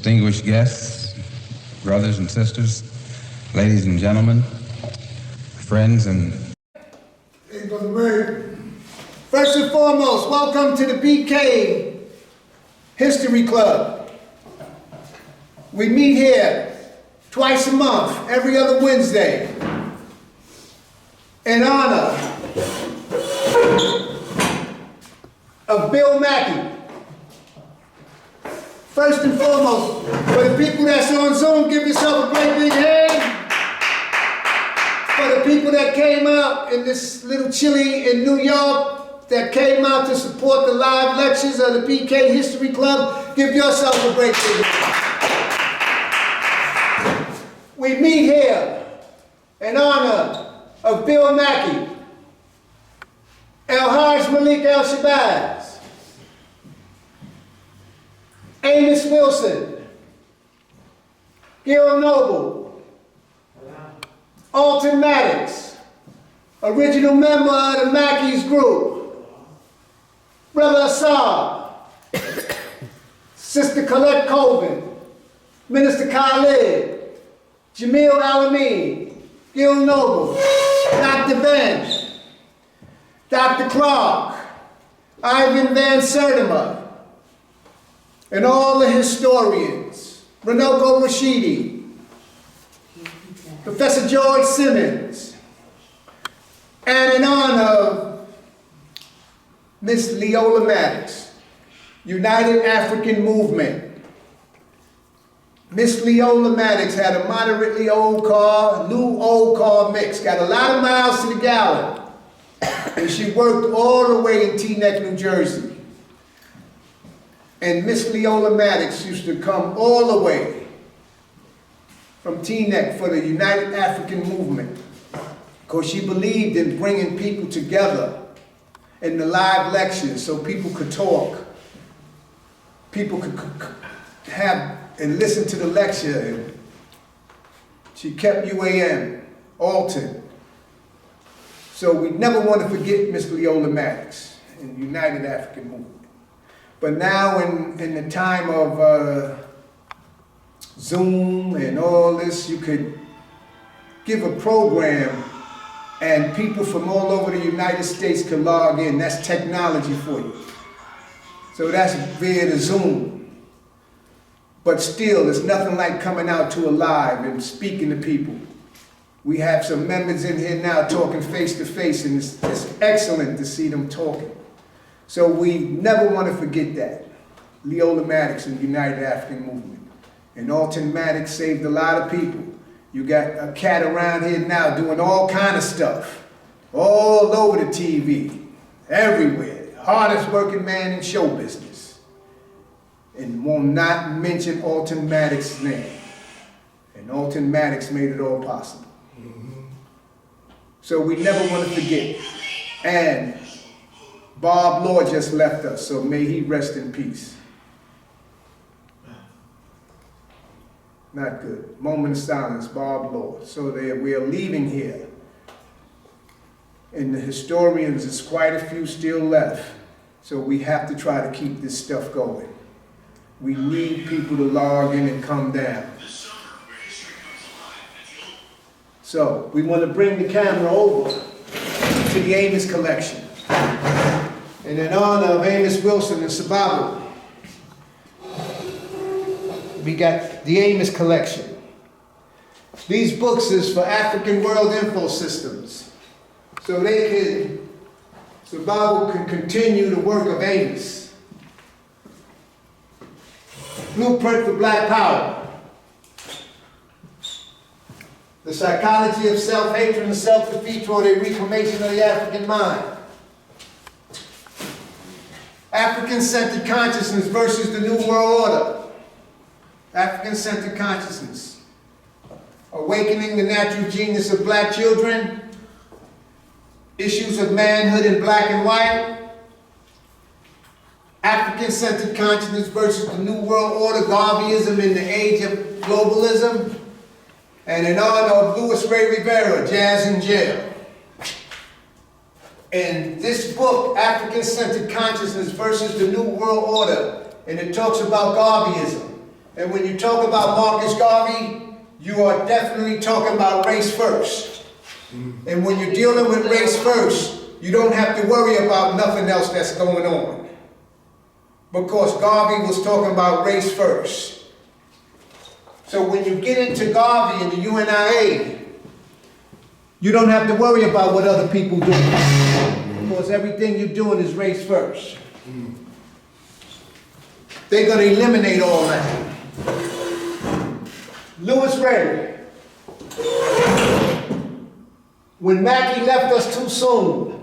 distinguished guests, brothers and sisters, ladies and gentlemen, friends and... Hey, Brother Ray. First and foremost, welcome to the BK History Club. We meet here twice a month, every other Wednesday, in honor of Bill Mackey. First and foremost, for the people that's on Zoom, give yourself a great big hand. For the people that came out in this little chilly in New York, that came out to support the live lectures of the BK History Club, give yourself a great big hand. We meet here in honor of Bill Mackey, El-Hajj Malik El-Shabazz, Amos Wilson, Gil Noble, Alton Maddox, original member of the Mackey's group, Brother Assad, Sister Colette Colvin, Minister Khalid, Jamil Alameen, Gil Noble, Dr. Ben, Dr. Clark, Ivan Van Sertima, and all the historians, Runoko Rashidi, Professor George Simmons, and in honor of Miss Leola Maddox, United African Movement. Miss Leola Maddox had a moderately old car, new old car mix, got a lot of miles to the gallon, and she worked all the way in Teaneck, New Jersey. And Miss Leola Maddox used to come all the way from Teaneck for the United African Movement, because she believed in bringing people together in the live lectures so people could talk, people could have and listen to the lecture. And she kept UAM, Alton. So we never want to forget Miss Leola Maddox in the United African Movement. But now in the time of Zoom and all this, you could give a program and people from all over the United States could log in. That's technology for you. So that's via the Zoom. But still, it's nothing like coming out to a live and speaking to people. We have some members in here now talking face to face, and it's excellent to see them talking. So we never want to forget that. Leola Maddox and the United African Movement. And Alton Maddox saved a lot of people. You got a cat around here now doing all kind of stuff. All over the TV. Everywhere. Hardest working man in show business. And will not mention Alton Maddox's name. And Alton Maddox made it all possible. So we never want to forget. And Bob Lord just left us, so may he rest in peace. Not good. Moment of silence, Bob Lord. So we are leaving here. And the historians, there's quite a few still left. So we have to try to keep this stuff going. We need people to log in and come down. So we want to bring the camera over to the Amos collection. And in honor of Amos Wilson and Sababu, we got the Amos collection. These books is for African World Info Systems. So Sababu can continue the work of Amos. Blueprint for Black Power. The Psychology of Self-Hatred and Self-Defeat toward a Reclamation of the African Mind. African-centered consciousness versus the New World Order. African-centered consciousness. Awakening the natural genius of black children. Issues of manhood in black and white. African-centered consciousness versus the New World Order, Garveyism in the age of globalism. And in honor of Louis Ray Rivera, Jazz in Jail. And this book, African-Centered Consciousness versus the New World Order, and it talks about Garveyism. And when you talk about Marcus Garvey, you are definitely talking about race first. And when you're dealing with race first, you don't have to worry about nothing else that's going on. Because Garvey was talking about race first. So when you get into Garvey and the UNIA, you don't have to worry about what other people do. Because everything you're doing is race first. They're going to eliminate all that. Louis Ray. When Mackey left us too soon,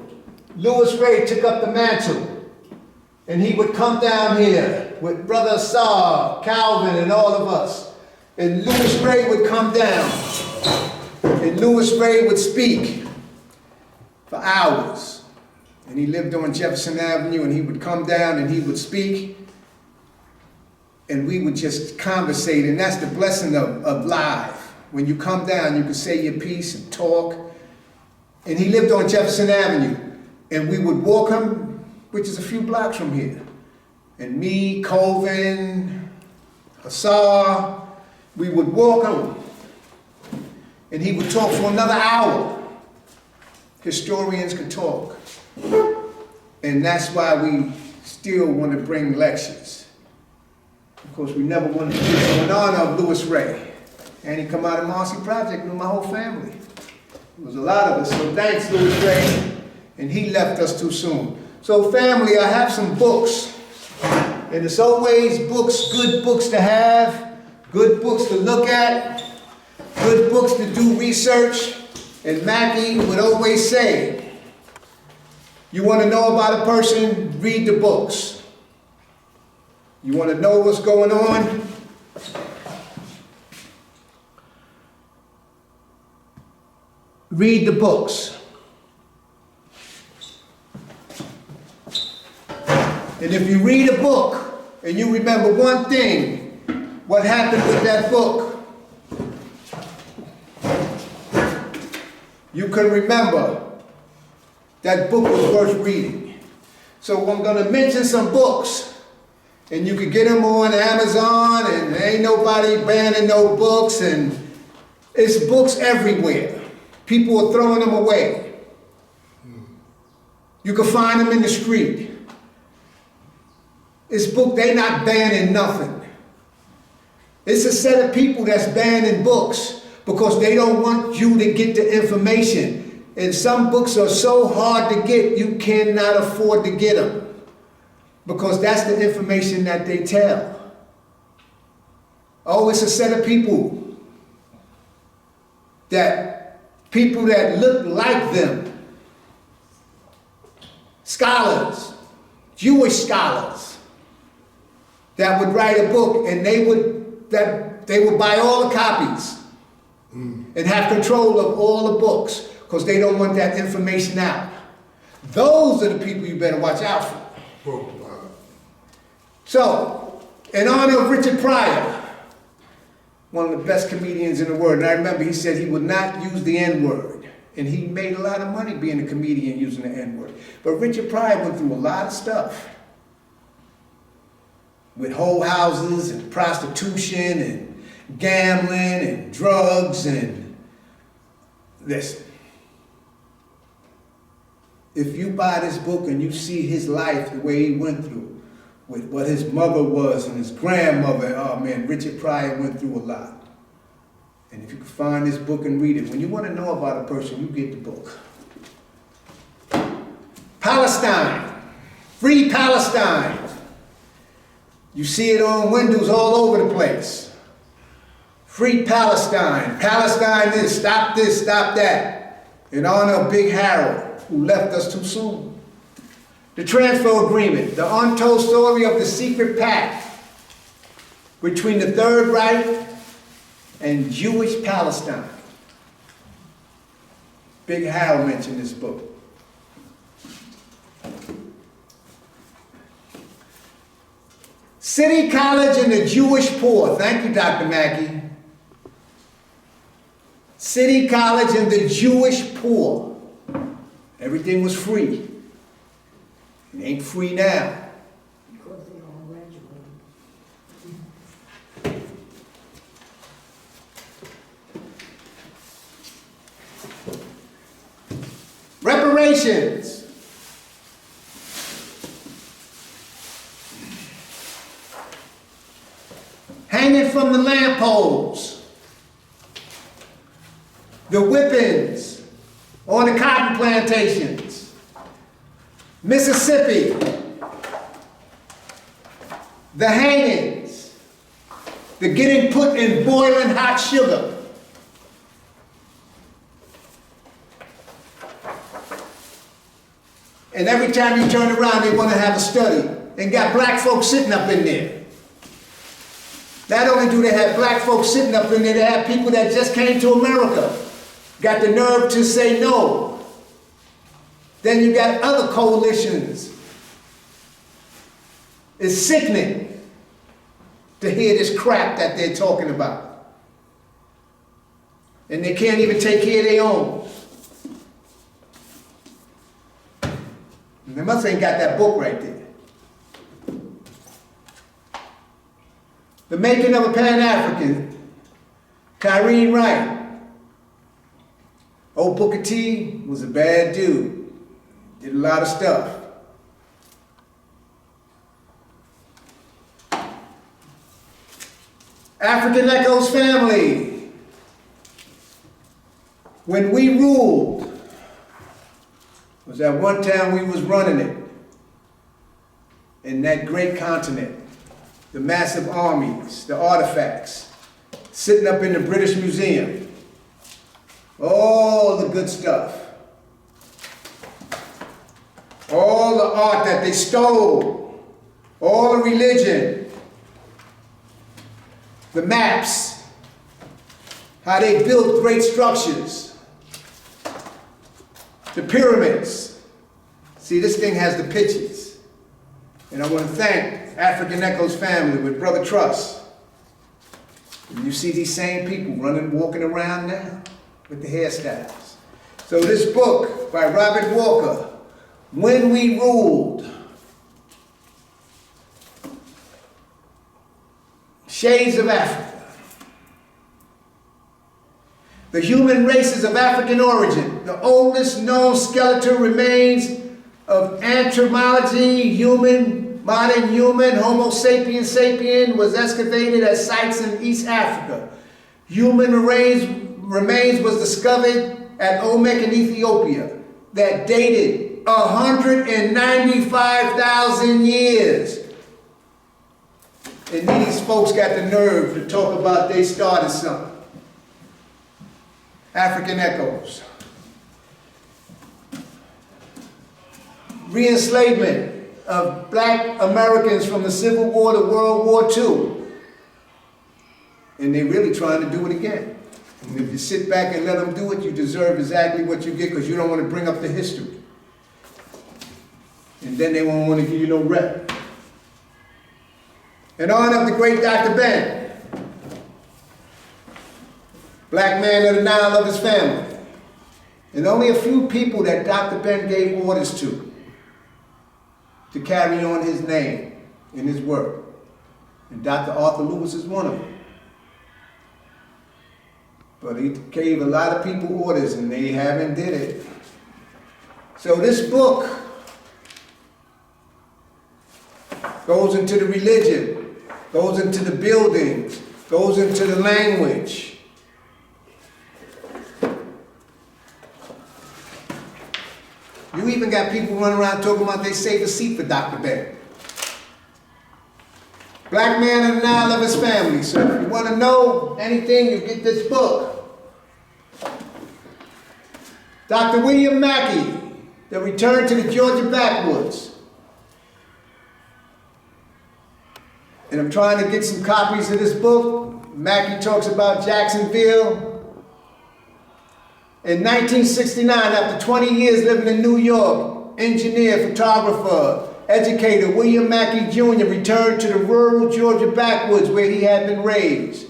Louis Ray took up the mantle. And he would come down here with Brother Saar, Calvin, and all of us. And Louis Ray would come down. And Louis Ray would speak for hours. And he lived on Jefferson Avenue, and he would come down and he would speak. And we would just conversate, and that's the blessing of live. When you come down, you can say your piece and talk. And he lived on Jefferson Avenue, and we would walk him, which is a few blocks from here. And me, Colvin, Hassar, we would walk him. And he would talk for another hour. Historians could talk. And that's why we still want to bring lectures. Of course, we never wanted to do so in honor of Louis Ray. And he come out of Marcy Project, knew my whole family. There was a lot of us, so thanks, Louis Ray. And he left us too soon. So family, I have some books. And it's always books, good books to have, good books to look at, good books to do research. And Mackey would always say, you want to know about a person, read the books. You want to know what's going on? Read the books. And if you read a book and you remember one thing, what happened with that book, you can remember that book was worth reading. So I'm going to mention some books. And you can get them on Amazon, and there ain't nobody banning no books, and it's books everywhere. People are throwing them away. You can find them in the street. It's book, they not banning nothing. It's a set of people that's banning books because they don't want you to get the information. And some books are so hard to get, you cannot afford to get them. Because that's the information that they tell. Oh, it's a set of people that look like them. Scholars, Jewish scholars, that would write a book, and they would buy all the copies and have control of all the books because they don't want that information out. Those are the people you better watch out for. So, in honor of Richard Pryor, one of the best comedians in the world, and I remember he said he would not use the N-word, and he made a lot of money being a comedian using the N-word. But Richard Pryor went through a lot of stuff with whole houses and prostitution and gambling and drugs and listen. If you buy this book and you see his life the way he went through, with what his mother was and his grandmother, oh man, Richard Pryor went through a lot. And if you can find this book and read it, when you want to know about a person, you get the book. Palestine, free Palestine. You see it on windows all over the place. Free Palestine, Palestine this, stop that. In honor of Big Harold, who left us too soon. The transfer agreement, the untold story of the secret pact between the Third Reich and Jewish Palestine. Big Hal mentioned this book. City College and the Jewish Poor. Thank you, Dr. Mackey. City College and the Jewish Poor. Everything was free. It ain't free now. Because they all graduated. generations. Hanging from the lampposts, the whippings on the cotton plantations, Mississippi, the hangings, the getting put in boiling hot sugar. And every time you turn around, they want to have a study and got black folks sitting up in there. Not only do they have black folks sitting up in there, they have people that just came to America, got the nerve to say no. Then you got other coalitions. It's sickening to hear this crap that they're talking about. And they can't even take care of their own. And they must ain't got that book right there. The Making of a Pan-African, Kyrene Wright. Old Booker T was a bad dude. Did a lot of stuff. African Echo's family. When we ruled, was at one time we was running it in that great continent. The massive armies, the artifacts, sitting up in the British Museum. All the good stuff. All the art that they stole. All the religion. The maps. How they built great structures. The pyramids. See, this thing has the pictures. And I want to thank African Echo's family with Brother Truss. And you see these same people walking around now with the hairstyles. So this book by Robert Walker, When We Ruled. Shades of Africa. The human races of African origin, the oldest known skeletal remains of anthropology, modern human, Homo sapiens sapien, was excavated at sites in East Africa. Human remains was discovered at Olmec in Ethiopia that dated 195,000 years. And these folks got the nerve to talk about they started something. African Echoes. Re-enslavement of black Americans from the Civil War to World War II. And they're really trying to do it again. And if you sit back and let them do it, you deserve exactly what you get because you don't want to bring up the history. And then they won't want to give you no rep. In honor of the great Dr. Ben, black man of the Nile of his family, and only a few people that Dr. Ben gave orders to carry on his name and his work. And Dr. Arthur Lewis is one of them. But he gave a lot of people orders and they haven't did it. So this book goes into the religion, goes into the buildings, goes into the language. You even got people running around talking about they saved a seat for Dr. Ben. Black man of the Nile of his family. So if you want to know anything, you get this book. Dr. William Mackey, The Return to the Georgia Backwoods. And I'm trying to get some copies of this book. Mackey talks about Jacksonville. In 1969, after 20 years living in New York, engineer, photographer, educator William Mackey Jr. returned to the rural Georgia backwoods where he had been raised.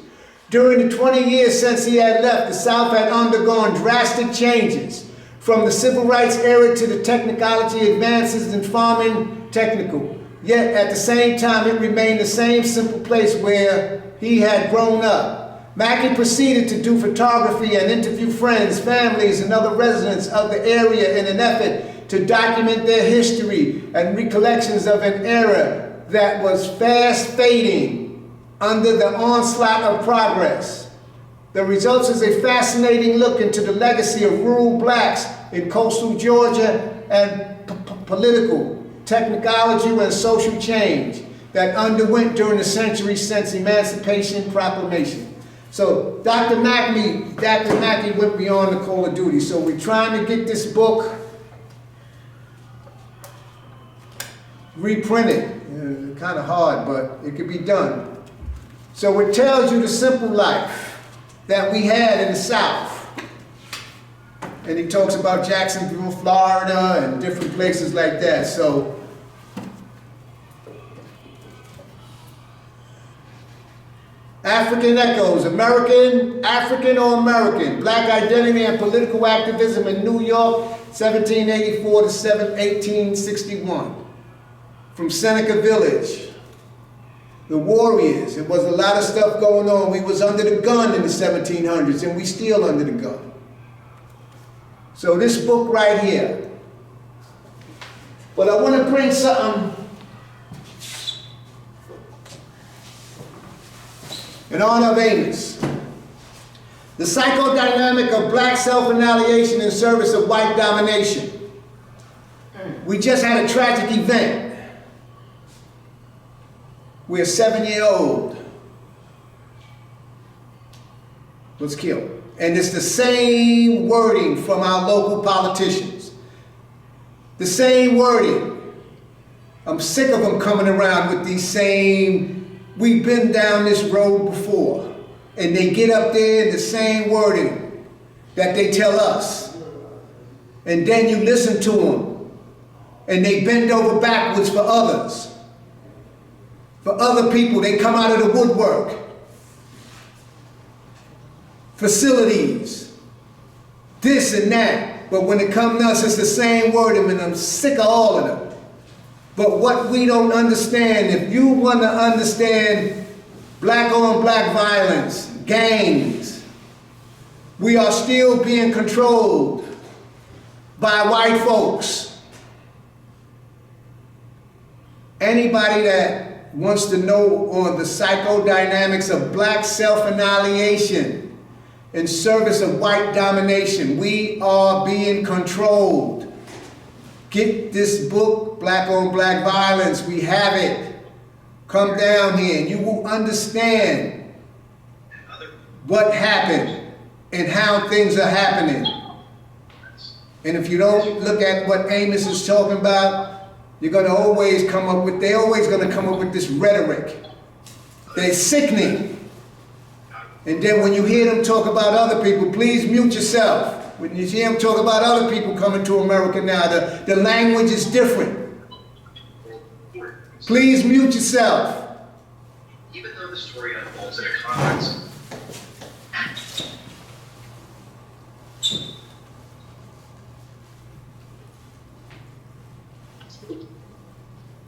During the 20 years since he had left, the South had undergone drastic changes, from the civil rights era to the technology advances in farming technical. Yet at the same time, it remained the same simple place where he had grown up. Mackey proceeded to do photography and interview friends, families, and other residents of the area in an effort to document their history and recollections of an era that was fast fading under the onslaught of progress. The results is a fascinating look into the legacy of rural blacks in coastal Georgia and political, technological, and social change that underwent during the century since Emancipation Proclamation. So Dr. Mackey went beyond the call of duty. So we're trying to get this book reprinted. Kind of hard, but it could be done. So it tells you the simple life that we had in the South. And he talks about Jacksonville, Florida, and different places like that. So African Echoes, African or American, Black Identity and Political Activism in New York, 1784 to 1861. From Seneca Village, the Warriors. It was a lot of stuff going on. We was under the gun in the 1700s, and we still under the gun. So this book right here. But I want to bring something in honor of Amos. The psychodynamic of black self-annihilation in service of white domination. We just had a tragic event. Where a 7-year-old was killed. And it's the same wording from our local politicians. The same wording. I'm sick of them coming around with these same, we've been down this road before. And they get up there in the same wording that they tell us. And then you listen to them. And they bend over backwards for others. For other people, they come out of the woodwork. Facilities, this and that. But when it comes to us, it's the same wording, and I'm sick of all of them. But what we don't understand, if you want to understand black on black violence, gangs, we are still being controlled by white folks. Anybody that wants to know on the psychodynamics of black self-annihilation in service of white domination. We are being controlled. Get this book, Black on Black Violence. We have it. Come down here and you will understand what happened and how things are happening. And if you don't look at what Amos is talking about, you're going to always come up with, they're always going to come up with this rhetoric. They're sickening. And then when you hear them talk about other people, please mute yourself. When you hear them talk about other people coming to America now, the language is different. Please mute yourself. Even though the story unfolds in a context.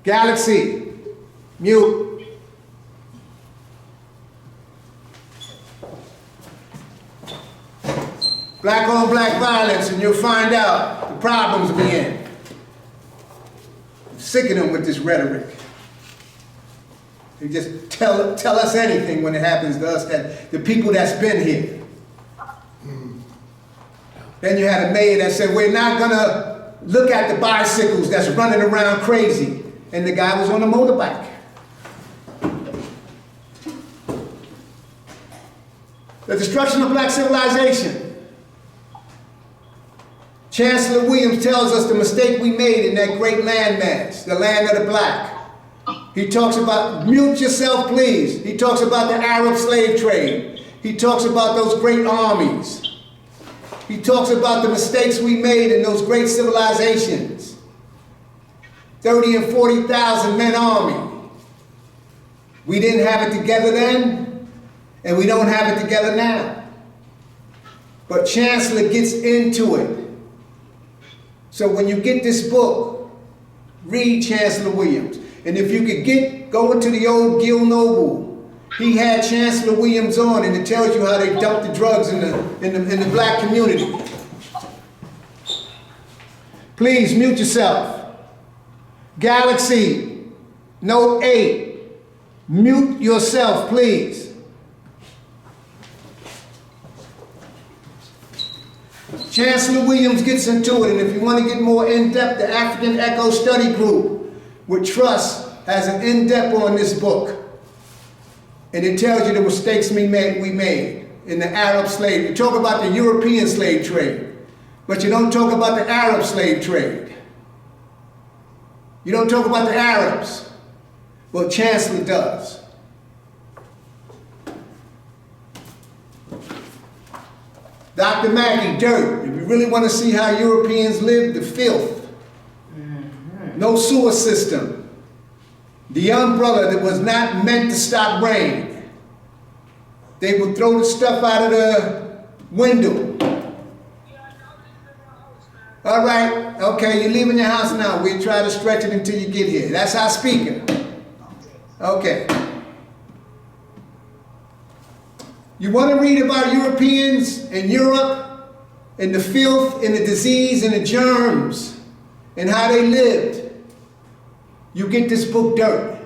Galaxy, mute. Black on black violence, and you'll find out the problems we in. I'm sick of them with this rhetoric. They just tell us anything when it happens to us, that the people that's been here. Then you had a mayor that said, we're not gonna look at the bicycles that's running around crazy. And the guy was on a motorbike. The destruction of black civilization. Chancellor Williams tells us the mistake we made in that great landmass, the land of the black. He talks about, mute yourself please. He talks about the Arab slave trade. He talks about those great armies. He talks about the mistakes we made in those great civilizations. 30 and 40,000 men army. We didn't have it together then, and we don't have it together now. But Chancellor gets into it. So when you get this book, read Chancellor Williams. And if you could go into the old Gil Noble, he had Chancellor Williams on, and it tells you how they dumped the drugs in the black community. Please mute yourself. Galaxy Note 8. Mute yourself, please. Chancellor Williams gets into it, and if you want to get more in-depth, the African Echo Study Group with Trust has an in-depth on this book. And it tells you the mistakes we made in the Arab slave. You talk about the European slave trade, but you don't talk about the Arab slave trade. You don't talk about the Arabs. Well, Chancellor does. Dr. Mackey, dirt. If you really want to see how Europeans live, the filth. No sewer system. The umbrella that was not meant to stop rain. They would throw the stuff out of the window. All right, okay, you're leaving your house now. We'll try to stretch it until you get here. That's our speaker. Okay. You want to read about Europeans in Europe and the filth and the disease and the germs and how they lived? You get this book, Dirt,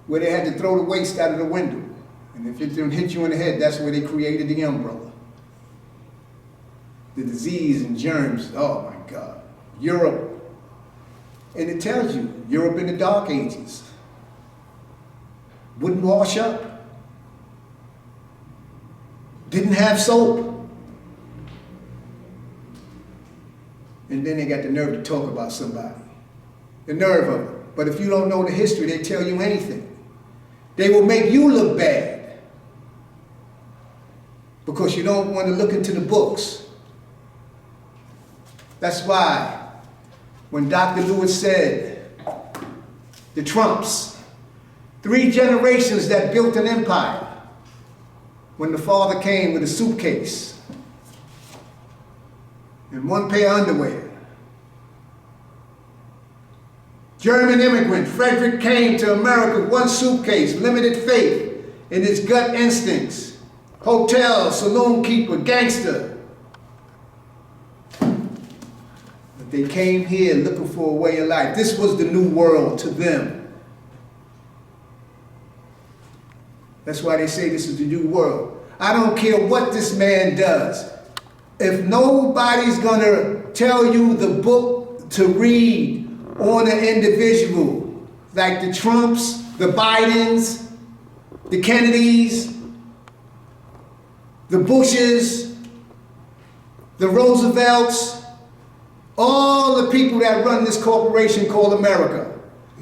where they had to throw the waste out of the window. And if it didn't hit you in the head, that's where they created the umbrella. The disease and germs, oh my God. Europe. And it tells you, Europe in the Dark Ages. Wouldn't wash up. Didn't have soap. And then they got the nerve to talk about somebody. The nerve of it. But if you don't know the history, they tell you anything. They will make you look bad because you don't want to look into the books. That's why when Dr. Lewis said, the Trumps, 3 generations that built an empire, when the father came with a suitcase and 1 pair of underwear. German immigrant Frederick came to America with 1 suitcase, limited faith in his gut instincts. Hotel, saloon keeper, gangster. But they came here looking for a way of life. This was the new world to them. That's why they say this is the new world. I don't care what this man does. If nobody's gonna tell you the book to read on an individual, like the Trumps, the Bidens, the Kennedys, the Bushes, the Roosevelts, all the people that run this corporation called America.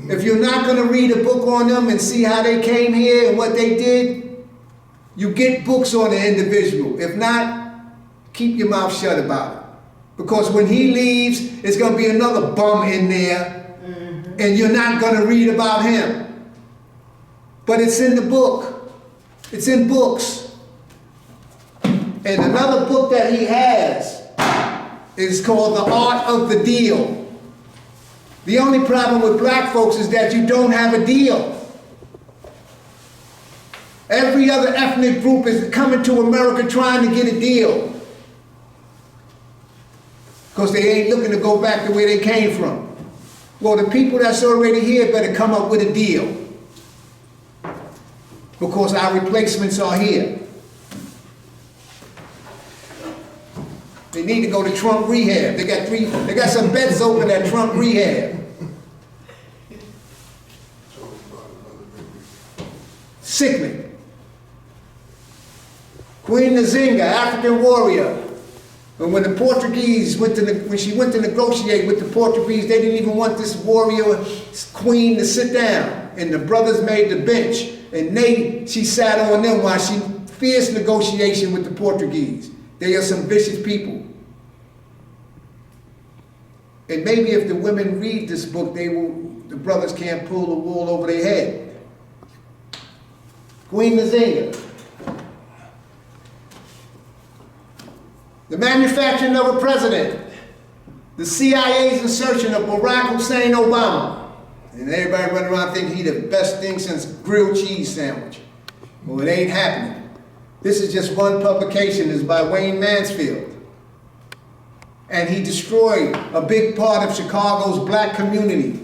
If you're not going to read a book on them and see how they came here and what they did, you get books on the individual. If not, keep your mouth shut about it. Because when he leaves, it's going to be another bum in there, and you're not going to read about him. But it's in the book. It's in books. And another book that he has is called The Art of the Deal. The only problem with black folks is that you don't have a deal. Every other ethnic group is coming to America trying to get a deal. Because they ain't looking to go back to where they came from. Well, the people that's already here better come up with a deal. Because our replacements are here. They need to go to Trump rehab. They got some beds open at Trump rehab. Sickening. Queen Nzinga, African warrior. And when the Portuguese when she went to negotiate with the Portuguese, they didn't even want this warrior queen to sit down. And the brothers made the bench. And she sat on them while she fierce negotiation with the Portuguese. They are some vicious people. And maybe if the women read this book, the brothers can't pull the wool over their head. Queen Nzinga. The manufacturing of a president. The CIA's insertion of Barack Hussein Obama. And everybody running around thinking he's the best thing since grilled cheese sandwich. Well, it ain't happening. This is just one publication. It's by Wayne Mansfield. and he destroyed a big part of Chicago's black community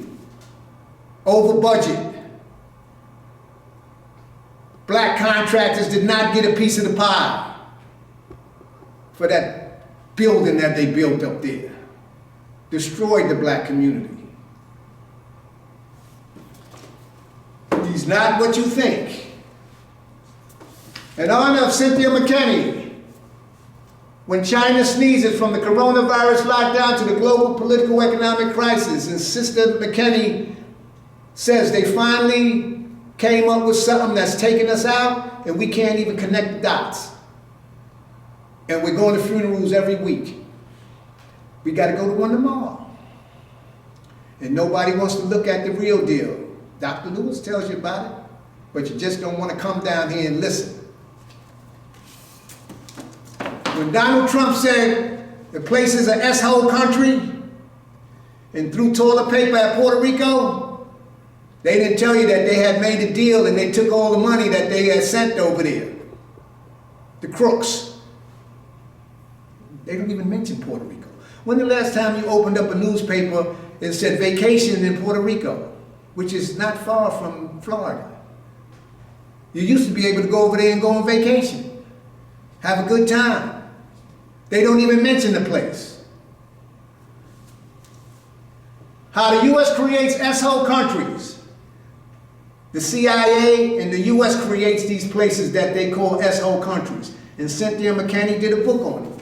over budget. Black contractors did not get a piece of the pie for that building that they built up there. Destroyed the black community. He's not what you think. In honor of Cynthia McKinney, when China sneezes from the coronavirus lockdown to the global political economic crisis, and Sister McKinney says they finally came up with something that's taking us out and we can't even connect the dots. And we're going to funerals every week. We got to go to one tomorrow. And nobody wants to look at the real deal. Dr. Lewis tells you about it, but you just don't want to come down here and listen. When Donald Trump said the place is an S-hole country and threw toilet paper at Puerto Rico, they didn't tell you that they had made a deal and they took all the money that they had sent over there. The crooks. They don't even mention Puerto Rico. When the last time you opened up a newspaper and said vacation in Puerto Rico, which is not far from Florida? You used to be able to go over there and go on vacation. Have a good time. They don't even mention the place. How the U.S. creates S-hole countries. The CIA and the U.S. creates these places that they call S-hole countries. And Cynthia McKinney did a book on it.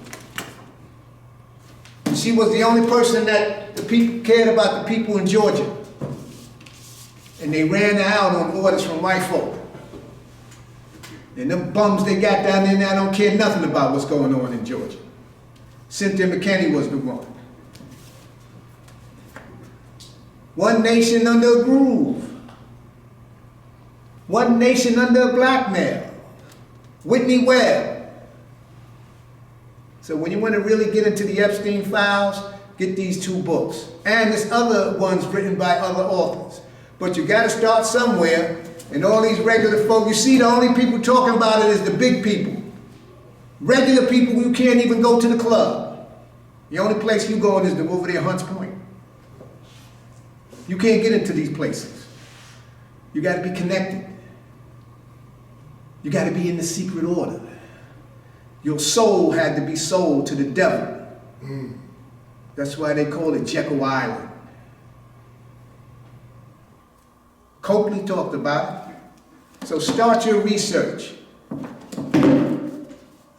And she was the only person that the people cared about the people in Georgia. And they ran her out on orders from white folk. And them bums they got down there now don't care nothing about what's going on in Georgia. Cynthia McKinney was the one. One nation under a groove. One nation under a blackmail. Whitney Webb. So when you want to really get into the Epstein files, get these two books. And there's other ones written by other authors. But you got to start somewhere. And all these regular folk, you see the only people talking about it is the big people. Regular people, you can't even go to the club. The only place you going is to over there Hunts Point. You can't get into these places. You got to be connected. You got to be in the secret order. Your soul had to be sold to the devil. That's why they call it Jekyll Island. Copley talked about it. So start your research.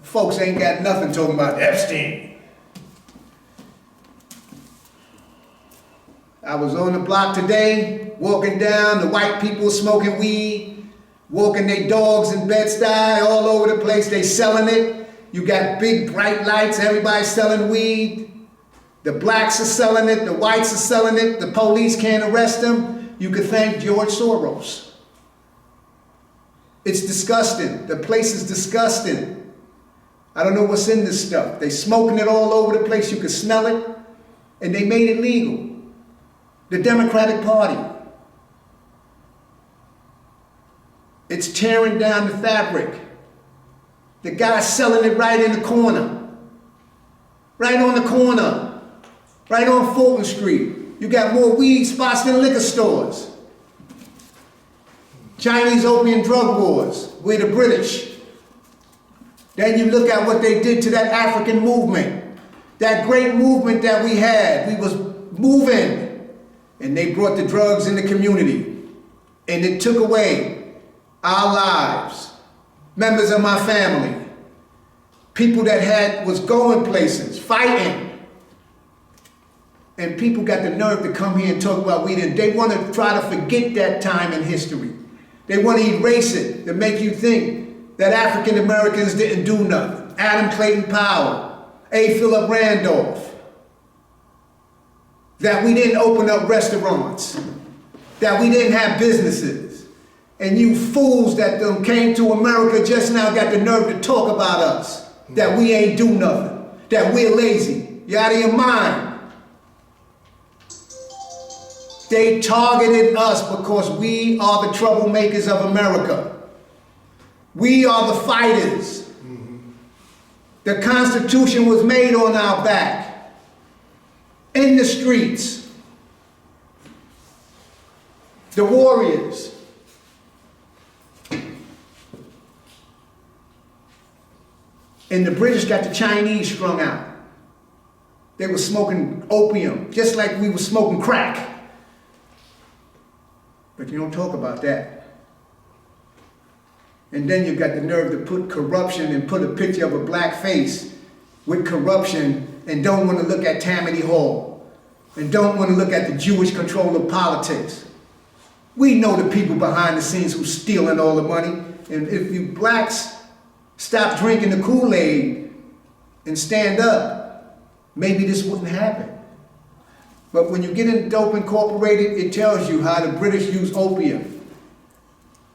Folks ain't got nothing talking about Epstein. I was on the block today, walking down, the white people smoking weed, walking their dogs in Bed-Stuy all over the place, they selling it. You got big bright lights, everybody's selling weed. The blacks are selling it, the whites are selling it, the police can't arrest them. You could thank George Soros. It's disgusting. The place is disgusting. I don't know what's in this stuff. They smoking it all over the place. You could smell it. And they made it legal. The Democratic Party. It's tearing down the fabric. The guy's selling it right in the corner. Right on the corner. Right on Fulton Street. You got more weed spots than liquor stores. Chinese opium drug wars. We're the British. Then you look at what they did to that African movement. That great movement that we had. We was moving. And they brought the drugs in the community. And it took away our lives. Members of my family. People that was going places, fighting. And people got the nerve to come here and talk about weed. And they want to try to forget that time in history. They want to erase it to make you think that African Americans didn't do nothing. Adam Clayton Powell, A. Philip Randolph. That we didn't open up restaurants. That we didn't have businesses. And you fools that came to America just now got the nerve to talk about us. That we ain't do nothing. That we're lazy. You're out of your mind. They targeted us because we are the troublemakers of America. We are the fighters. The Constitution was made on our back. in the streets, the warriors. And the British got the Chinese strung out. They were smoking opium, just like we were smoking crack. But you don't talk about that. And then you got the nerve to put corruption and put a picture of a black face with corruption and don't want to look at Tammany Hall and don't want to look at the Jewish control of politics. We know the people behind the scenes who's stealing all the money. And if you blacks stop drinking the Kool-Aid and stand up, maybe this wouldn't happen. But when you get in Dope Incorporated, it tells you how the British use opium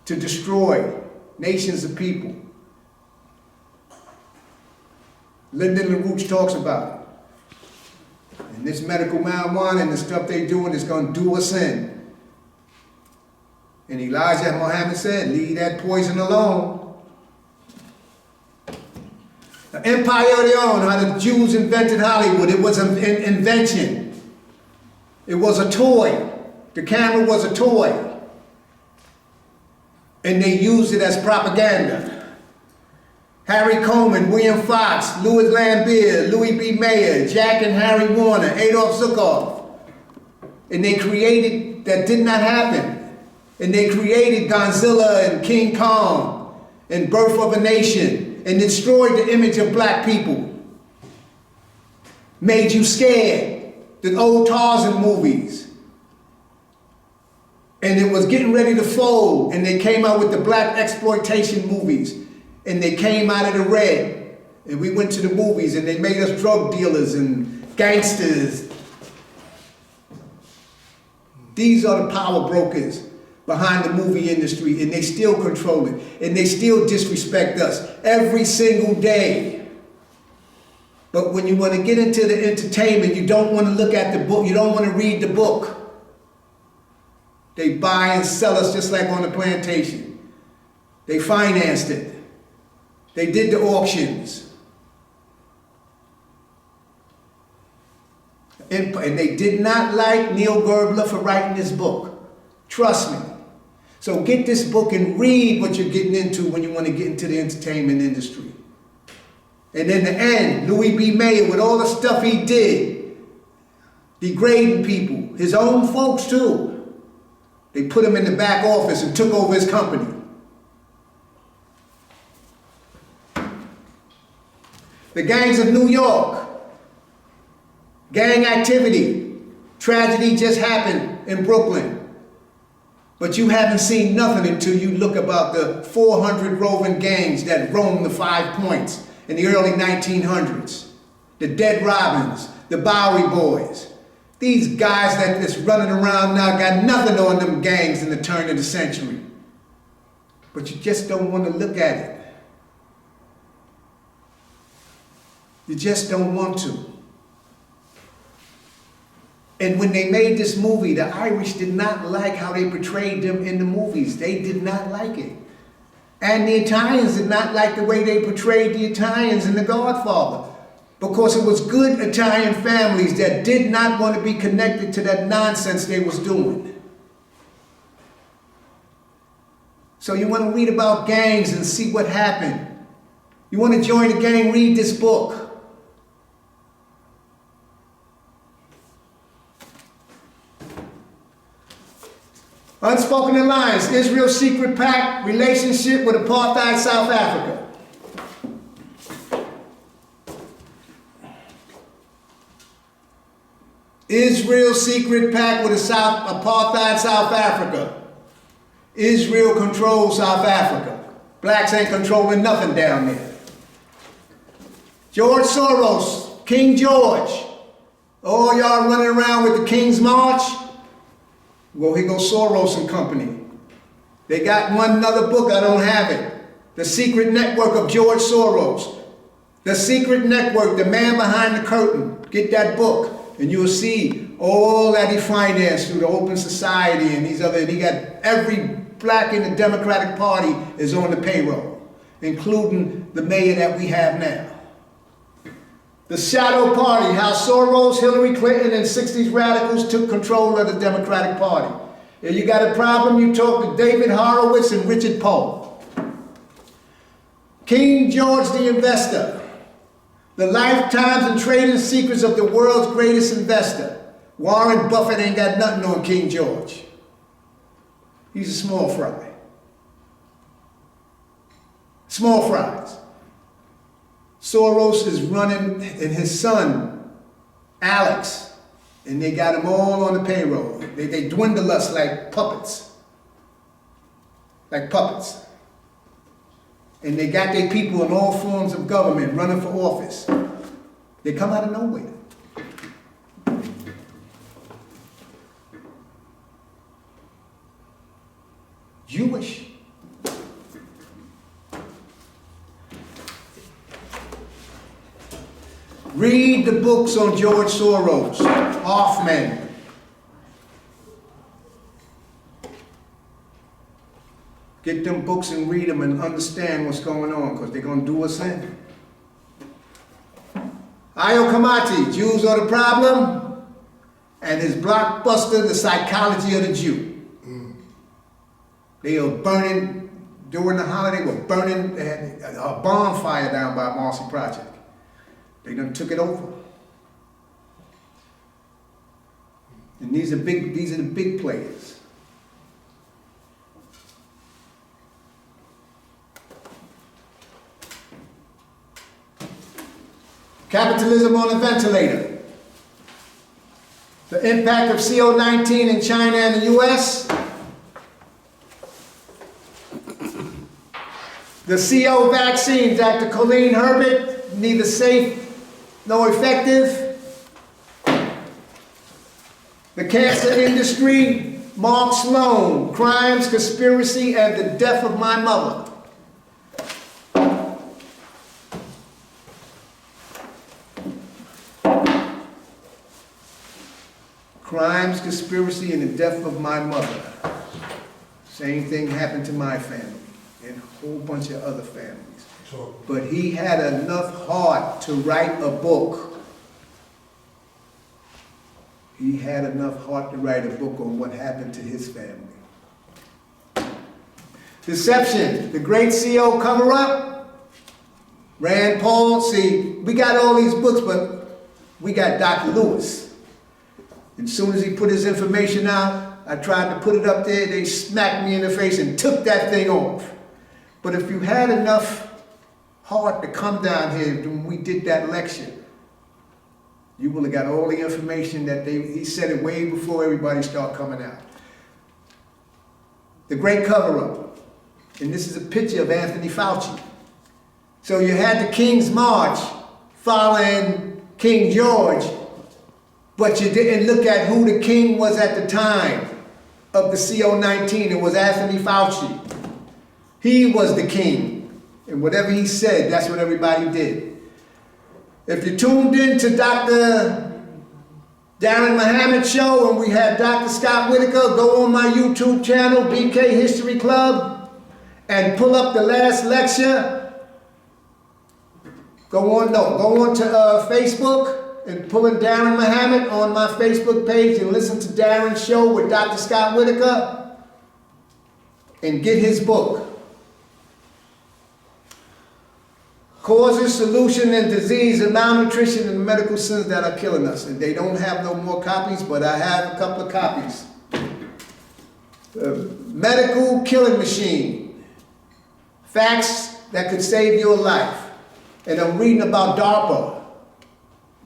to destroy nations of people. Lyndon LaRouche talks about it. And this medical marijuana and the stuff they're doing is going to do us in. And Elijah Muhammad said, leave that poison alone. The Empire of their own, how the Jews invented Hollywood. It was an invention. It was a toy. The camera was a toy. And they used it as propaganda. Harry Coleman, William Fox, Louis Lambier, Louis B. Mayer, Jack and Harry Warner, Adolf Zukov. And they created, that did not happen. And they created Godzilla and King Kong and Birth of a Nation and destroyed the image of black people. Made you scared. The old Tarzan movies. And it was getting ready to fold, and they came out with the black exploitation movies, and they came out of the red, and we went to the movies, and they made us drug dealers and gangsters. These are the power brokers behind the movie industry, and they still control it, and they still disrespect us every single day. But when you want to get into the entertainment, you don't want to look at the book, you don't want to read the book. They buy and sell us just like on the plantation. They financed it. They did the auctions. And they did not like Neil Gerbler for writing this book. Trust me. So get this book and read what you're getting into when you want to get into the entertainment industry. And in the end, Louis B. Mayer, with all the stuff he did, degrading people, his own folks too, they put him in the back office and took over his company. The gangs of New York, gang activity, tragedy just happened in Brooklyn. But you haven't seen nothing until you look about the 400 roving gangs that roamed the 5 Points in the early 1900s. The Dead Robins, the Bowery Boys. These guys that's running around now got nothing on them gangs in the turn of the century. But you just don't want to look at it. You just don't want to. And when they made this movie, the Irish did not like how they portrayed them in the movies. They did not like it. And the Italians did not like the way they portrayed the Italians in The Godfather. Because it was good Italian families that did not want to be connected to that nonsense they was doing. So you want to read about gangs and see what happened. You want to join a gang, read this book. Unspoken Alliance, Israel's secret pact, relationship with apartheid South Africa. Israel's secret pact with apartheid South Africa. Israel controls South Africa. Blacks ain't controlling nothing down there. George Soros, King George. Oh, y'all running around with the King's March? Well, here goes Soros and company. They got one another book, I don't have it. The Secret Network of George Soros. The Secret Network, the man behind the curtain. Get that book. And you'll see all that he financed through the Open Society and these other, he got every black in the Democratic Party is on the payroll, including the mayor that we have now. The shadow party, how Soros, Hillary Clinton, and 60s radicals took control of the Democratic Party. If you got a problem, you talk to David Horowitz and Richard Poe. King George the Investor, the lifetimes and trading secrets of the world's greatest investor. Warren Buffett ain't got nothing on King George. He's a small fry. Small fries. Soros is running, and his son, Alex, and they got them all on the payroll. They dwindle us like puppets. Like puppets. And they got their people in all forms of government running for office. They come out of nowhere. Jewish. Read the books on George Soros, Hoffman. Get them books and read them and understand what's going on, because they're going to do us in. Ayo Kamati, Jews are the problem, and his blockbuster, The Psychology of the Jew. They were burning, during the holiday, they had a bonfire down by Marcy Project. They done took it over. And these are the big players. Capitalism on a ventilator. The impact of CO-19 in China and the US. The CO vaccine, Dr. Colleen Herbert, neither safe nor effective. The cancer industry, Mark Sloan, crimes, conspiracy, and the death of my mother. Crimes, conspiracy, and the death of my mother. Same thing happened to my family and a whole bunch of other families. But he had enough heart to write a book. He had enough heart to write a book on what happened to his family. Deception, the great CO cover-up. Rand Paul, see, we got all these books, but we got Dr. Lewis. As soon as he put his information out, I tried to put it up there, they smacked me in the face and took that thing off. But if you had enough heart to come down here when we did that lecture, you would have got all the information that he said it way before everybody started coming out. The great cover-up. And this is a picture of Anthony Fauci. So you had the King's March following King George, but you didn't look at who the king was at the time of the CO-19. It was Anthony Fauci. He was the king. And whatever he said, that's what everybody did. If you tuned in to Dr. Darren Muhammad's show and we had Dr. Scott Whitaker, go on my YouTube channel, BK History Club, and pull up the last lecture. Go on to Facebook and pull in Darren Muhammad on my Facebook page and listen to Darren's show with Dr. Scott Whitaker and get his book. Causes, solution, and disease, and malnutrition, and medical sins that are killing us. And they don't have no more copies, but I have a couple of copies. The medical killing machine. Facts that could save your life. And I'm reading about DARPA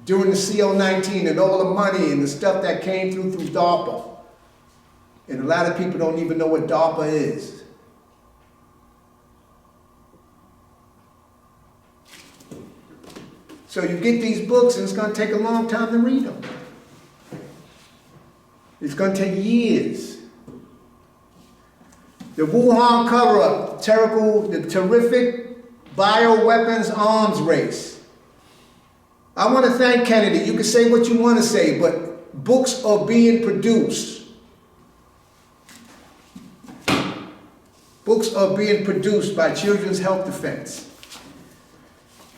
during the CO-19 and all the money and the stuff that came through DARPA. And a lot of people don't even know what DARPA is. So you get these books and it's going to take a long time to read them. It's going to take years. The Wuhan cover-up, the terrific bioweapons arms race. I want to thank Kennedy. You can say what you want to say, but books are being produced. Books are being produced by Children's Health Defense.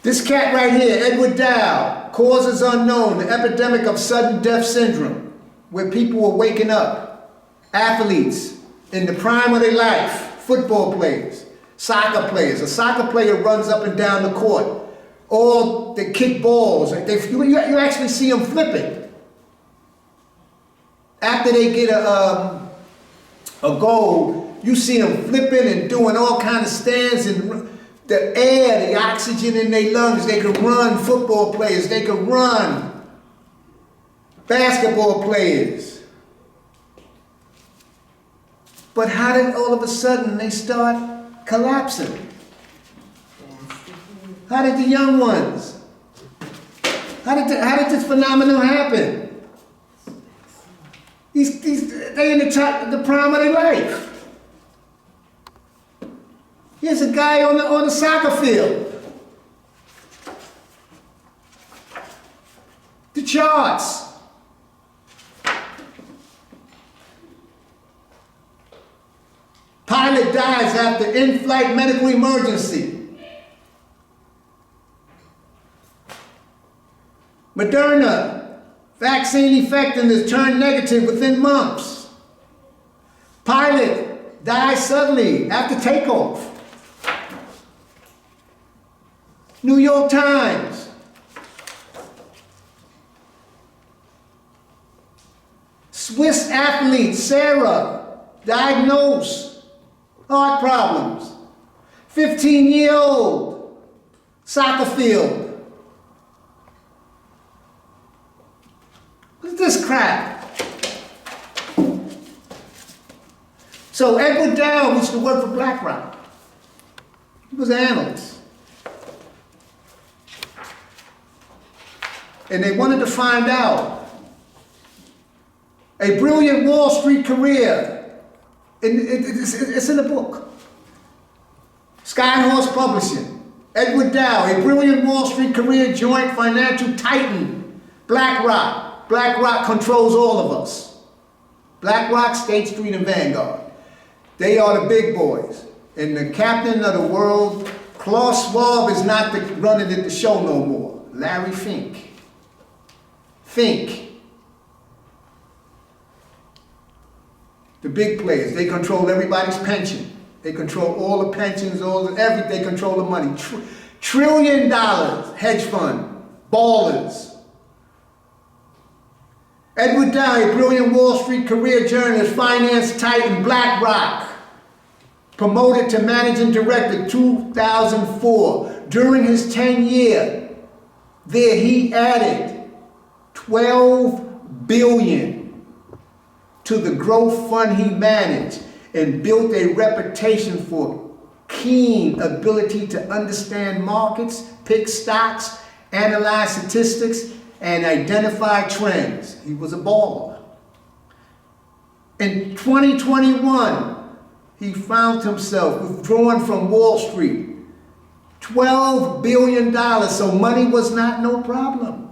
This cat right here, Edward Dow, causes unknown, the epidemic of sudden death syndrome, where people are waking up, athletes in the prime of their life, football players, soccer players. A soccer player runs up and down the court. All they kick balls. You actually see them flipping. After they get a goal, you see them flipping and doing all kinds of stands, and the air, the oxygen in their lungs. They can run. Football players, they can run. Basketball players. But how did all of a sudden they start collapsing? How did the young ones? How did this phenomenon happen? They in the prime of their life. Here's a guy on the soccer field. The charts. Pilot dies after in-flight medical emergency. Moderna, vaccine effectiveness turned negative within months. Pilot dies suddenly after takeoff. New York Times. Swiss athlete Sarah diagnosed heart problems. 15-year-old soccer field. What's this crap? So Edward Dow used to work for BlackRock. He was an analyst. And they wanted to find out a brilliant Wall Street career. It's in the book. Skyhorse Publishing. Edward Dow, a brilliant Wall Street career, joint financial titan. BlackRock. BlackRock controls all of us. BlackRock, State Street, and Vanguard. They are the big boys. And the captain of the world, Klaus Schwab, is not running the show no more. Larry Fink. The big players, they control everybody's pension. They control all the pensions, they control the money. $1 trillion, hedge fund, ballers. Edward Dow, a brilliant Wall Street career journalist, finance titan, BlackRock, promoted to managing director 2004. During his 10-year there, he added $12 billion to the growth fund he managed and built a reputation for keen ability to understand markets, pick stocks, analyze statistics, and identify trends. He was a baller. In 2021, he found himself withdrawn from Wall Street. $12 billion, so money was not no problem.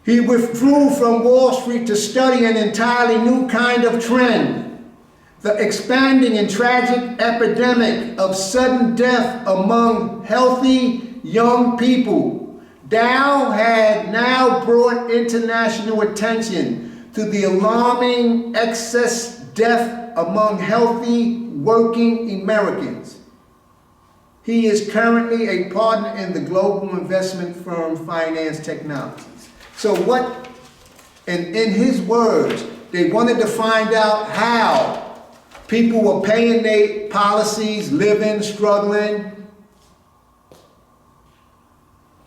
He withdrew from Wall Street to study an entirely new kind of trend, the expanding and tragic epidemic of sudden death among healthy young people. Dow had now brought international attention to the alarming excess death among healthy working Americans. He is currently a partner in the global investment firm Finance Technologies. So what, in his words, they wanted to find out how people were paying their policies, living, struggling.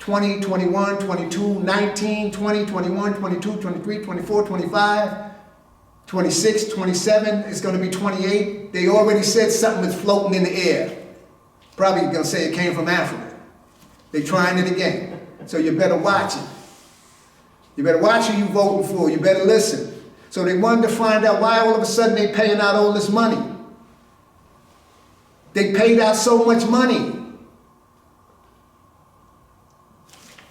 20, 21, 22, 19, 20, 21, 22, 23, 24, 25, 26, 27, it's going to be 28. They already said something is floating in the air. Probably going to say it came from Africa. They're trying it again. So you better watch it. You better watch who you're voting for. You better listen. So they wanted to find out why all of a sudden they're paying out all this money. They paid out so much money.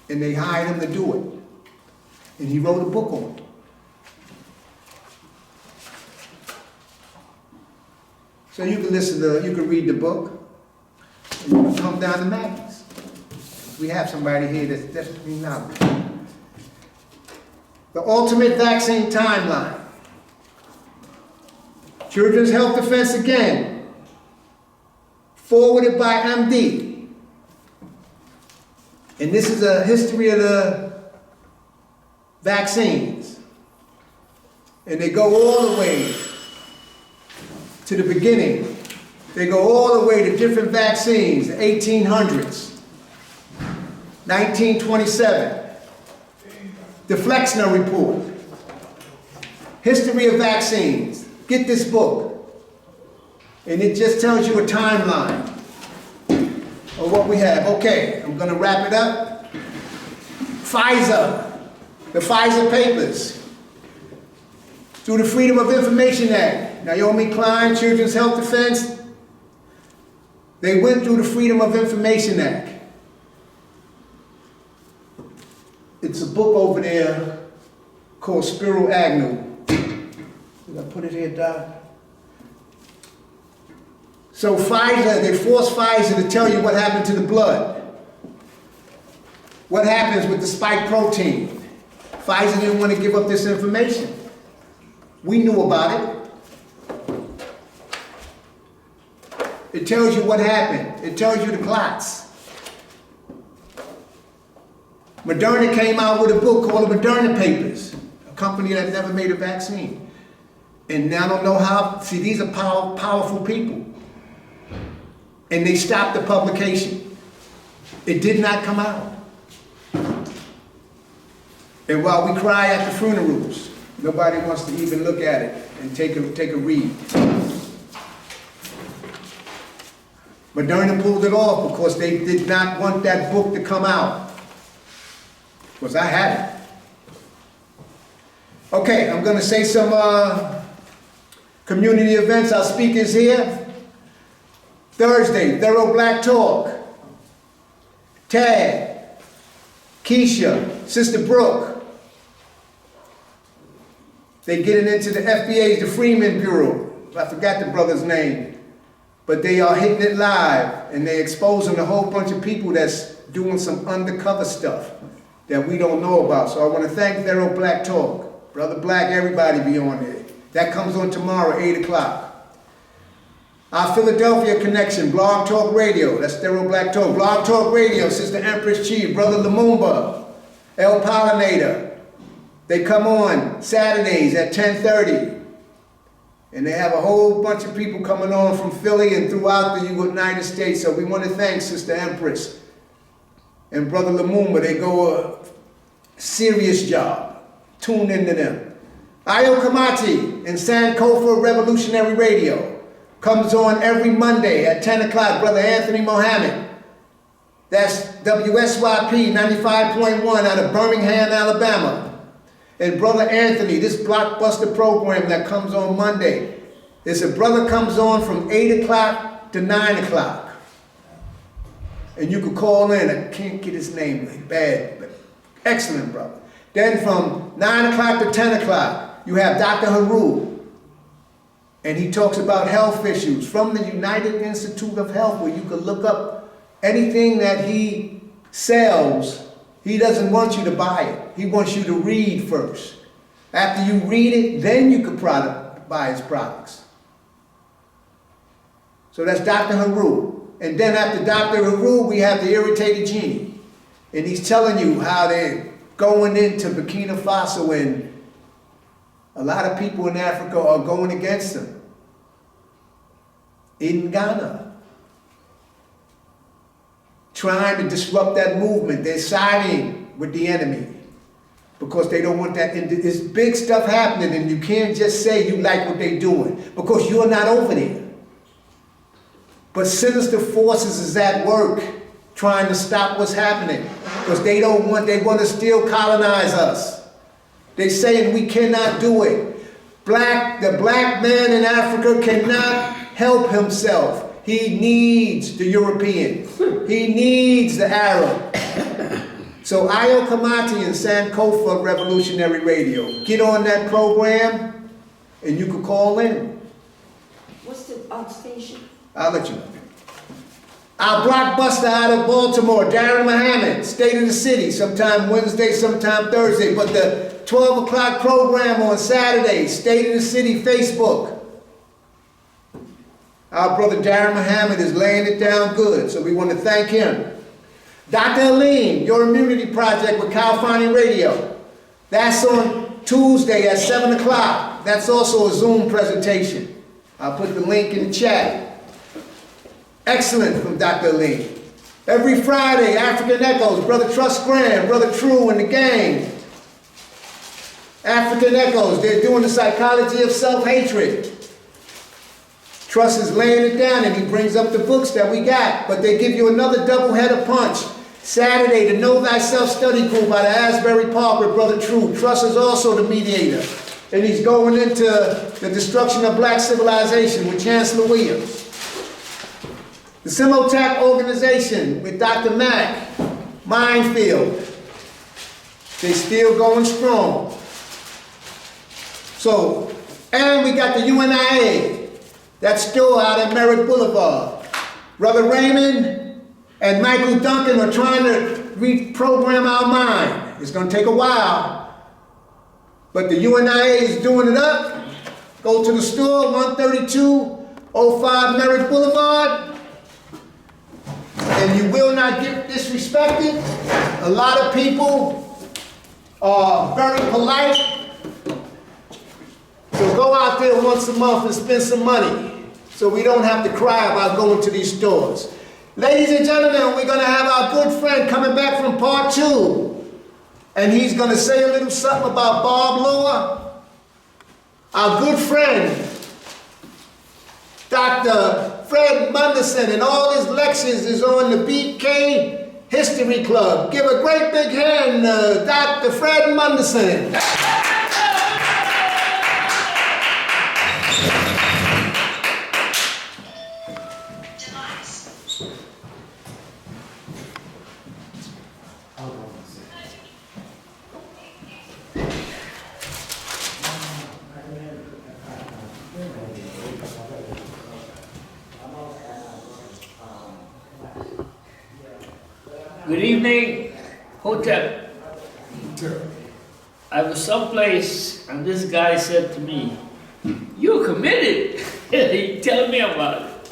And they hired him to do it. And he wrote a book on it. So you can listen to, you can read the book, and you can come down to Maggie's. We have somebody here that's definitely knowledgeable. The ultimate vaccine timeline. Children's Health Defense again, forwarded by MD. And this is a history of the vaccines. And they go all the way to the beginning. They go all the way to different vaccines, the 1800s, 1927. The Flexner Report, History of Vaccines. Get this book, and it just tells you a timeline of what we have. Okay, I'm going to wrap it up. FISA, the FISA papers, through the Freedom of Information Act. Naomi Klein, Children's Health Defense, they went through the Freedom of Information Act. It's a book over there called Spiro Agnew. Did I put it here, Doc? So Pfizer, they forced Pfizer to tell you what happened to the blood. What happens with the spike protein. Pfizer didn't want to give up this information. We knew about it. It tells you what happened. It tells you the clots. Moderna came out with a book called the Moderna Papers, a company that never made a vaccine. And I don't know how, see, these are powerful people. And they stopped the publication. It did not come out. And while we cry at the funerals, nobody wants to even look at it and take a read. Moderna pulled it off because they did not want that book to come out. Because I had it. Okay, I'm going to say some community events. Our speakers here. Thursday, Thorough Black Talk. Tad, Keisha, Sister Brooke. They getting into the FBA's, the Freeman Bureau. I forgot the brother's name. But they are hitting it live, and they exposing a whole bunch of people that's doing some undercover stuff that we don't know about. So I want to thank Thorough Black Talk. Brother Black, everybody be on there. That comes on tomorrow, 8 o'clock. Our Philadelphia connection, Blog Talk Radio. That's Thorough Black Talk. Blog Talk Radio, Sister Empress Chief, Brother Lumumba, El Pollinator. They come on Saturdays at 10:30. And they have a whole bunch of people coming on from Philly and throughout the United States. So we want to thank Sister Empress and Brother Lumumba. They go a serious job. Tune into them. Ayo Kamati in Sankofa Revolutionary Radio comes on every Monday at 10 o'clock. Brother Anthony Mohammed. That's WSYP 95.1 out of Birmingham, Alabama. And Brother Anthony, this blockbuster program that comes on Monday, it's a brother comes on from 8 o'clock to 9 o'clock. And you could call in. I can't get his name, like bad, but excellent brother. Then from 9 o'clock to 10 o'clock, you have Dr. Haru. And he talks about health issues from the United Institute of Health, where you can look up anything that he sells. He doesn't want you to buy it. He wants you to read first. After you read it, then you can buy his products. So that's Dr. Haru. And then after Dr. Haru, we have the Irritated Genie. And he's telling you how they're going into Burkina Faso, and a lot of people in Africa are going against them. In Ghana. Trying to disrupt that movement. They're siding with the enemy because they don't want that. There's big stuff happening, and you can't just say you like what they're doing because you're not over there. But sinister forces is at work trying to stop what's happening because they want to still colonize us. They're saying we cannot do it. The black man in Africa cannot help himself. He needs the European. He needs the Arab. So Ayo Kamati and Sankofa Revolutionary Radio. Get on that program and you can call in. What's the station? I'll let you know. Our blockbuster out of Baltimore, Darren Muhammad, State of the City, sometime Wednesday, sometime Thursday. But the 12 o'clock program on Saturday, State of the City Facebook. Our brother Darren Muhammad is laying it down good, so we want to thank him. Dr. Aline, Your Immunity Project with Calfani Radio. That's on Tuesday at 7 o'clock. That's also a Zoom presentation. I'll put the link in the chat. Excellent from Dr. Aline. Every Friday, African Echoes, Brother Trust Graham, Brother True and the gang. African Echoes, they're doing the psychology of self-hatred. Trust is laying it down and he brings up the books that we got, but they give you another double-header punch. Saturday, the Know Thyself Study Group by the Asbury Park with Brother True. Trust is also the mediator, and he's going into the destruction of black civilization with Chancellor Williams. The Simultac organization with Dr. Mack, Minefield. They still going strong. So, and we got the UNIA, that's still out at Merritt Boulevard. Brother Raymond and Michael Duncan are trying to reprogram our mind. It's going to take a while, but the UNIA is doing it up. Go to the store, 13205 Merritt Boulevard. And you will not get disrespected. A lot of people are very polite. So go out there once a month and spend some money so we don't have to cry about going to these stores. Ladies and gentlemen, we're going to have our good friend coming back from part 2. And he's going to say a little something about Bob Lower. Our good friend, Dr. Fred Monderson, and all his lectures is on the BK History Club. Give a great big hand, Dr. Fred Monderson. Good evening, Hotel. I was someplace and this guy said to me, "You're committed." He told me about it.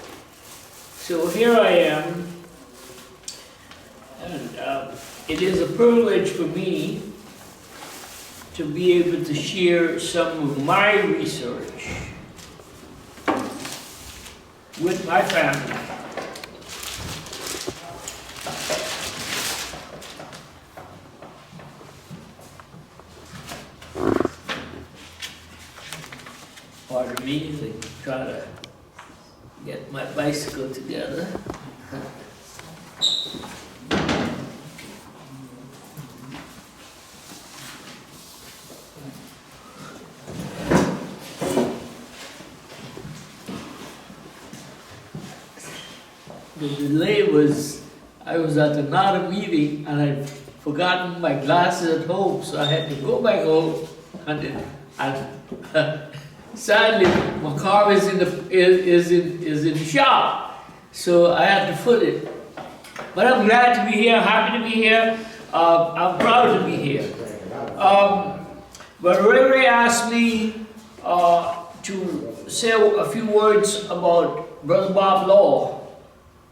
So here I am, and it is a privilege for me to be able to share some of my research with my family. Pardon me, as I try to get my bicycle together. The delay was, I was at another meeting and I'd forgotten my glasses at home, so I had to go back home and sadly, my car is in the shop, so I had to foot it. But I'm glad to be here, happy to be here. I'm proud to be here. But Ray Ray asked me to say a few words about Brother Bob Law,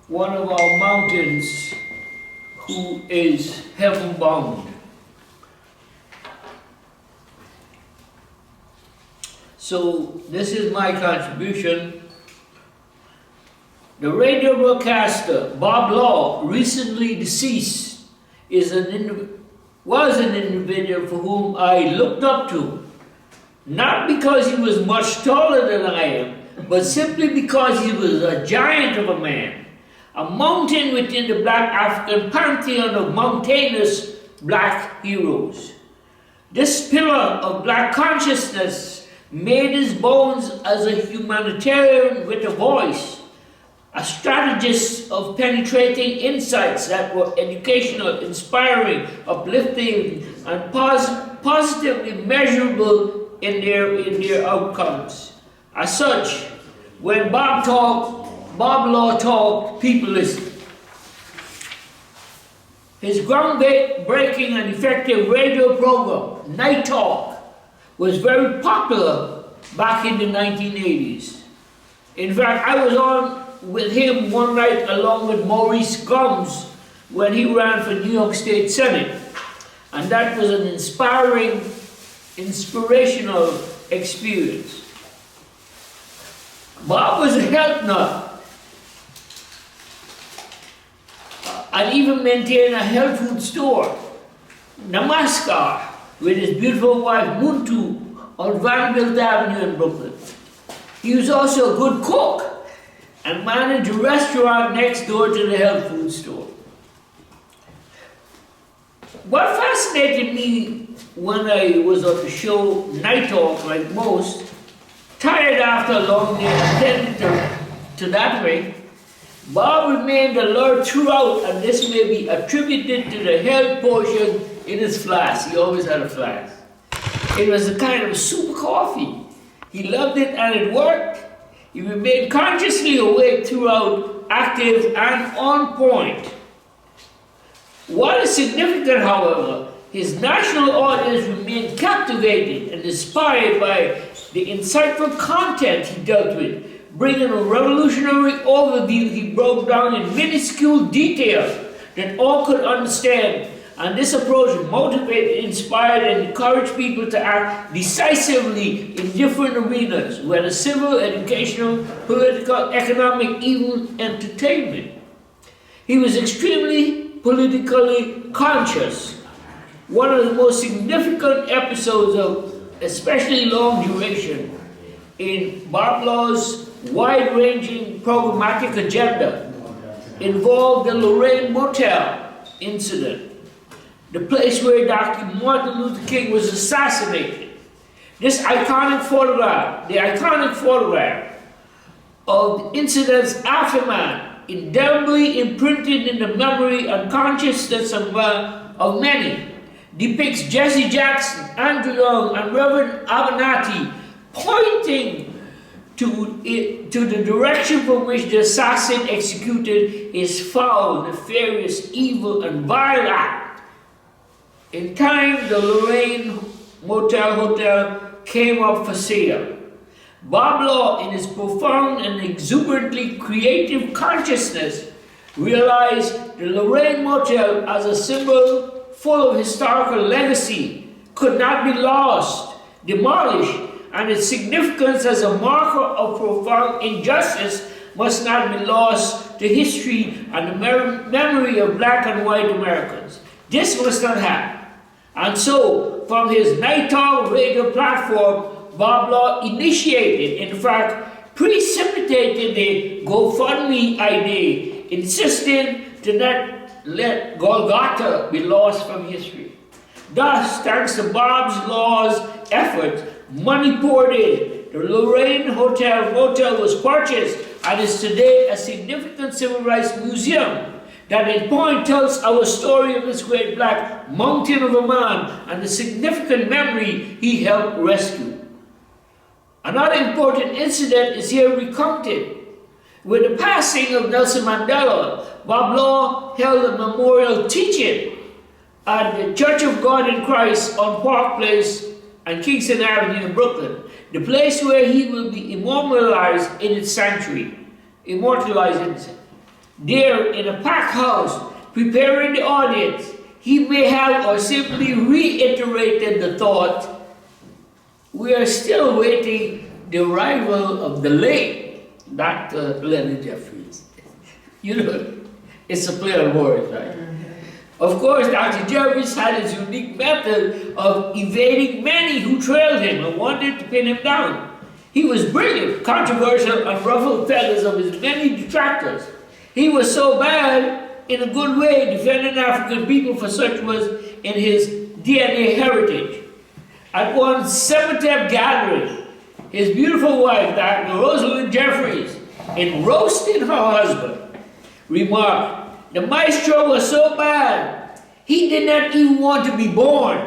one of our mountains who is heaven-bound. So this is my contribution. The radio broadcaster Bob Law, recently deceased, was an individual for whom I looked up to, not because he was much taller than I am, but simply because he was a giant of a man, a mountain within the black African pantheon of mountainous black heroes. This pillar of black consciousness made his bones as a humanitarian with a voice, a strategist of penetrating insights that were educational, inspiring, uplifting, and positively measurable in their outcomes. As such, when Bob Law talked, people listened. His groundbreaking and effective radio program, Night Talk, was very popular back in the 1980s. In fact, I was on with him one night along with Maurice Gumbs when he ran for New York State Senate. And that was an inspirational experience. Bob was a health nut and even maintained a health food store, Namaskar, with his beautiful wife Muntu on Vanderbilt Avenue in Brooklyn. He was also a good cook and managed a restaurant next door to the health food store. What fascinated me when I was on the show Night Talk, like most, tired after a long day attending to that way, Bob remained alert throughout, and this may be attributed to the health potion in his flask. He always had a flask. It was a kind of super coffee. He loved it and it worked. He remained consciously awake throughout, active and on point. What is significant, however, his national audience remained captivated and inspired by the insightful content he dealt with. Bringing a revolutionary overview, he broke down in minuscule detail that all could understand. And this approach motivated, inspired, and encouraged people to act decisively in different arenas, whether civil, educational, political, economic, even entertainment. He was extremely politically conscious. One of the most significant episodes of especially long duration in Bob Law's wide-ranging programmatic agenda involved the Lorraine Motel incident, the place where Dr. Martin Luther King was assassinated. This iconic photograph, the iconic photograph of the incident's aftermath, indelibly imprinted in the memory and consciousness of many, depicts Jesse Jackson, Andrew Young, and Reverend Abernathy pointing to the direction from which the assassin executed his foul, nefarious, evil, and vile act. In time, the Lorraine Motel Hotel came up for sale. Bob Law, in his profound and exuberantly creative consciousness, realized the Lorraine Motel as a symbol full of historical legacy could not be lost, demolished, and its significance as a marker of profound injustice must not be lost to history and the memory of black and white Americans. This must not happen. And so, from his Night Talk radio platform, Bob Law initiated, in fact, precipitated the GoFundMe idea, insisting to not let Golgotha be lost from history. Thus, thanks to Bob Law's efforts, money poured in. The Lorraine Motel was purchased and is today a significant civil rights museum that in point tells our story of this great black mountain of a man and the significant memory he helped rescue. Another important incident is here recounted. With the passing of Nelson Mandela, Bob Law held a memorial teaching at the Church of God in Christ on Park Place and Kingston Avenue in Brooklyn, the place where he will be immortalized in its sanctuary. There, in a packed house, preparing the audience, he may have or simply reiterated the thought, "We are still waiting the arrival of the late Dr. Leonard Jeffries." You know, it's a play on words, right? Of course, Dr. Jeffries had his unique method of evading many who trailed him and wanted to pin him down. He was brilliant, controversial, and ruffled feathers of his many detractors. He was so bad, in a good way, defending African people, for such was in his DNA heritage. At one Semitep gathering, his beautiful wife, Dr. Rosalind Jeffries, in roasting her husband, remarked, "The maestro was so bad, he did not even want to be born.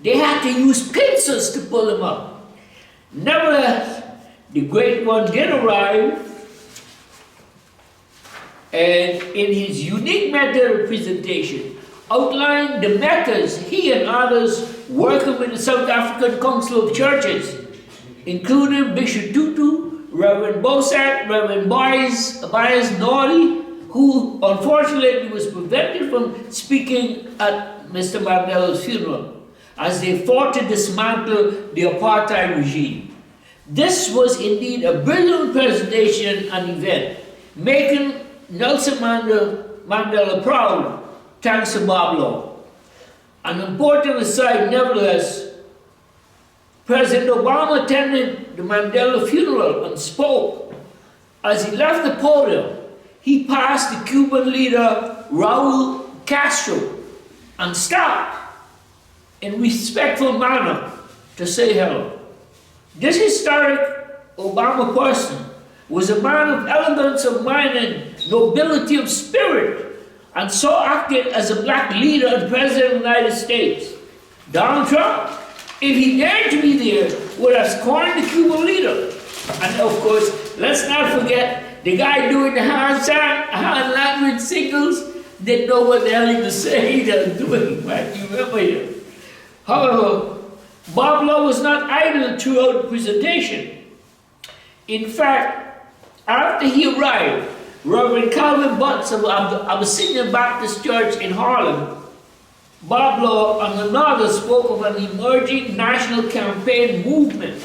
They had to use pincers to pull him up." Nevertheless, the great one did arrive, and in his unique method of presentation, outlined the methods he and others working with the South African Council of Churches, including Bishop Tutu, Reverend Bosak, Reverend Bias Norley, who unfortunately was prevented from speaking at Mr. Mandela's funeral, as they fought to dismantle the apartheid regime. This was indeed a brilliant presentation and event, making Nelson Mandela proud, thanks to Bob Law. An important aside, nevertheless, President Obama attended the Mandela funeral and spoke. As he left the podium, he passed the Cuban leader Raul Castro and stopped in respectful manner to say hello. This historic Obama person was a man of elegance of mind and nobility of spirit, and so acted as a black leader and president of the United States. Donald Trump, if he dared to be there, would have scorned the Cuban leader. And of course, let's not forget the guy doing the hand language signals didn't know what the hell he was saying and doing, right? You remember him. However, Bob Law was not idle throughout the presentation. In fact, after he arrived, Reverend Calvin Butts of Abyssinian Baptist Church in Harlem, Bob Law and another spoke of an emerging national campaign movement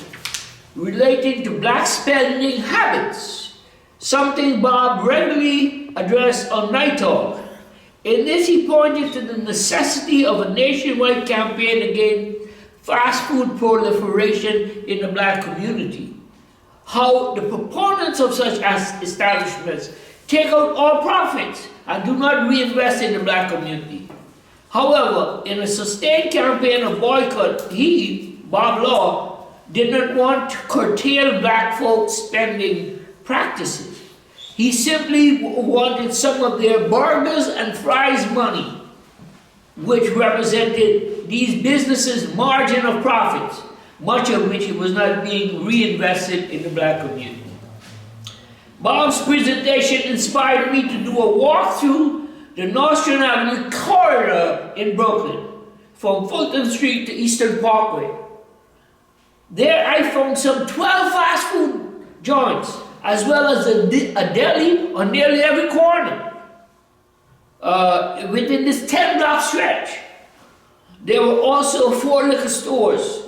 relating to black spending habits, something Bob regularly addressed on Night Talk. In this, he pointed to the necessity of a nationwide campaign against fast food proliferation in the black community. How the proponents of such establishments take out all profits and do not reinvest in the black community. However, in a sustained campaign of boycott, he, Bob Law, did not want to curtail black folks' spending practices. He simply wanted some of their burgers and fries money, which represented these businesses' margin of profits, much of which was not being reinvested in the black community. Bob's presentation inspired me to do a walk through the Nostrand Avenue corridor in Brooklyn, from Fulton Street to Eastern Parkway. There I found some 12 fast food joints, as well as a deli on nearly every corner. Within this 10-block stretch, there were also 4 liquor stores.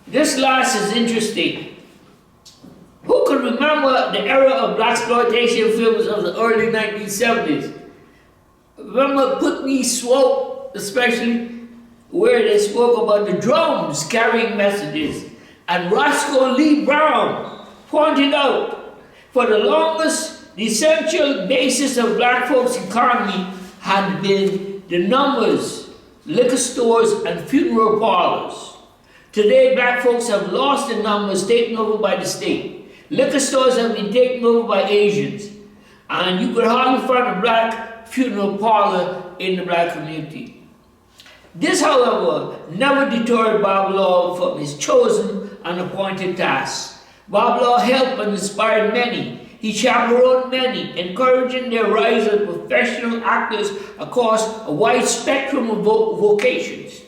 This last is interesting. Who could remember the era of blaxploitation films of the early 1970s? Remember Putney Swope, especially, where they spoke about the drums carrying messages, and Roscoe Lee Brown pointed out, for the longest, the essential basis of black folks' economy had been the numbers, liquor stores, and funeral parlors. Today, black folks have lost the numbers taken over by the state. Liquor stores have been taken over by Asians, and you could hardly find a black funeral parlor in the black community. This, however, never deterred Bob Law from his chosen and appointed tasks. Bob Law helped and inspired many. He chaperoned many, encouraging their rise as professional actors across a wide spectrum of vocations.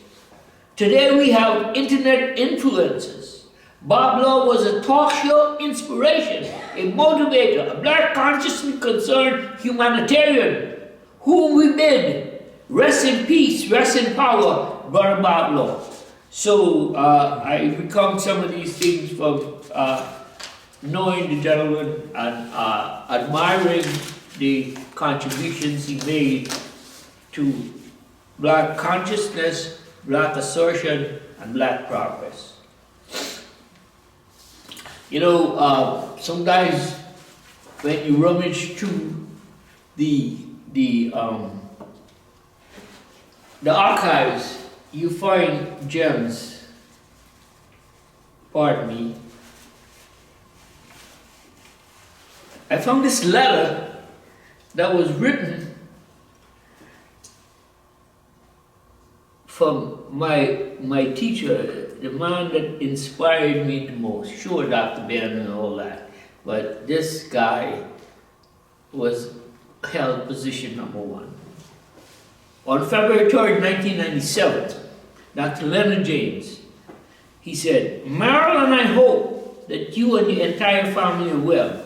Today we have internet influencers. Bob Law was a talk show inspiration, a motivator, a black consciously concerned humanitarian, whom we bid rest in peace, rest in power, Brother Bob Law. So I recount some of these things from knowing the gentleman and admiring the contributions he made to black consciousness, black assertion, and black progress. You know, sometimes when you rummage through the archives, you find gems. Pardon me. I found this letter that was written from my teacher, the man that inspired me the most. Sure, Dr. Ben and all that, but this guy held position number 1. On February 3rd, 1997, Dr. Leonard James, he said, Marilyn, I hope that you and your entire family are well.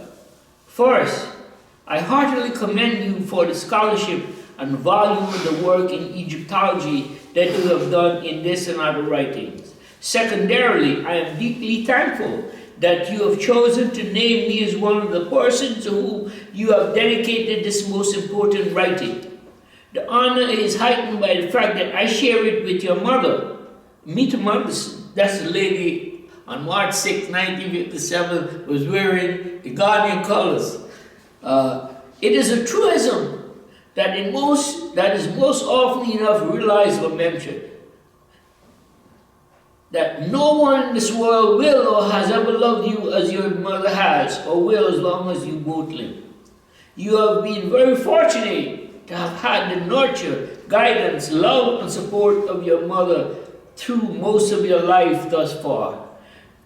First, I heartily commend you for the scholarship and volume of the work in Egyptology that you have done in this and other writings. Secondarily, I am deeply thankful that you have chosen to name me as one of the persons to whom you have dedicated this most important writing. The honor is heightened by the fact that I share it with your mother, Mita Monderson. That's the lady on March 6, 1957, was wearing the Ghanaian colors. It is a truism that is most often enough realized or mentioned, that no one in this world will or has ever loved you as your mother has, or will as long as you both live. You have been very fortunate to have had the nurture, guidance, love, and support of your mother through most of your life thus far.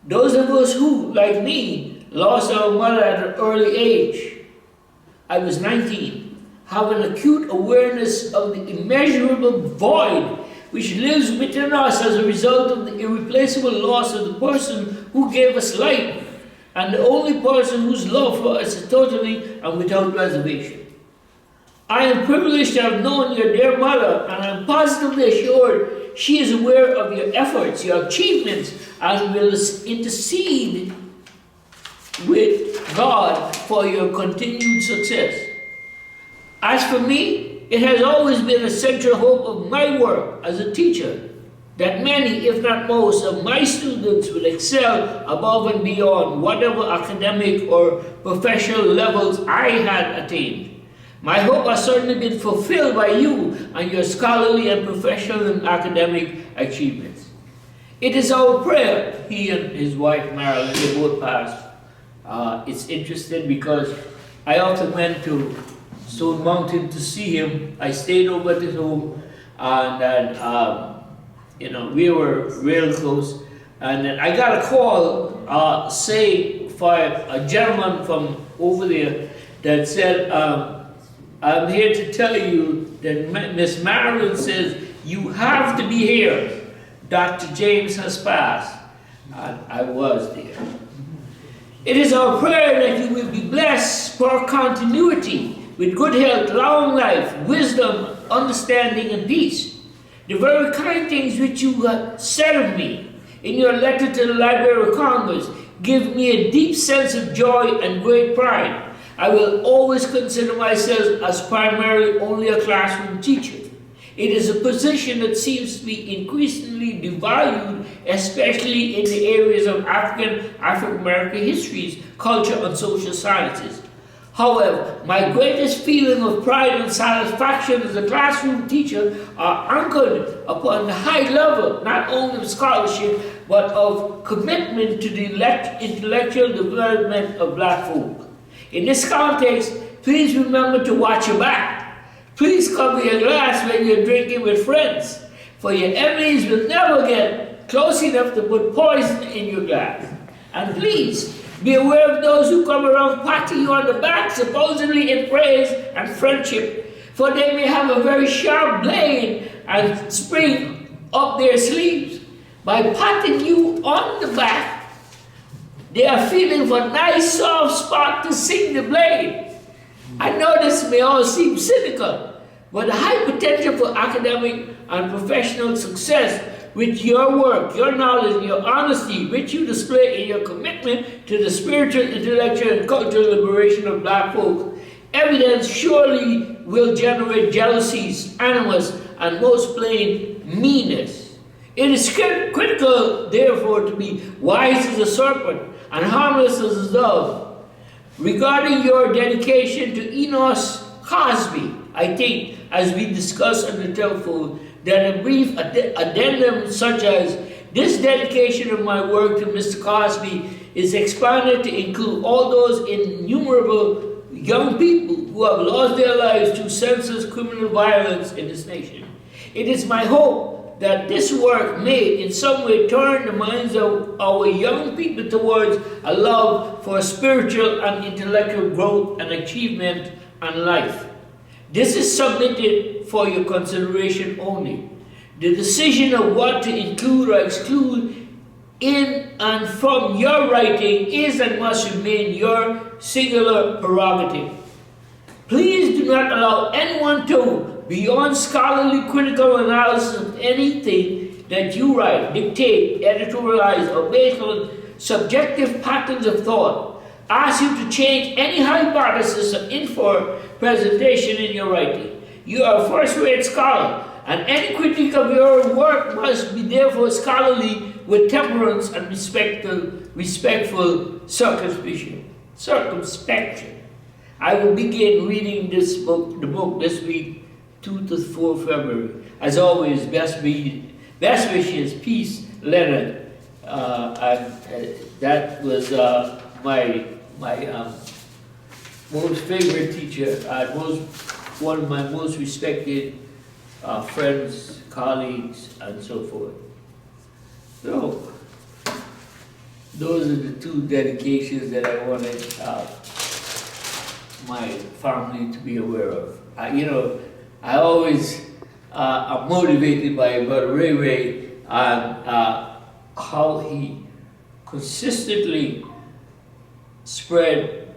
Those of us who, like me, lost our mother at an early age, I was 19, have an acute awareness of the immeasurable void which lives within us as a result of the irreplaceable loss of the person who gave us life, and the only person whose love for us is totally and without reservation. I am privileged to have known your dear mother, and I am positively assured she is aware of your efforts, your achievements, and will intercede with God for your continued success. As for me, it has always been a central hope of my work as a teacher that many, if not most, of my students will excel above and beyond whatever academic or professional levels I had attained. My hope has certainly been fulfilled by you and your scholarly and professional and academic achievements. It is our prayer, he and his wife Marilyn, they both passed. It's interesting because I often went to Stone Mountain to see him. I stayed over at his home, and then, we were real close. And then I got a call, say, for a gentleman from over there that said, I'm here to tell you that Miss Marilyn says you have to be here. Dr. James has passed. And I was there. It is our prayer that you will be blessed for continuity with good health, long life, wisdom, understanding, and peace. The very kind things which you have said of me in your letter to the Library of Congress give me a deep sense of joy and great pride. I will always consider myself as primarily only a classroom teacher. It is a position that seems to be increasingly devalued, especially in the areas of African-American histories, culture, and social sciences. However, my greatest feeling of pride and satisfaction as a classroom teacher are anchored upon the high level, not only of scholarship, but of commitment to the intellectual development of black folk. In this context, please remember to watch your back. Please cover your glass when you're drinking with friends, for your enemies will never get close enough to put poison in your glass. And please, be aware of those who come around patting you on the back, supposedly in praise and friendship, for they may have a very sharp blade and spring up their sleeves. By patting you on the back, they are feeling for a nice soft spot to sink the blade. I know this may all seem cynical, but the high potential for academic and professional success with your work, your knowledge, your honesty, which you display in your commitment to the spiritual, intellectual, and cultural liberation of black folk, evidence surely will generate jealousies, animus, and most plain meanness. It is critical, therefore, to be wise as a serpent and harmless as a dove. Regarding your dedication to Enos Cosby, I think, as we discussed on the telephone, that a brief addendum such as this dedication of my work to Mr. Cosby is expanded to include all those innumerable young people who have lost their lives through senseless criminal violence in this nation. It is my hope that this work may in some way turn the minds of our young people towards a love for spiritual and intellectual growth and achievement and life. This is submitted for your consideration only. The decision of what to include or exclude in and from your writing is and must remain your singular prerogative. Please do not allow anyone to, beyond scholarly critical analysis of anything that you write, dictate, editorialize, or based on subjective patterns of thought, ask you to change any hypothesis or infer presentation in your writing. You are a first-rate scholar, and any critique of your work must be therefore scholarly with temperance and respectful circumspection. I will begin reading the book this week, 2 to 4 February. As always, best wishes, peace, Leonard. That was my most favorite teacher, one of my most respected friends, colleagues, and so forth. So, those are the two dedications that I wanted my family to be aware of. I always am motivated by Brother Ray and how he consistently spread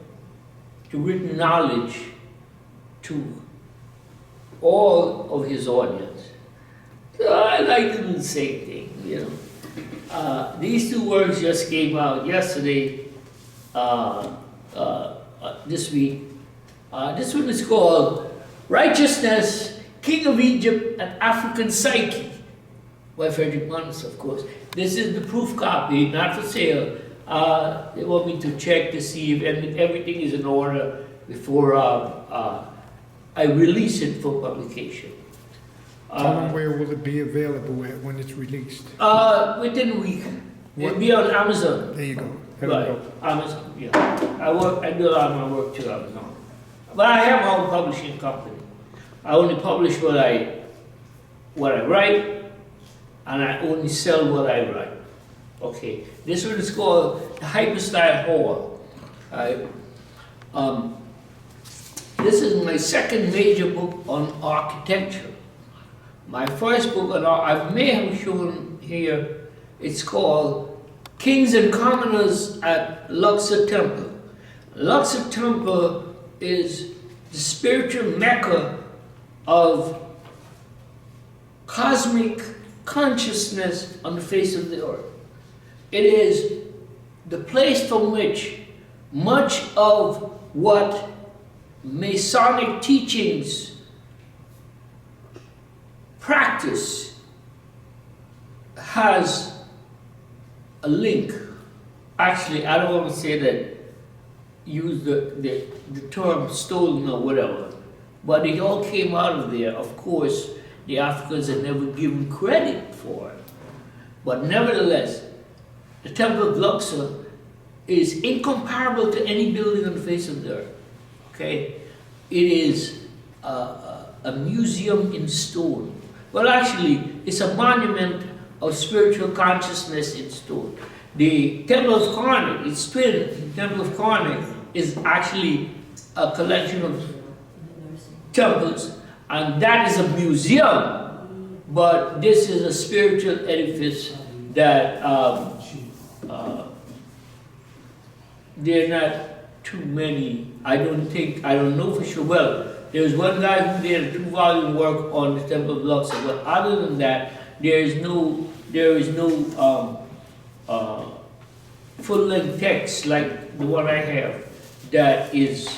the written knowledge to all of his audience. So I like to do the same thing, These two works just came out yesterday, this week. This one is called Righteousness, King of Egypt and African Psyche, by Frederick Monderson, of course. This is the proof copy, not for sale. They want me to check to see if everything is in order before I release it for publication. Tell them where will it be available at when it's released? Within a week. It'll be on Amazon. There you go. Right, Amazon, yeah. I do a lot of my work through Amazon. But I have my own publishing company. I only publish what I write, and I only sell what I write. Okay, this one is called the Hyperstyle Hall. This is my second major book on architecture. My first book on I may have shown here, it's called Kings and Commoners at Luxor Temple. Luxor Temple is the spiritual mecca of cosmic consciousness on the face of the earth. It is the place from which much of what Masonic teachings practice has a link. Actually, I don't want to say that, use the term stolen or whatever, but it all came out of there. Of course, the Africans are never given credit for it. But nevertheless, the Temple of Luxor is incomparable to any building on the face of the earth. Okay? It is a museum in stone. Well, actually, it's a monument of spiritual consciousness in stone. The Temple of Karnak, its twin, the Temple of Karnak, is actually a collection of temples, and that is a museum, but this is a spiritual edifice that there are not too many, I don't know for sure. Well, there was one guy who did a 2-volume work on the Temple of Luxor, but other than that, there is no full-length text like the one I have that is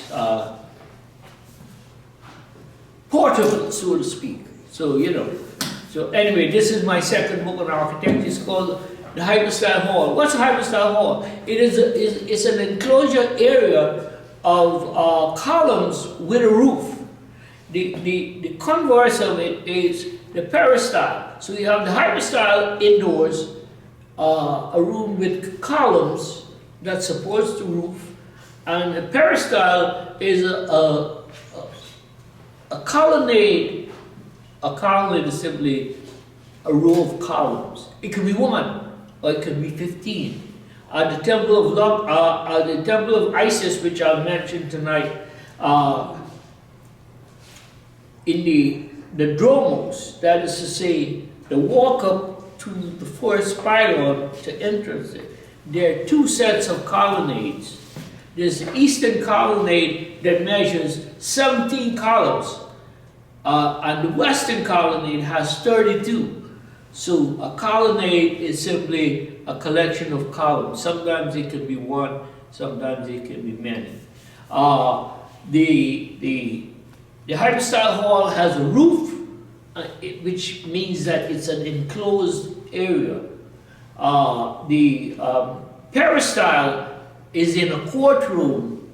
portable, so to speak. So, So anyway, this is my second book on architecture. It's called the Hyperstyle Hall. What's a Hyperstyle Hall? It's an enclosure area of columns with a roof. The converse of it is the peristyle. So you have the hyperstyle indoors, a room with columns that supports the roof, and the peristyle is a colonnade. A colonnade is simply a row of columns. It could be 1, or it could be 15. The Temple of Isis, which I'll mention tonight, in the dromos, that is to say, the walk up to the first pylon to entrance it, there are two sets of colonnades. There's the eastern colonnade that measures 17 columns, and the western colonnade has 32. So a colonnade is simply a collection of columns. Sometimes it can be one, sometimes it can be many. The hypostyle hall has a roof, which means that it's an enclosed area. The peristyle is in a courtroom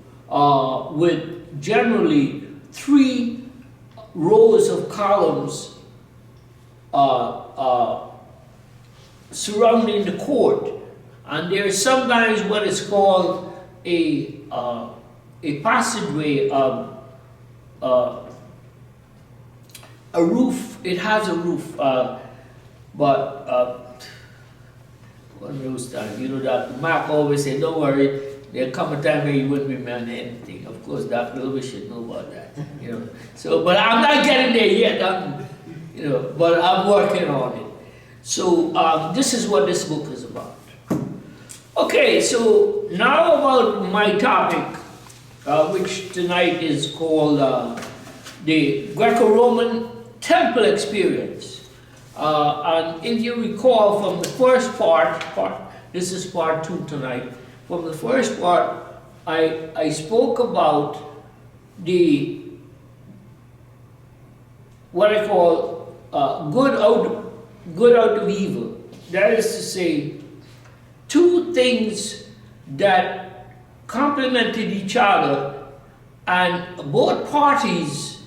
with generally 3 rows of columns surrounding the court, and there is sometimes what is called a passageway, a roof. It has a roof, but one of those times, you know, that Mark always said, "Don't worry, there'll come a time where you wouldn't remember anything." Of course, Dr. Lewis should know about that, you know. So, but I'm not getting there yet. You know, but I'm working on it. So this is what this book is about. Okay, so now about my topic, which tonight is called the Greco-Roman Temple Experience. And if you recall from the first part, this is part 2 tonight. From the first part, I spoke about what I call good out of evil. That is to say, 2 things that complemented each other, and both parties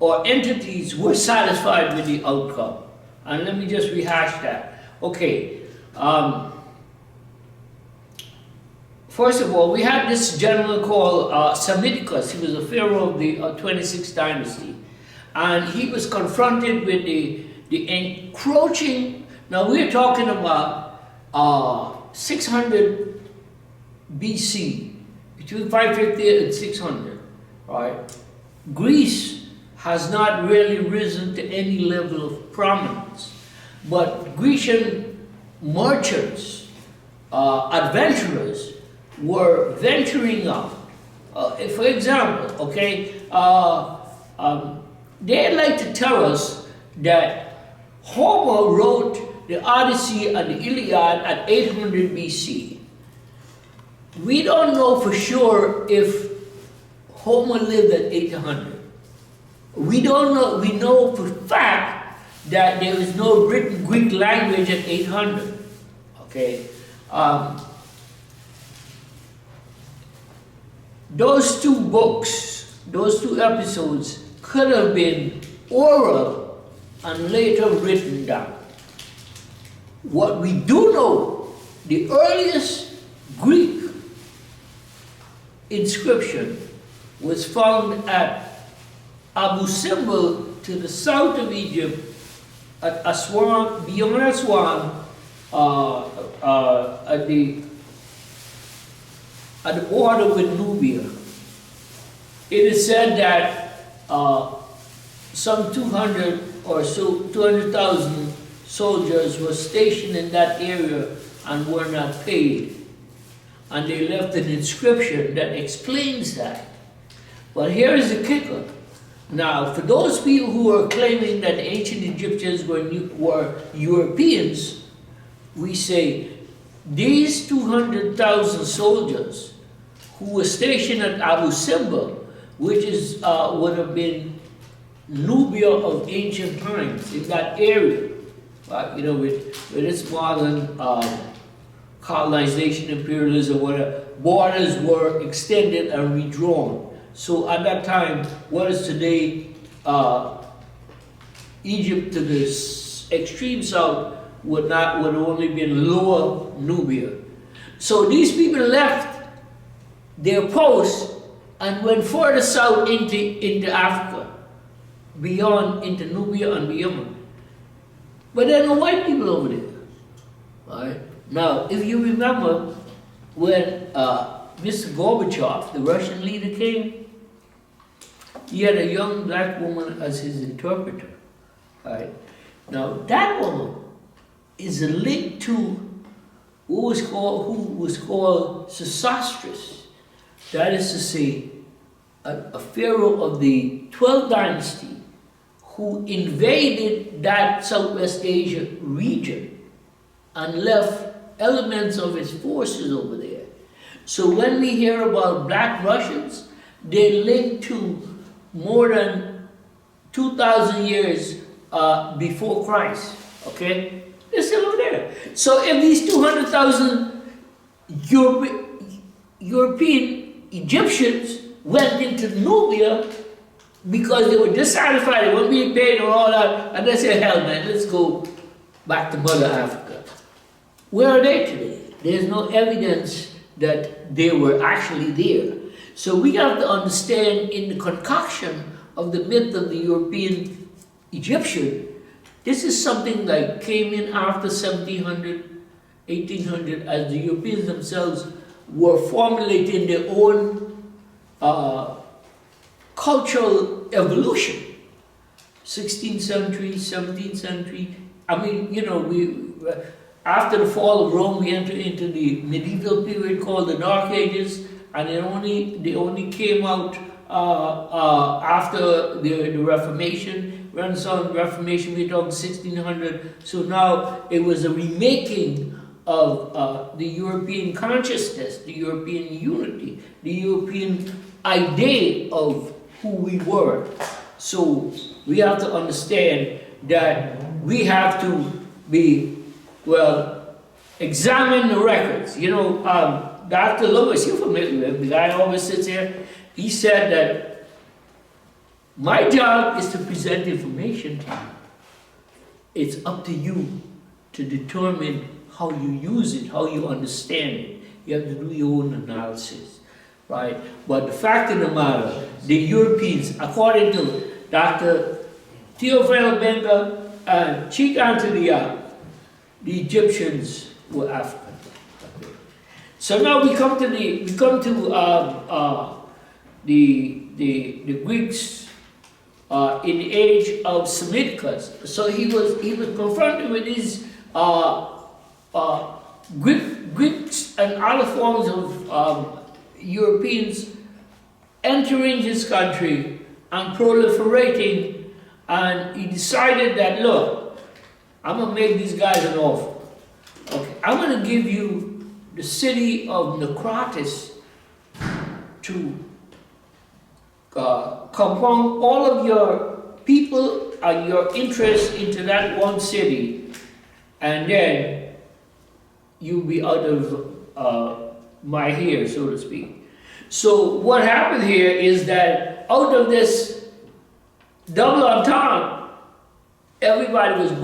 or entities were satisfied with the outcome. And let me just rehash that. Okay. First of all, we had this gentleman called Psammiticus. He was a pharaoh of the 26th dynasty. And he was confronted with the encroaching, now we're talking about 600 BC, between 550 and 600, right? Greece has not really risen to any level of prominence, but Grecian merchants, adventurers, were venturing out. For example, okay, they like to tell us that Homer wrote the Odyssey and the Iliad at 800 BC. We don't know for sure if Homer lived at 800. We don't know. We know for fact that there is no written Greek language at 800. Okay. Those 2 books, those 2 episodes could have been oral and later written down. What we do know, the earliest Greek inscription was found at Abu Simbel to the south of Egypt, at Aswan, beyond Aswan, at the border with Nubia. It is said that some 200 or so, 200,000 soldiers were stationed in that area and were not paid. And they left an inscription that explains that. But here is the kicker. Now, for those people who are claiming that ancient Egyptians were Europeans, we say these 200,000 soldiers who were stationed at Abu Simbel, which is would have been Nubia of ancient times, in that area, you know, with its modern colonization, imperialism, whatever, borders were extended and redrawn. So at that time, what is today Egypt to the extreme south would only be lower Nubia. So these people left their posts and went further south into Africa, beyond into Nubia and beyond. But there are no white people over there. Right? Now, if you remember when Mr. Gorbachev, the Russian leader, came, he had a young black woman as his interpreter. Right? Now, that woman is a link to who was called Sesostris. That is to say, a pharaoh of the 12th dynasty who invaded that Southwest Asia region and left elements of his forces over there. So when we hear about black Russians, they link to more than 2,000 years before Christ, okay? They're still over there. So if these 200,000 European Egyptians went into Nubia because they were dissatisfied, they weren't being paid or all that, and they said, hell man, let's go back to Mother Africa. Where are they today? There's no evidence that they were actually there. So we have to understand in the concoction of the myth of the European Egyptian, this is something that came in after 1700, 1800, as the Europeans themselves were formulating their own cultural evolution. 16th century, 17th century. I mean, you know, after the fall of Rome, we entered into the medieval period called the Dark Ages, and they only came out after the Reformation, Renaissance, Reformation. We're talking 1600. So now it was a remaking of the European consciousness, the European unity, the European idea of who we were. So we have to understand that we have to be, well, examine the records. You know, Dr. Lewis, you're familiar with him, the guy always sits here. He said that my job is to present information to you. It's up to you to determine how you use it, how you understand it. You have to do your own analysis, right? But the fact of the matter, the Europeans, according to Dr. Theophile Benga and Chikantiliya, the Egyptians were African. So now we come to the Greeks in the age of Semiticus. So he was confronted with these Greeks and other forms of Europeans entering his country and proliferating, and he decided that, look, I'm gonna make these guys an offer. Okay, I'm gonna give you the city of Naucratis to compound all of your people and your interest into that one city, and then you'll be out of my hair, so to speak. So what happened here is that out of this double entente, everybody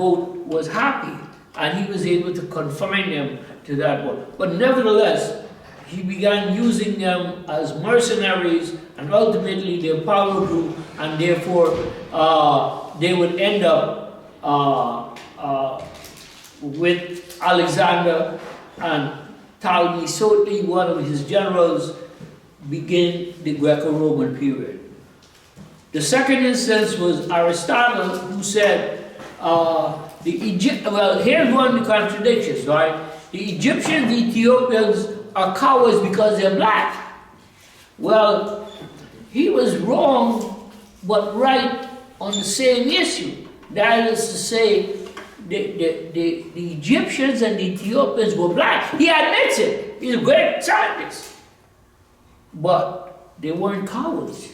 was happy, and he was able to confine them to that one. But nevertheless, he began using them as mercenaries, and ultimately their power grew, and therefore they would end up with Alexander, and Ptolemy Sotli, one of his generals, begin the Greco-Roman period. The second instance was Aristotle, who said, well, here's one of the contradictions, right? The Egyptians, the Ethiopians are cowards because they're black. Well, he was wrong, but right on the same issue. That is to say, the Egyptians and the Ethiopians were black. He admits it. He's a great scientist. But they weren't cowards.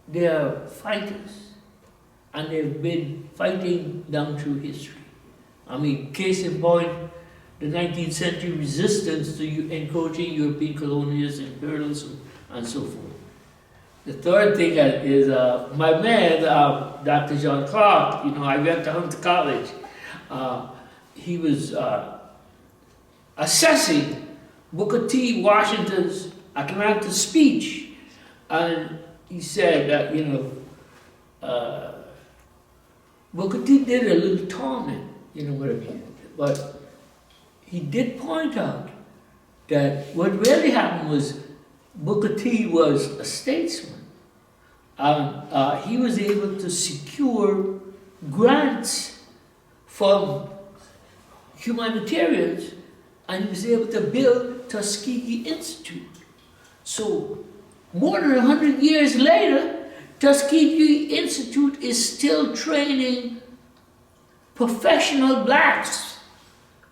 They are fighters. And they've been fighting down through history. I mean, case in point, the 19th century resistance to encroaching European colonialism, imperialism, and so forth. The third thing is my man, Dr. John Clark, you know, I went to Hunter College. He was assessing Booker T. Washington's Atlanta speech, and he said that, you know, Booker T did a little torment, you know what I mean? But he did point out that what really happened was Booker T was a statesman, And he was able to secure grants from humanitarians, and he was able to build Tuskegee Institute. So more than 100 years later, Tuskegee Institute is still training professional blacks,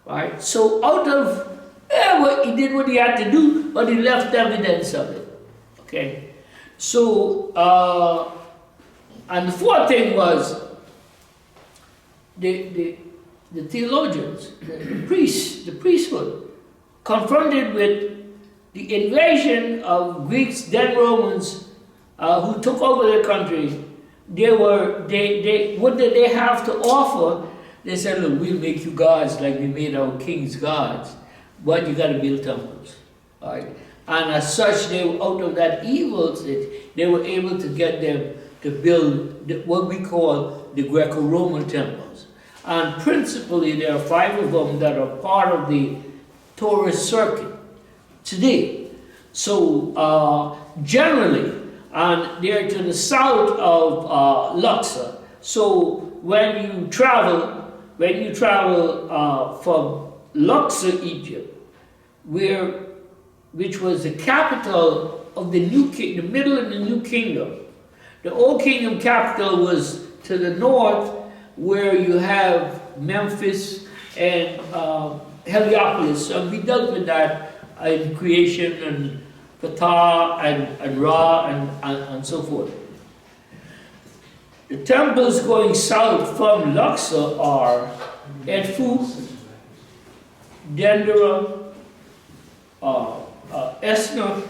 right? So out of, he did what he had to do, but he left evidence of it, okay? So, and the fourth thing was the theologians, the priests, the priesthood, confronted with the invasion of Greeks, then Romans, who took over their country. What did they have to offer? They said, look, we'll make you gods like we made our kings gods, but you got to build temples, all right? And as such, they were out of that evil state, they were able to get them to build what we call the Greco-Roman temples. And principally, there are 5 of them that are part of the tourist circuit today. So generally, and they're to the south of Luxor. So when you travel from Luxor, Egypt, which was the capital of the the middle of the New Kingdom. The Old Kingdom capital was to the north, where you have Memphis and Heliopolis. And we dealt with that in creation and Ptah and Ra and so forth. The temples going south from Luxor are Edfu, Dendera, Esna,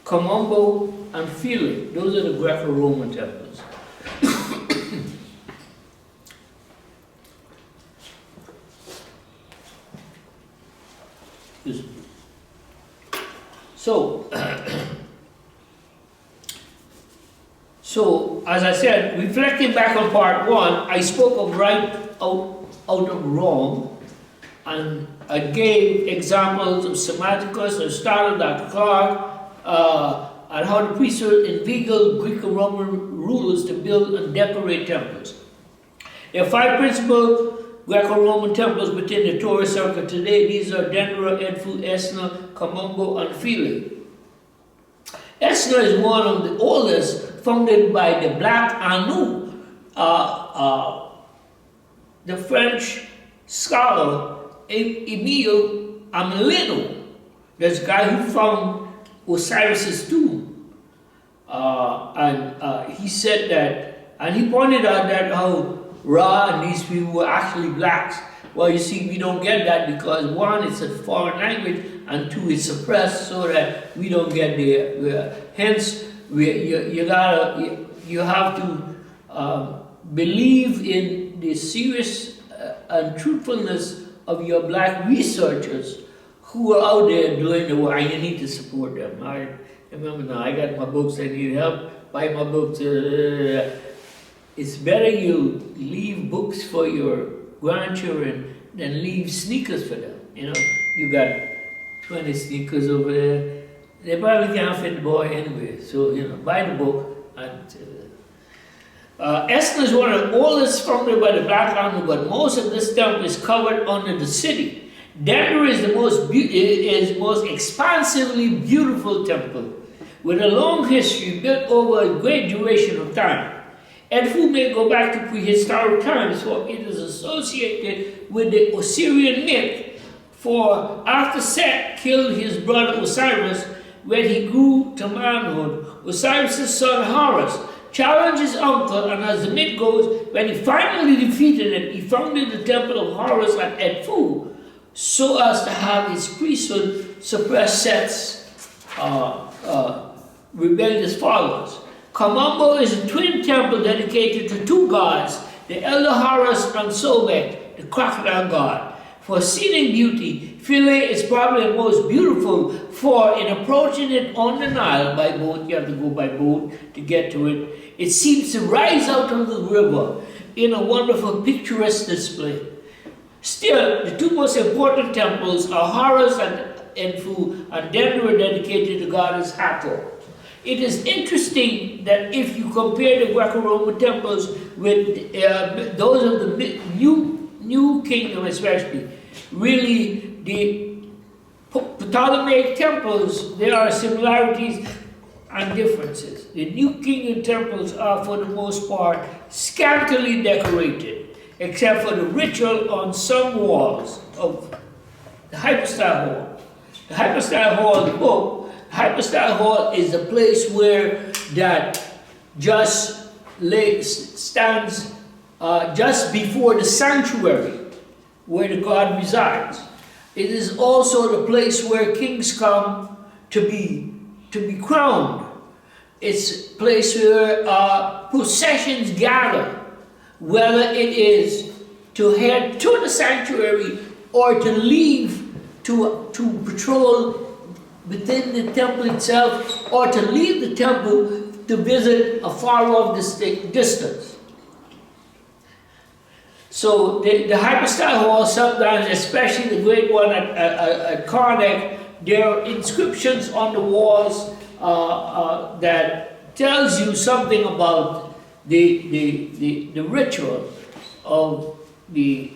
Komombo, and Philae. Those are the Greco-Roman temples. So, as I said, reflecting back on part 1, I spoke of right out of wrong, and I gave examples of Semanticus, Aristotle, Dr. Clark, and how the priesthood inveigled Greco-Roman rulers to build and decorate temples. There are 5 principal Greco-Roman temples within the tourist circuit today. These are Dendera, Edfu, Esna, Komombo, and Philae. Esna is one of the oldest, founded by the Black Anu, the French scholar Emile Amelino. There's a guy who found Osiris's tomb. And he said that, and he pointed out that how Ra and these people were actually blacks. Well, you see, we don't get that because 1, it's a foreign language, and 2, it's suppressed so that we don't get the, hence, you have to believe in the serious and truthfulness of your black researchers who are out there doing the work, and you need to support them. I remember now, I got my books, I need help, buy my books. It's better you leave books for your grandchildren than leave sneakers for them. You know, you got 20 sneakers over there. They probably can't fit the boy anyway. So, you know, buy the book. And Esna is one of the oldest founded by the Black Army, but most of this temple is covered under the city. Dendera is the most expansively beautiful temple with a long history built over a great duration of time. Edfu may go back to prehistoric times, for it is associated with the Osirian myth, for after Set killed his brother Osiris when he grew to manhood, Osiris' son Horus challenged his uncle, and as the myth goes, when he finally defeated him, he founded the temple of Horus at Edfu, so as to have his priesthood suppress Set's rebellious followers. Komombo is a twin temple dedicated to 2 gods, the elder Horus and Sobek, the crocodile god. For scenic beauty, Philae is probably the most beautiful, for in approaching it on the Nile by boat, you have to go by boat to get to it, it seems to rise out of the river in a wonderful picturesque display. Still, the 2 most important temples are Horus and Edfu, and Dendera dedicated to goddess Hathor. It is interesting that if you compare the Greco-Roman temples with those of the New Kingdom especially, really the Ptolemaic temples, there are similarities and differences. The New Kingdom temples are for the most part scantily decorated, except for the ritual on some walls of the Hypostyle Hall. The Hypostyle Hall, the book, Hypostyle Hall is the place where that just stands just before the sanctuary where the God resides. It is also the place where kings come to be crowned. It's a place where processions gather, whether it is to head to the sanctuary or to leave to patrol within the temple itself, or to leave the temple to visit a far-off distance. So the Hypostyle Hall sometimes, especially the great one at Karnak, there are inscriptions on the walls that tells you something about the ritual of the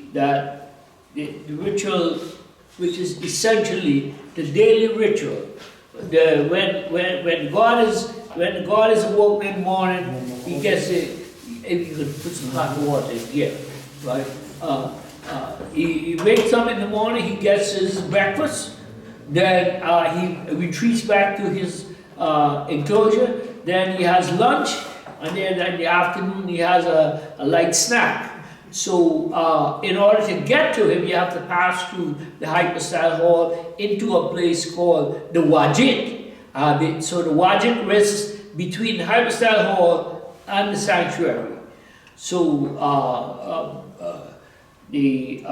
ritual, which is essentially the daily ritual. When God is awoken in the morning, he gets it. If you could put some hot water in here, right? He wakes up in the morning. He gets his breakfast. Then he retreats back to his enclosure. Then he has lunch, and then in the afternoon he has a light snack. So in order to get to him, you have to pass through the Hypostyle Hall into a place called the Wajid. So the Wajid rests between the Hypostyle Hall and the sanctuary. So the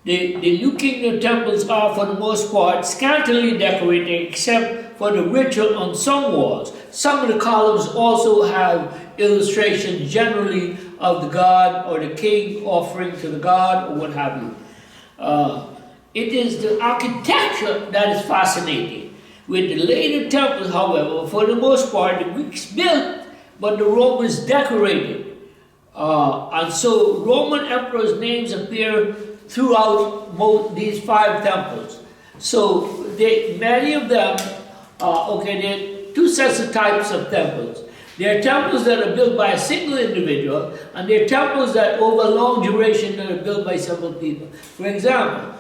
New Kingdom temples are, for the most part, scantily decorated, except for the ritual on some walls. Some of the columns also have illustrations, generally of the god or the king offering to the god or what have you. It is the architecture that is fascinating. With the later temples, however, for the most part, the Greeks built, but the Romans decorated. And so Roman emperors' names appear throughout these 5 temples. So many of them, there are 2 sets of types of temples. There are temples that are built by a single individual, and there are temples that over a long duration that are built by several people. For example,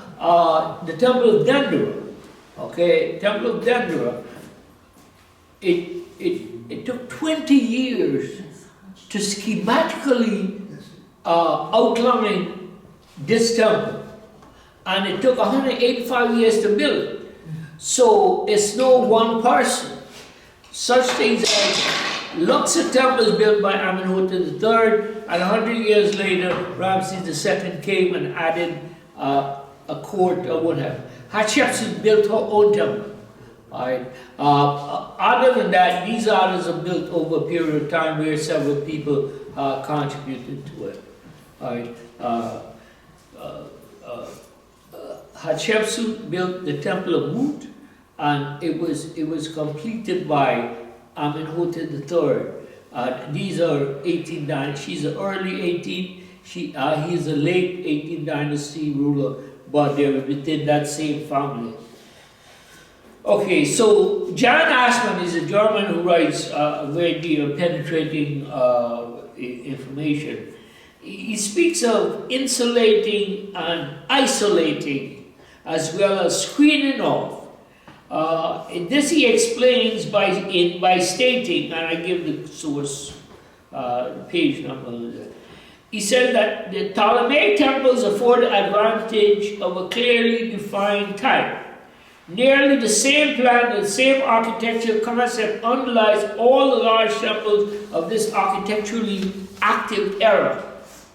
the Temple of Dendera. Temple of Dendera, it took 20 years to schematically outline this temple, and it took 185 years to build it. So it's no one person. Such things as Luxor Temple was built by Amenhotep III, and 100 years later, Ramses II came and added a court or whatever. Hatshepsut built her own temple. Right? Other than that, these others are built over a period of time where several people contributed to it. Right? Hatshepsut built the Temple of Mut, and it was completed by Amenhotep III. These are 18th dynasty. She's an early 18th. He's a late 18th dynasty ruler, but they were within that same family. Okay, so Jan Assmann is a German who writes a great deal of penetrating information. He speaks of insulating and isolating, as well as screening off. In this he explains by stating, and I give the source page number. He said that the Ptolemaic temples afford the advantage of a clearly defined type. Nearly the same plan, the same architectural concept underlies all the large temples of this architecturally active era.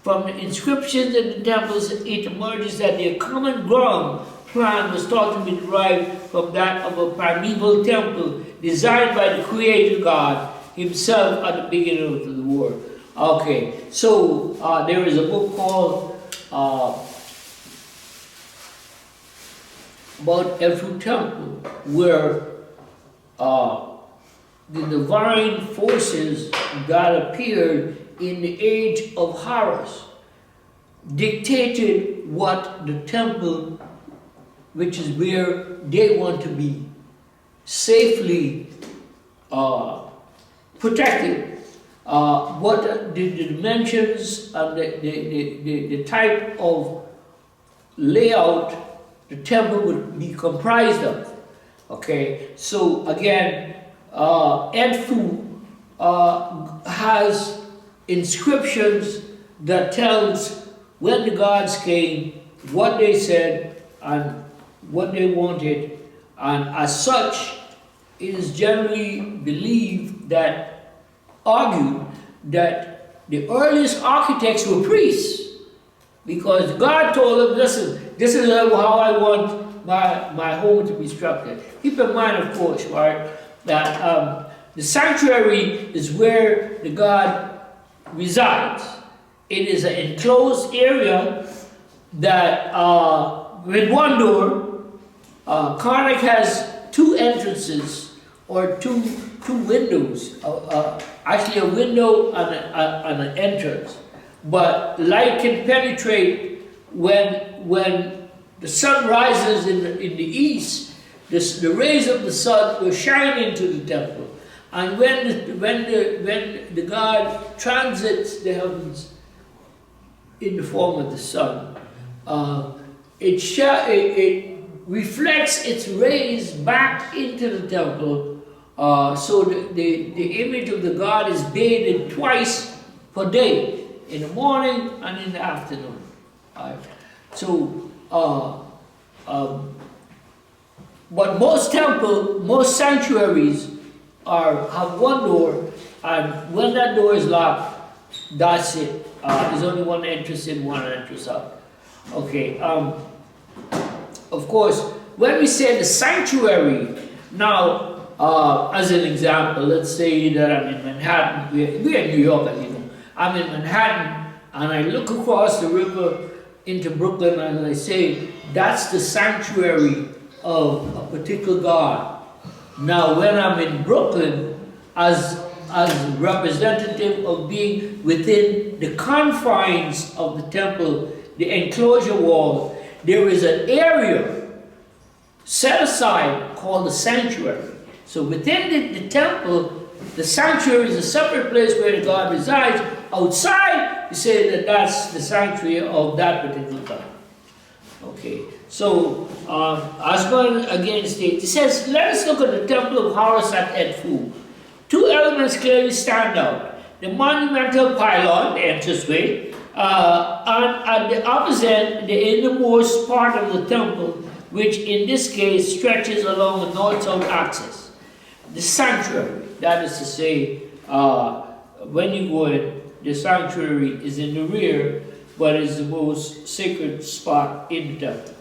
From the inscriptions in the temples, it emerges that their common ground plan was thought to be derived from that of a primeval temple designed by the Creator God himself at the beginning of the world. Okay, so there is a book called about Elfu Temple, where the divine forces that appeared in the age of Horus dictated what the temple, which is where they want to be safely protected, what the dimensions and the type of layout the temple would be comprised of. Okay, so again, Edfu has inscriptions that tells when the gods came, what they said, and what they wanted, and as such, it is generally believed that, argued, that the earliest architects were priests, because God told them, listen, this is how I want my home to be structured. Keep in mind, of course, right, that the sanctuary is where the God resides. It is an enclosed area that, with one door, Karnak has two entrances, or two windows, actually a window and an entrance. But light can penetrate when the sun rises in the east. The rays of the sun will shine into the temple, and when the God transits the heavens in the form of the sun, it reflects its rays back into the temple. So the image of the God is bathed twice per day, in the morning and in the afternoon. So, but most sanctuaries have one door, and when that door is locked, that's it. There's only one entrance in, one entrance out. Okay. Of course, when we say the sanctuary, now, as an example, let's say that I'm in Manhattan. We're in New York, as you know. I'm in Manhattan, and I look across the river into Brooklyn, and I say, that's the sanctuary of a particular God. Now, when I'm in Brooklyn, as representative of being within the confines of the temple, the enclosure wall, there is an area set aside called the sanctuary. So within the temple, the sanctuary is a separate place where the God resides. Outside, you say that that's the sanctuary of that particular God. Okay, so Osborne again states, he says, let us look at the temple of Horus at Edfu. Two elements clearly stand out. The monumental pylon, the entranceway, and at the opposite end, the innermost part of the temple, which in this case stretches along the north-south axis. The sanctuary, that is to say, when you go in, the sanctuary is in the rear, but it's the most sacred spot in the temple.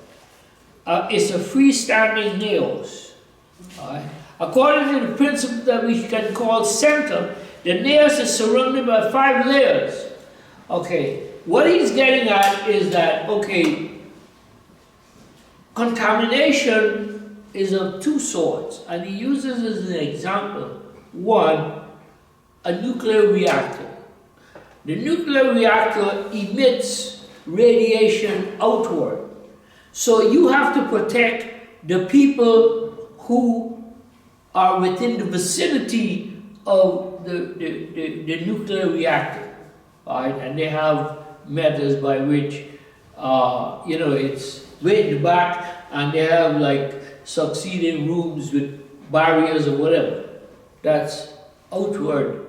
It's a freestanding naos. According to the principle that we can call center, the naos is surrounded by 5 layers. Okay, what he's getting at is that, okay, contamination is of two sorts, and he uses as an example, one, a nuclear reactor. The nuclear reactor emits radiation outward. So you have to protect the people who are within the vicinity of the nuclear reactor, right? And they have methods by which, it's way in the back, and they have like succeeding rooms with barriers or whatever. That's outward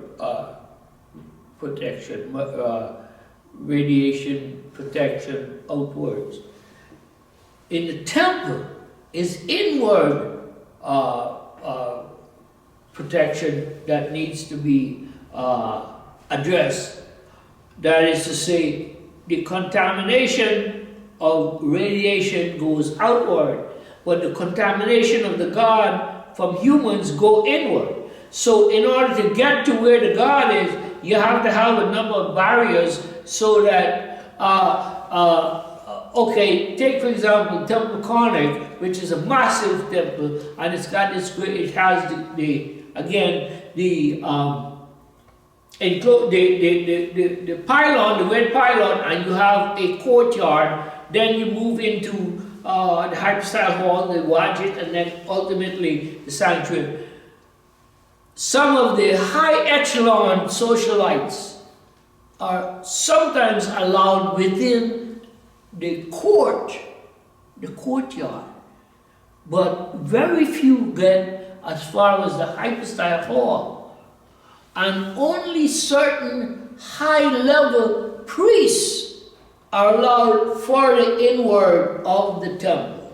protection, radiation protection outwards. In the temple is inward protection that needs to be addressed. That is to say, the contamination of radiation goes outward, but the contamination of the God from humans go inward. So in order to get to where the God is, you have to have a number of barriers so that, okay, take for example Temple Karnak, which is a massive temple, and it's got this great, it has the again, the pylon, the red pylon, and you have a courtyard. Then you move into the hypostyle hall, the Wadjet, and then ultimately the sanctuary. Some of the high echelon socialites are sometimes allowed within the courtyard, but very few get as far as the hypostyle hall, and only certain high-level priests are allowed further inward of the temple.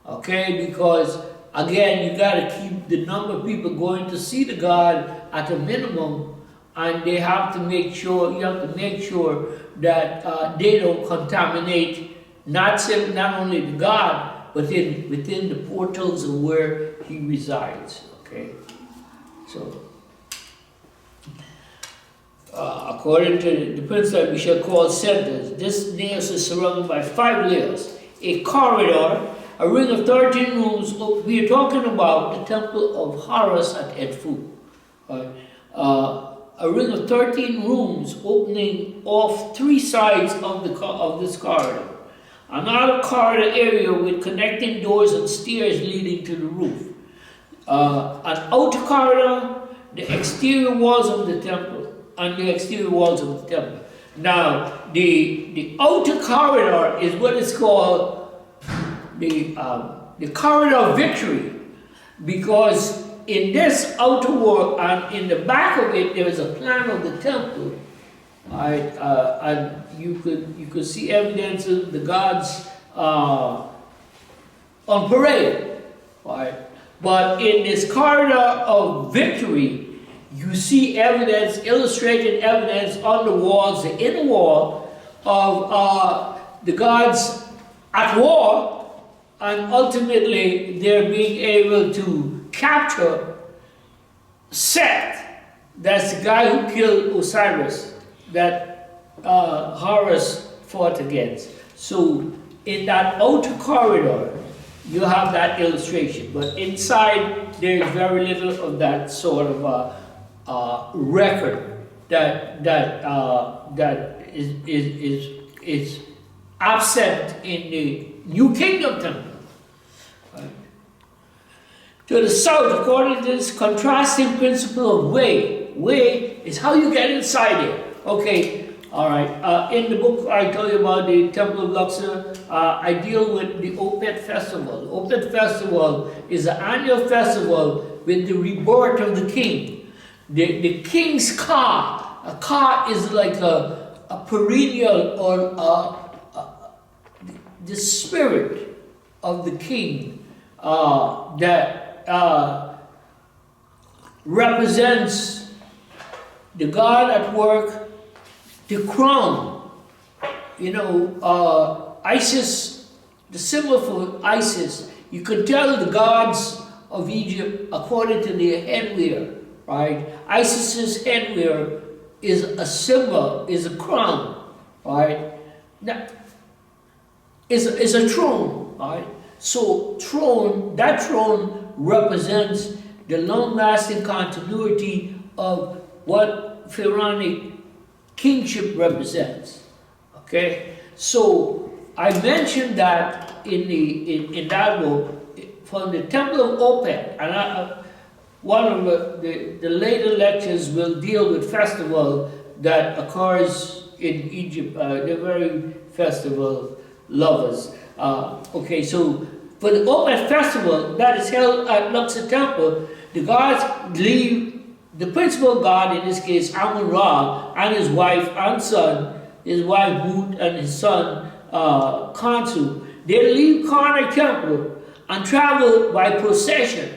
Okay, because again, you got to keep the number of people going to see the God at a minimum, and they have to make sure, you have to make sure that they don't contaminate not only the God, but within the portals of where he resides. Okay, so according to the principle we shall call centers, this naos is surrounded by 5 layers, a corridor, a ring of 13 rooms. We are talking about the temple of Horus at Edfu. A ring of 13 rooms opening off 3 sides of this corridor. Another corridor area with connecting doors and stairs leading to the roof. An outer corridor, the exterior walls of the temple, and the exterior walls of the temple. Now, the outer corridor is what is called the corridor of victory, because in this outer wall and in the back of it there is a plan of the temple, right? And you could see evidence of the gods on parade, right? But in this corridor of victory, you see evidence, illustrated evidence on the walls, the inner wall of the gods at war, and ultimately they're being able to capture Seth. That's the guy who killed Osiris, that Horus fought against. So in that outer corridor, you have that illustration, but inside there is very little of that sort of record that is absent in the New Kingdom temple. Right. To the south, according to this contrasting principle of way is how you get inside it. Okay, all right. In the book I told you about the Temple of Luxor, I deal with the Opet Festival. The Opet Festival is an annual festival with the rebirth of the king. The king's car. A car is like a perennial or the spirit of the king that represents the God at work, the crown. You know, Isis, the symbol for Isis, you could tell the gods of Egypt according to their headwear, right? Isis's headwear is a symbol, is a crown, right? Now, is a throne, right? So that throne represents the long-lasting continuity of what pharaonic kingship represents. Okay, so I mentioned that in that book from the Temple of Opet, and one of the later lectures will deal with festival that occurs in Egypt. They're very festival lovers. Okay, so for the Opet festival that is held at Luxor Temple, the gods leave, the principal god, in this case Amun-Ra, and his wife and son, his wife Mut and his son Khonsu, they leave Karnak Temple and travel by procession.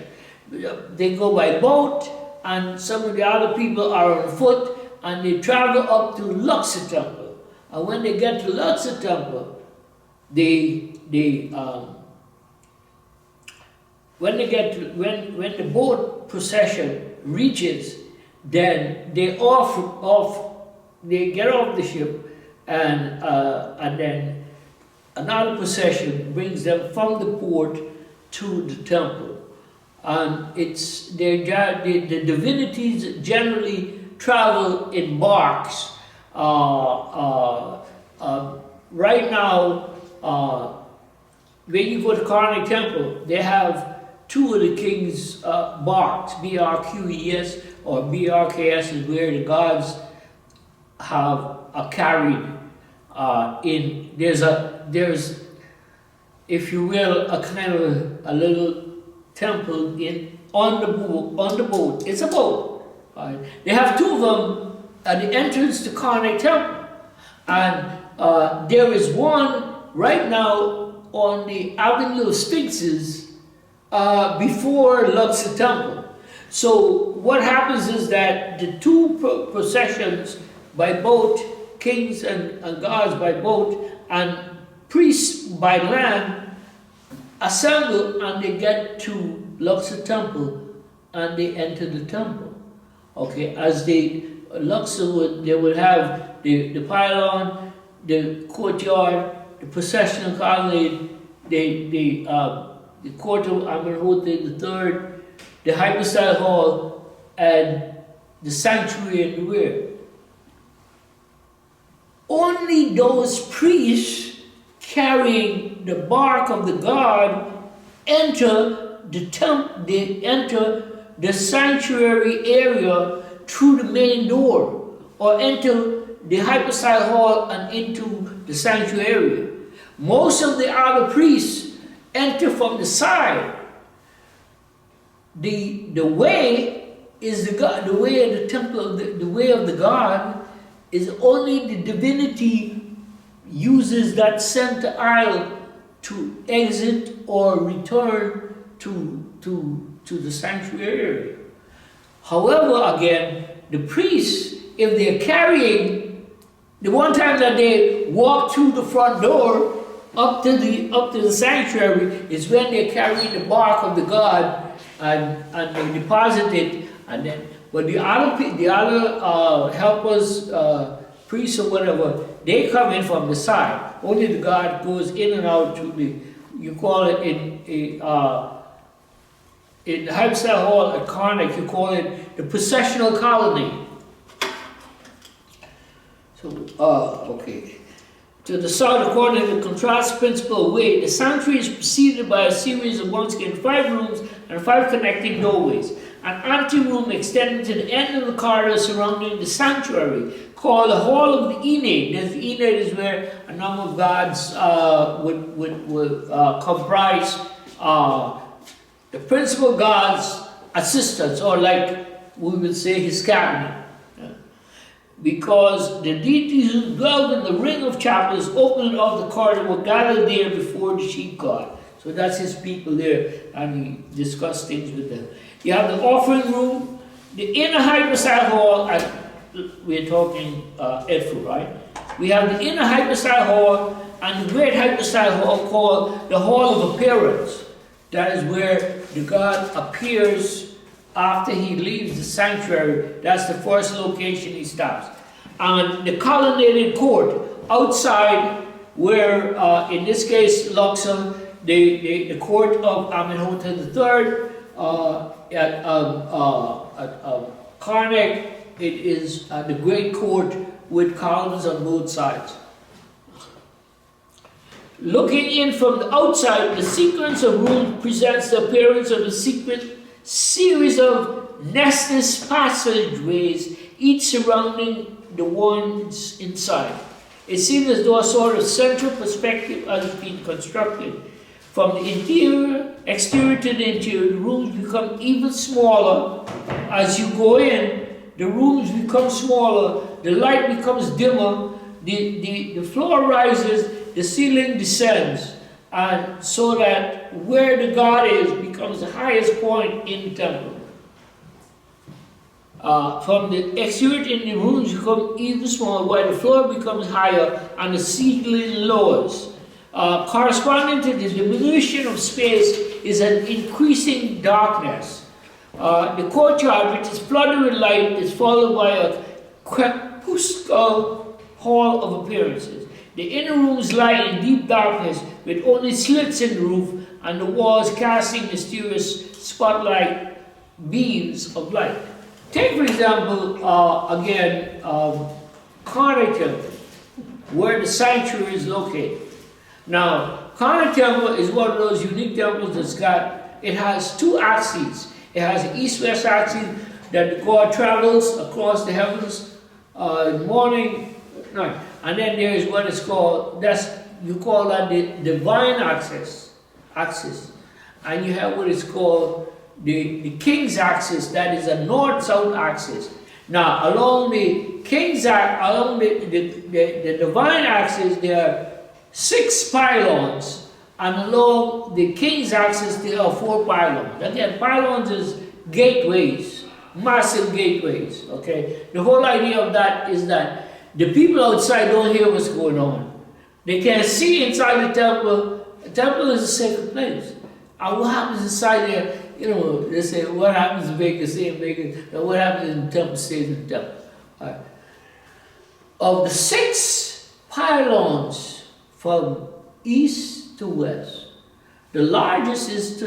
They go by boat, and some of the other people are on foot, and they travel up to Luxor Temple. And when they get to Luxor Temple, when the boat procession reaches, then they get off the ship, and then another procession brings them from the port to the temple. and the divinities generally travel in barks. Right now, when you go to Karnak Temple, they have two of the king's barks, BRQES or BRKS is where the gods are carried in. There's, if you will, a kind of a little temple on the boat. It's a boat. Right? They have two of them at the entrance to Karnak Temple, and there is one right now on the Avenue of Sphinxes before Luxor Temple. So what happens is that the two processions by boat, kings and gods by boat, and priests by land, assemble and they get to Luxor Temple and they enter the temple. Okay, as Luxor they would have the pylon, the courtyard, the processional colonnade, the court of Amenhotep III, the hypostyle hall, and the sanctuary in the rear. Only those priests carrying the bark of the god enter they enter the sanctuary area through the main door, or enter the hypostyle hall and into the sanctuary area. Most of the other priests enter from the side. The way is the way of the temple, the way of the god is only the divinity uses that center aisle to exit or return to the sanctuary area. However, again, the priests, if they're carrying, the one time that they walk through the front door up to the sanctuary is when they're carrying the bark of the god and they deposit it, and then but the other helpers, priests or whatever, they come in from the side. Only the god goes in and out to you call it in the hypostyle hall at Karnak, you call it the processional colonnade. So, okay. To the south, according to the contrast principle way, the sanctuary is preceded by a series of once again 5 rooms and 5 connecting doorways. An anteroom extending to the end of the corridor surrounding the sanctuary, called the Hall of the Aeneid. The Aeneid is where a number of gods would comprise the principal god's assistants, or like we would say his cabinet. Because the deities who dwelled in the ring of chapels opening of the corridor were gathered there before the sheep god. So that's his people there, and he discussed things with them. You have the offering room, the inner hypostyle hall, and we're talking Edfu, right? We have the inner hypostyle hall and the great hypostyle hall called the Hall of Appearance. That is where the god appears after he leaves the sanctuary. That's the first location he stops. And the colonnaded court outside where, in this case, Luxor, the court of Amenhotep III, at Karnak, it is the great court with columns on both sides. Looking in from the outside, the sequence of rooms presents the appearance of a secret series of nestless passageways, each surrounding the ones inside. It seems as though a sort of central perspective has been constructed. From the exterior to the interior, the rooms become even smaller. As you go in, the rooms become smaller, the light becomes dimmer, the floor rises, the ceiling descends, and so that where the god is becomes the highest point in the temple. From the exterior in the rooms become even smaller, while the floor becomes higher and the ceiling lowers. Corresponding to the diminution of space is an increasing darkness. The courtyard, which is flooded with light, is followed by a crepuscular hall of appearances. The inner rooms lie in deep darkness with only slits in the roof and the walls casting mysterious spotlight beams of light. Take, for example, again, Karnak Temple, where the sanctuary is located. Now, Karnak Temple is one of those unique temples it has two axes. It has an east-west axis that God travels across the heavens morning, night. And then there is what is called, you call that the divine axis. And you have what is called the king's axis, that is a north-south axis. Now, along the king's axis, along the divine axis, there are 6 pylons, and along the king's axis, there are 4 pylons. Again, pylons is gateways, massive gateways, okay? The whole idea of that is that the people outside don't hear what's going on. They can't see inside the temple. The temple is a sacred place. And what happens inside there, they say, what happens in Vegas, stay in Vegas, and what happens in the temple, stays in the temple. All right. Of the 6 pylons from east to west, the largest is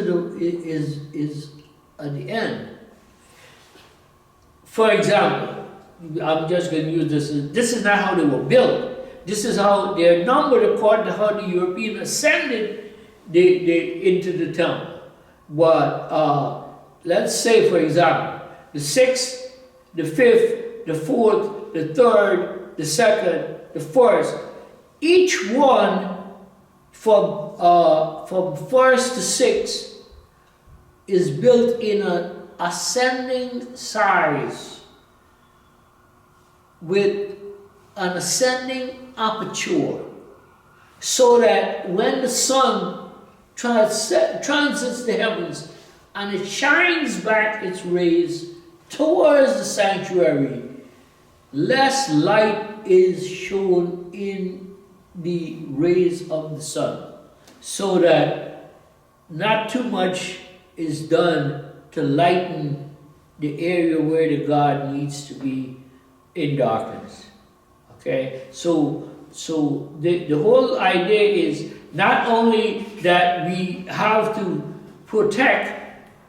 at the end. For example, I'm just going to use this. This is not how they were built. This is how they're numbered according to how the European ascended into the temple. But let's say, for example, the 6th, the 5th, the 4th, the 3rd, the 2nd, the 1st, each one from 1st to 6th is built in an ascending size with an ascending aperture, so that when the sun transits the heavens and it shines back its rays towards the sanctuary, less light is shown in the rays of the sun, so that not too much is done to lighten the area where the God needs to be in darkness. Okay, so the whole idea is not only that we have to protect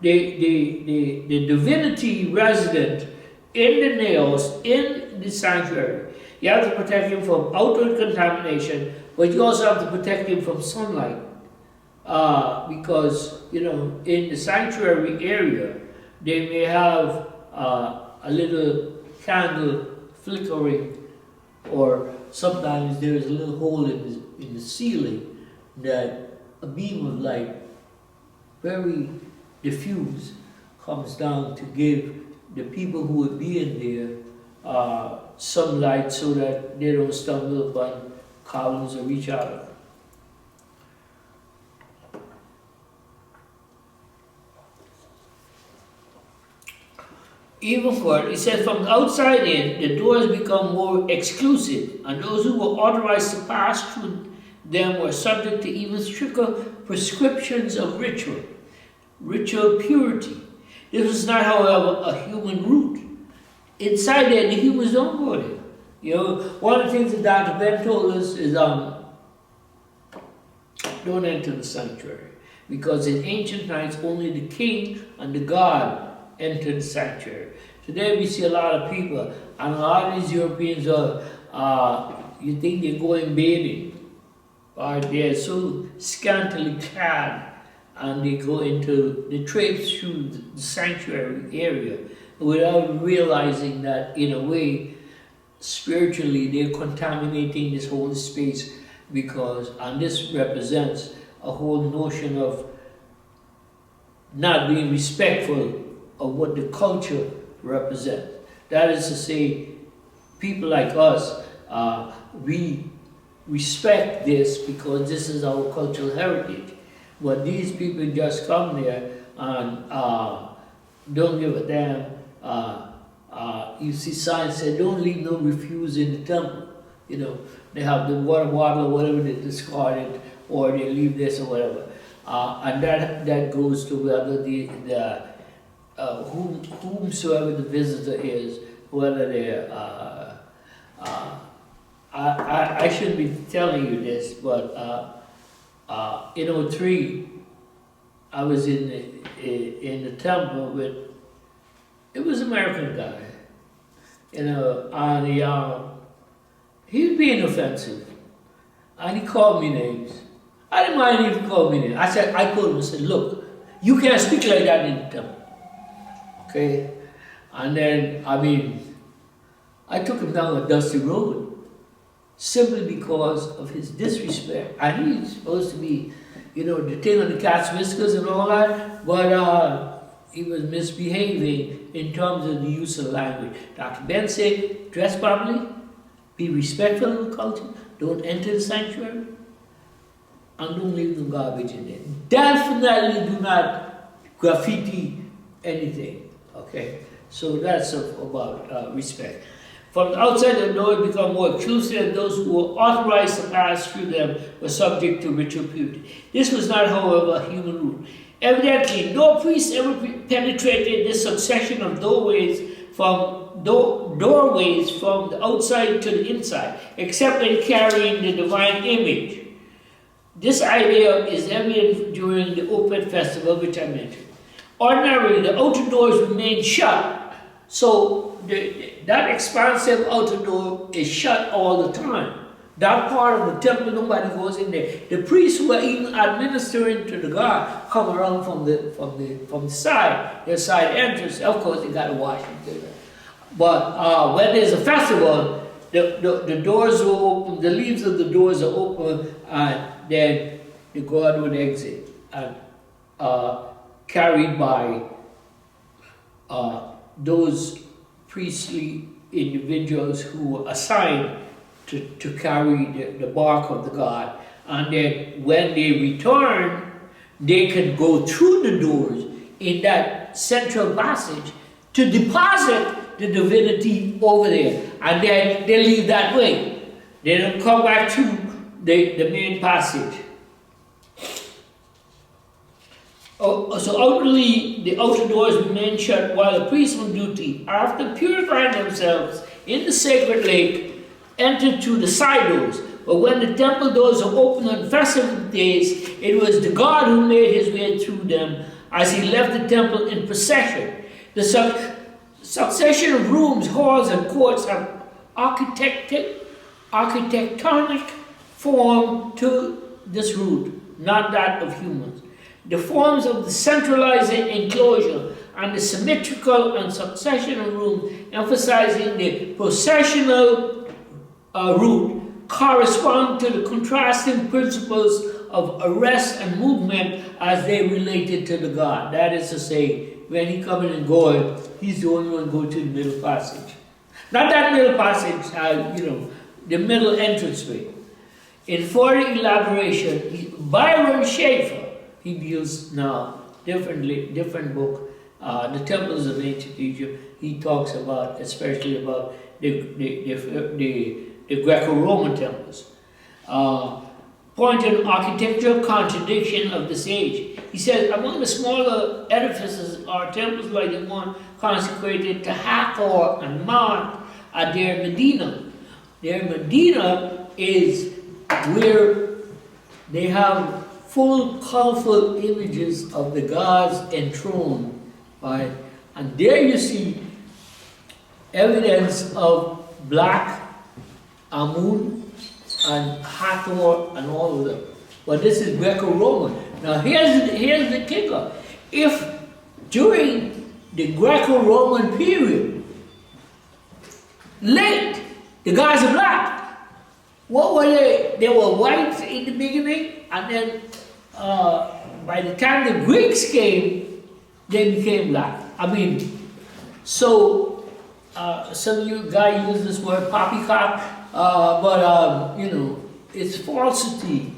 the divinity resident in the nails, in the sanctuary. You have to protect him from outward contamination, but you also have to protect him from sunlight. Because, in the sanctuary area, they may have a little candle flickering, or sometimes there is a little hole in the ceiling that a beam of light, very diffuse, comes down to give the people who would be in there some light, so that they don't stumble upon columns or reach out. Even for it says, from the outside in, the doors become more exclusive, and those who were authorized to pass through them were subject to even stricter prescriptions of ritual purity. This was not, however, a human route. Inside there, the humans don't go there. One of the things that Dr. Ben told us is, don't enter the sanctuary, because in ancient times only the king and the god entered the sanctuary. Today we see a lot of people, and a lot of these Europeans you think they're going bathing, or they're so scantily clad, and they traipse through the sanctuary area without realizing that, in a way, spiritually they're contaminating this whole space, and this represents a whole notion of not being respectful of what the culture represents. That is to say, people like us, we respect this because this is our cultural heritage. But these people just come there and don't give a damn. You see signs say, don't leave no refuse in the temple. They have the water bottle or whatever, they discard it, or they leave this or whatever. And that goes to whether whomsoever the visitor is, whether they're, I shouldn't be telling you this, but in 03, I was in in the temple with, it was an American guy, you know, and he was being offensive, and he called me names. I didn't mind if he called me names. I told him, I said, look, you can't speak like that in the temple, okay? And then, I mean, I took him down a dusty road simply because of his disrespect. And he's supposed to be, you know, the thing on the cat's whiskers and all that, but he was misbehaving in terms of the use of language. Dr. Ben said, dress properly, be respectful of the culture, don't enter the sanctuary, and don't leave the garbage in there. Definitely do not graffiti anything, okay? So that's about respect. From the outside, the door become more exclusive, and those who were authorized to pass through them were subject to ritual purity. This was not, however, a human rule. Evidently, no priest ever penetrated this succession of doorways from the outside to the inside, except in carrying the divine image. This idea is evident during the Opet festival, which I mentioned. Ordinarily, the outer doors remain shut, so that expansive outer door is shut all the time. That part of the temple, nobody goes in there. The priests who are even administering to the God come around from the side, their side entrance. Of course, they got to wash it. But when there's a festival, the doors are open, the leaves of the doors are open, and then the God would exit, and carried by those priestly individuals who were assigned to carry the bark of the God. And then when they return, they can go through the doors in that central passage to deposit the divinity over there. And then they leave that way. They don't come back to the main passage. So outwardly, the outer doors remain shut while the priests on duty, after purifying themselves in the sacred lake, entered through the side doors. But when the temple doors are open on festive days, it was the God who made his way through them as he left the temple in procession. The succession of rooms, halls, and courts have architectonic form to this root, not that of humans. The forms of the centralizing enclosure and the symmetrical and succession of rooms emphasizing the processional route correspond to the contrasting principles of arrest and movement as they related to the God. That is to say, when he coming and going, he's the only one going to the middle passage. Not that middle passage, the middle entranceway. In further elaboration, Byron Schaeffer, he deals now different book, the temples of ancient Egypt. He talks about, especially about the Greco-Roman temples, pointing architectural contradiction of this age. He says, among the smaller edifices are temples like the one consecrated to Hathor and Ma'at at their Medina. Their Medina is where they have full, colorful images of the gods enthroned, right? And there you see evidence of black Amun and Hathor and all of them. But this is Greco-Roman. Now here's the kicker. If during the Greco-Roman period, late, the gods are black. What were they? They were white in the beginning, and then by the time the Greeks came, they became black. So some of you guys use this word poppycock, but it's falsity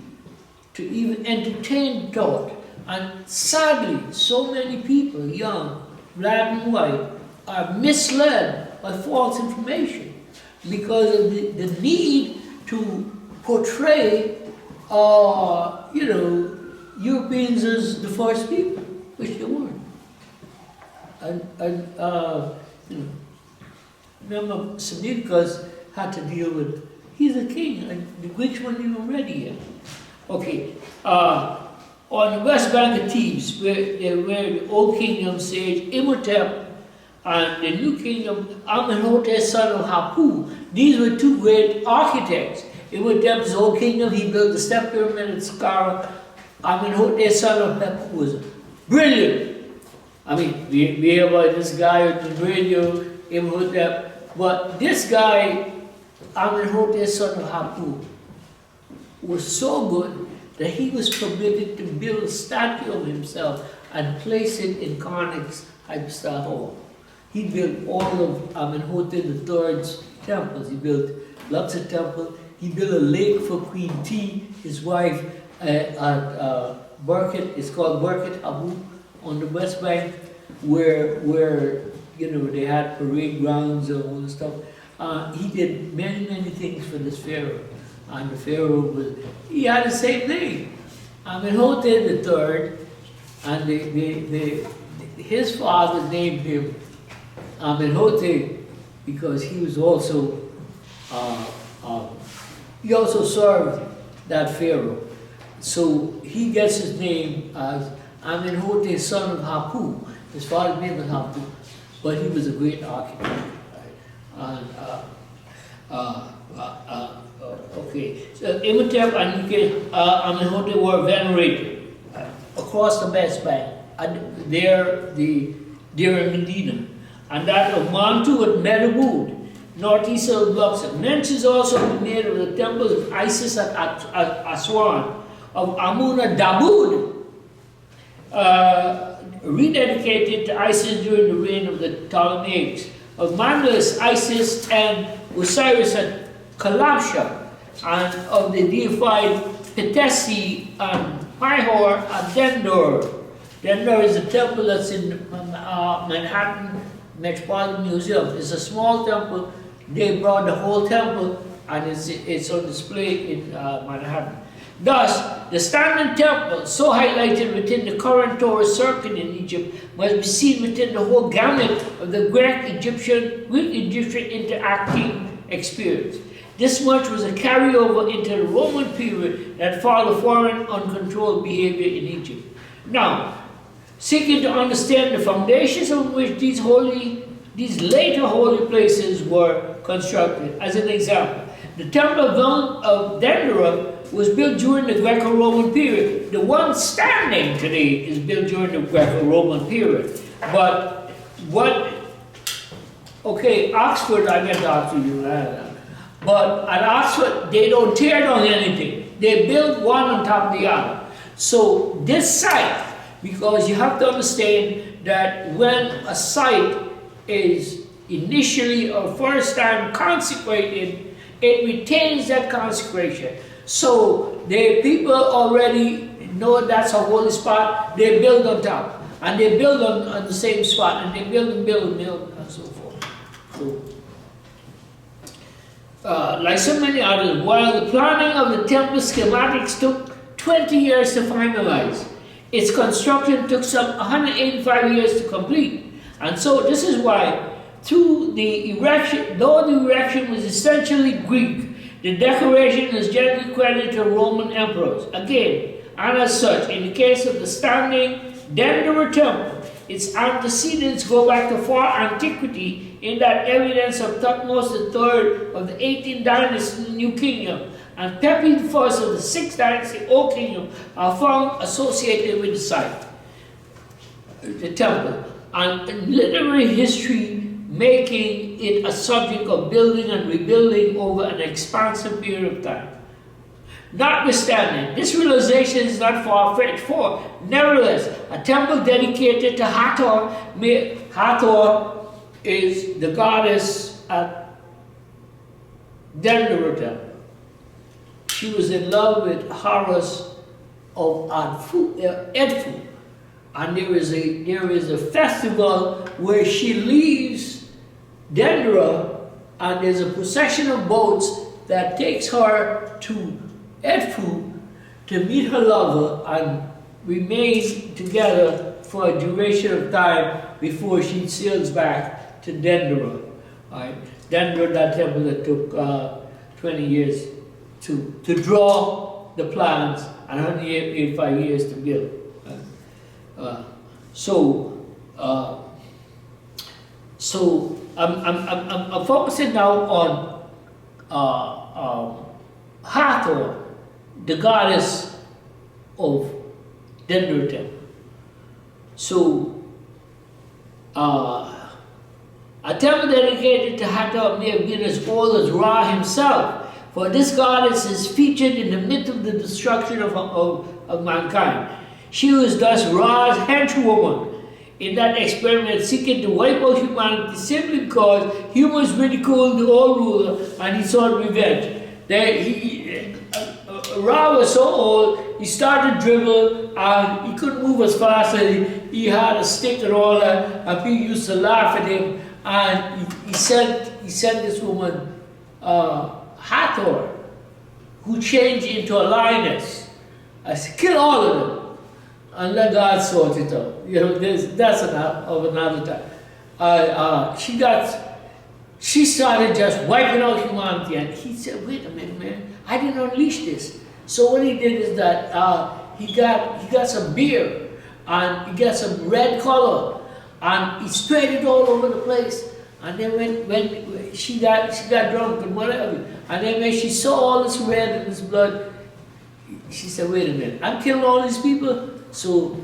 to even entertain thought. And sadly, so many people, young, black and white, are misled by false information because of the need to portray, Europeans as the first people, which they weren't. Remember, Seleucus had to deal with, he's a king, and the Greeks weren't even ready yet. Okay, all on the west bank of Thebes, where the old kingdom sage Imhotep and the new kingdom Amenhotep son of Hapu. These were two great architects. Imhotep's old kingdom, he built the step pyramid at Saqqara. Amenhotep son of Hapu was brilliant. I mean, we hear about this guy on the radio, Imhotep, but this guy, Amenhotep son of Hapu, was so good that he was permitted to build a statue of himself and place it in Karnak's Hypstar Hall. He built all of Amenhotep III's temples. He built Luxor Temple. He built a lake for Queen T, his wife, at Burkett. It's called Burkett Habu on the west bank, where you know they had parade grounds and all this stuff. He did many things for this pharaoh. And the pharaoh he had the same name. Amenhotep III, and his father named him Amenhotep because he was also, he also served that pharaoh. So he gets his name as Amenhotep son of Hapu. His father's name was Hapu, but he was a great architect. Right? And, okay, so Imhotep and Amenhotep were venerated across the West Bank, and there in Medina, and that of Mantu at Medabud, northeast of Luxor. Mentions also been made of the temples of Isis at Aswan, of Amun Dabud, rededicated to Isis during the reign of the Ptolemaics, of Mandus, Isis, and Osiris at Kalabsha, and of the deified Petesi and Pihor and Dendor. Dendor is a temple that's in Manhattan Metropolitan Museum. It's a small temple. They brought the whole temple, and it's on display in Manhattan. Thus, the standing temple, so highlighted within the current Taurus circuit in Egypt, must be seen within the whole gamut of the Greek-Egyptian interacting experience. This much was a carryover into the Roman period that followed foreign uncontrolled behavior in Egypt. Now, seeking to understand the foundations on which these later holy places were constructed. As an example, the Temple of Dendera was built during the Greco-Roman period. The one standing today is built during the Greco-Roman period. But Oxford, I went to Oxford, but at Oxford, they don't tear down anything. They build one on top of the other. So this site, because you have to understand that when a site is initially or first time consecrated, it retains that consecration. So the people already know that's a holy spot, they build on top. And they build on the same spot, and they build and so forth. So, like so many others, while the planning of the temple schematics took 20 years to finalize, its construction took some 185 years to complete. And so this is why, though the erection was essentially Greek, the decoration is generally credited to Roman emperors. Again, and as such, in the case of the standing Dendera temple, its antecedents go back to far antiquity, in that evidence of Thutmose III of the 18th dynasty in the New Kingdom and Pepi I of the 6th dynasty Old Kingdom are found associated with the site, the temple, and literary history making it a subject of building and rebuilding over an expansive period of time. Notwithstanding, this realization is not far-fetched, for nevertheless, a temple dedicated to Hathor, Hathor is the goddess at Dendera temple. She was in love with Horus of Edfu, and there is a festival where she leaves Dendera, and there's a procession of boats that takes her to Edfu to meet her lover and remain together for a duration of time before she sails back to Dendera. Right? Dendera, that temple that took 20 years to draw the plans and 185 years to build. So I'm focusing now on Hathor, the goddess of Dendrotem. So a temple dedicated to Hathor may have been as old as Ra himself, for this goddess is featured in the myth of the destruction of mankind. She was thus Ra's henchwoman in that experiment seeking to wipe out humanity simply because humans ridiculed the old ruler and he sought revenge. Ra was so old, he started to dribble and he couldn't move as fast as he had a stick and all that, and people used to laugh at him, and he sent this woman, Hathor, who changed into a lioness. I said, kill all of them and let God sort it out. You know, that's another time. She started just wiping out humanity, and he said, wait a minute, man, I didn't unleash this. So what he did is that he got some beer, and he got some red color, and he sprayed it all over the place. And then when she got drunk and whatever, and then when she saw all this red and this blood, she said, wait a minute, I'm killing all these people? So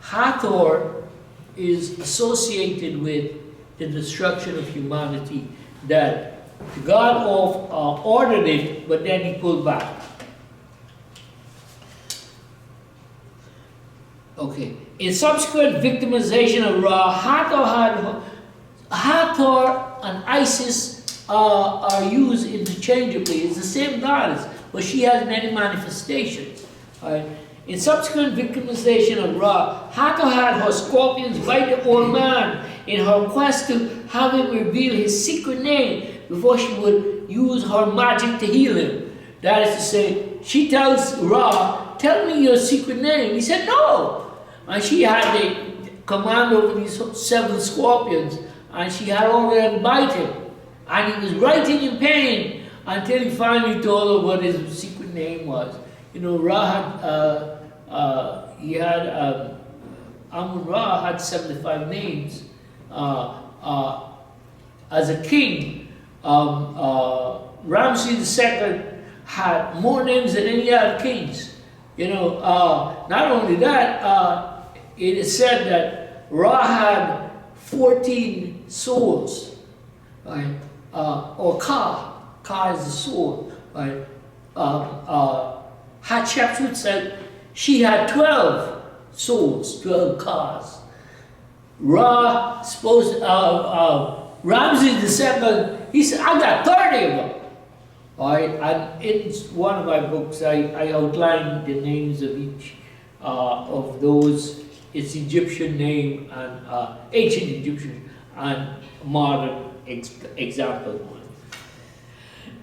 Hathor is associated with the destruction of humanity, that God ordered it, but then he pulled back. Okay. In subsequent victimization of Ra, Hathor and Isis are used interchangeably. It's the same goddess, but she has many manifestations. Right? In subsequent victimization of Ra, Hathor had her scorpions bite the old man in her quest to have him reveal his secret name before she would use her magic to heal him. That is to say, she tells Ra, tell me your secret name. He said, no. And she had the command over these 7 scorpions, and she had all of them bite him. And he was writing in pain until he finally told her what his secret name was. You know, Amun-Ra had 75 names. As a king, Ramses II had more names than any other kings. You know, not only that, it is said that Ra had 14 swords, right? Or Ka is the sword, right? Hatshepsut said she had 12 swords, 12 Kas. Ramses II, he said, I got 30 of them. All right? And in one of my books, I outlined the names of each of those, its Egyptian name and ancient Egyptian and modern example.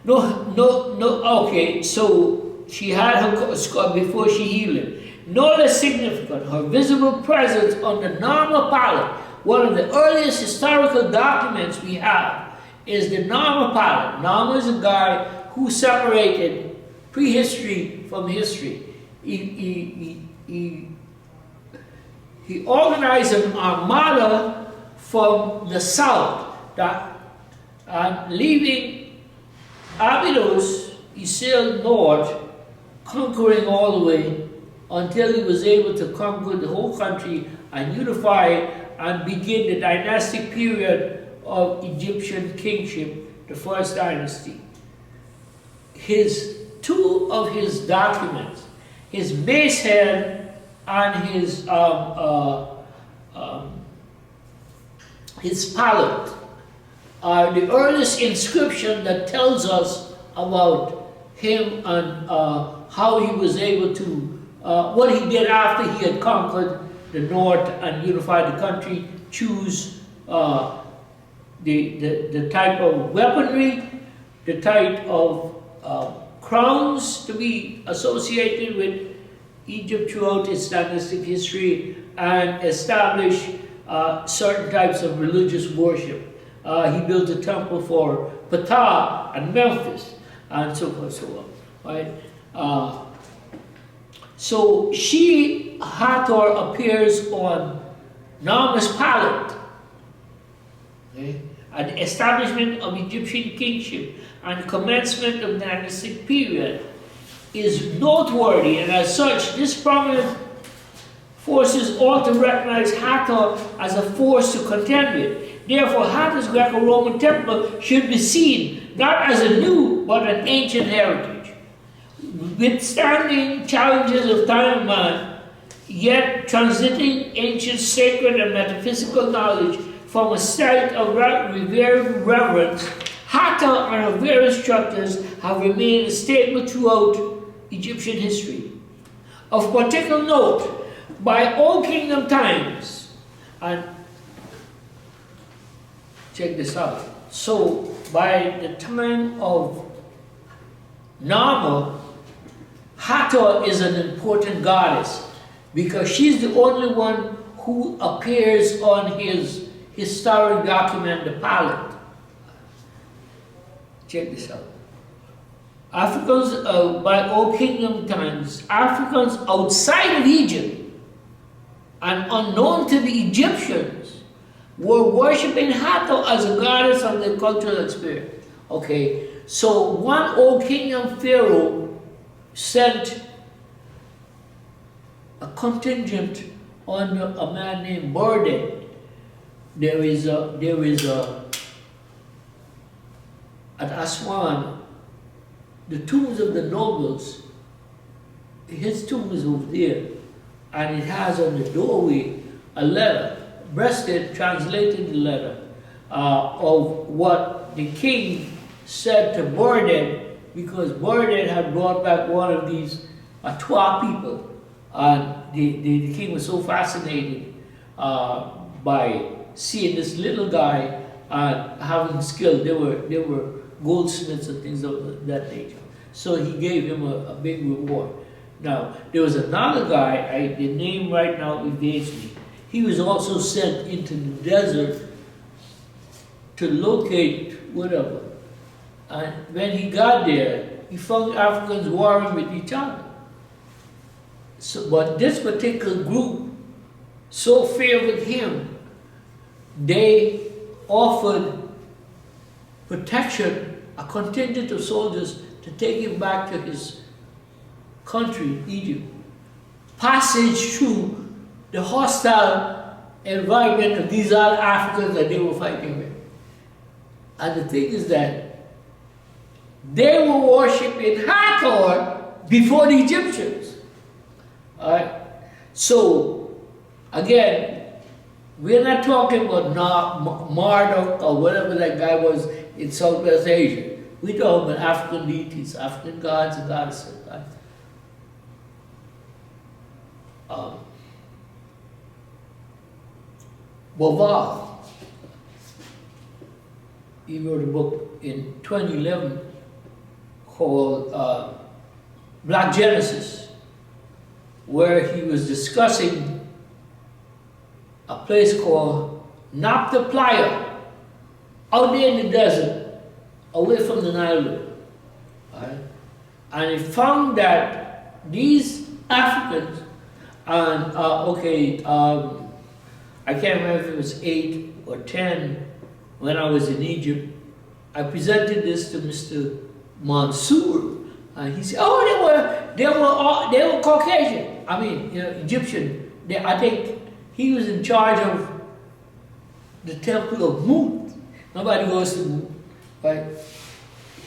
Okay, so she had her scar before she healed him. No less significant, her visible presence on the Narmer palette. One of the earliest historical documents we have is the Narmer palette. Narmer is a guy who separated prehistory from history. He organized an armada from the south, leaving Abydos. He sailed north, conquering all the way until he was able to conquer the whole country and unify and begin the dynastic period of Egyptian kingship, the first dynasty. Two of his documents, his mace head and his palette, are the earliest inscription that tells us about him and how he was able to, what he did after he had conquered the north and unified the country, choose the type of weaponry, the type of crowns to be associated with Egypt throughout its dynastic history, and establish certain types of religious worship. He built a temple for Ptah and Memphis, and so forth, so on. Right? So she, Hathor, appears on Narmer's palette. Okay? An establishment of Egyptian kingship and commencement of the dynastic period is noteworthy, and as such, this prominent forces ought to recognize Hathor as a force to contend with. Therefore, Hathor's Greco-Roman temple should be seen not as a new but an ancient heritage, withstanding challenges of time and man, yet transiting ancient sacred and metaphysical knowledge from a state of revered reverence. Hathor and her various structures have remained a staple throughout Egyptian history. Of particular note, by Old Kingdom times, and check this out, so by the time of Narmer, Hathor is an important goddess because she's the only one who appears on his historic document, the palette. Check this out. Africans, by Old Kingdom times, Africans outside of Egypt and unknown to the Egyptians were worshipping Hathor as a goddess of their cultural experience. Okay, so one Old Kingdom pharaoh sent a contingent under a man named Borden. There is at Aswan, the tombs of the nobles, his tomb is over there, and it has on the doorway a letter. Breasted translated the letter of what the king said to Borden, because Borden had brought back one of these Atwa people, and the king was so fascinated by seeing this little guy and having skill. They were goldsmiths and things of that nature. So he gave him a big reward. Now, there was another guy, the name right now evades me. He was also sent into the desert to locate whatever. And when he got there, he found Africans warring with each other. So, but this particular group so favored him, they offered protection, a contingent of soldiers to take him back to his country, Egypt. Passage through the hostile environment of these other Africans that they were fighting with. And the thing is that they were worshipping Hathor before the Egyptians. All right? So, again, we're not talking about Marduk or whatever that guy was in Southwest Asia. We're talking about African deities, African gods and goddesses. Right? Bovar, he wrote a book in 2011 called Black Genesis, where he was discussing a place called Napta Playa, out there in the desert, away from the Nile River. Right? And he found that these Africans, and I can't remember if it was 8 or 10 when I was in Egypt. I presented this to Mr. Mansour, and he said, "Oh, they were Caucasian. I mean, Egyptian. I think he was in charge of the temple of Mut. Nobody goes to Mut, right?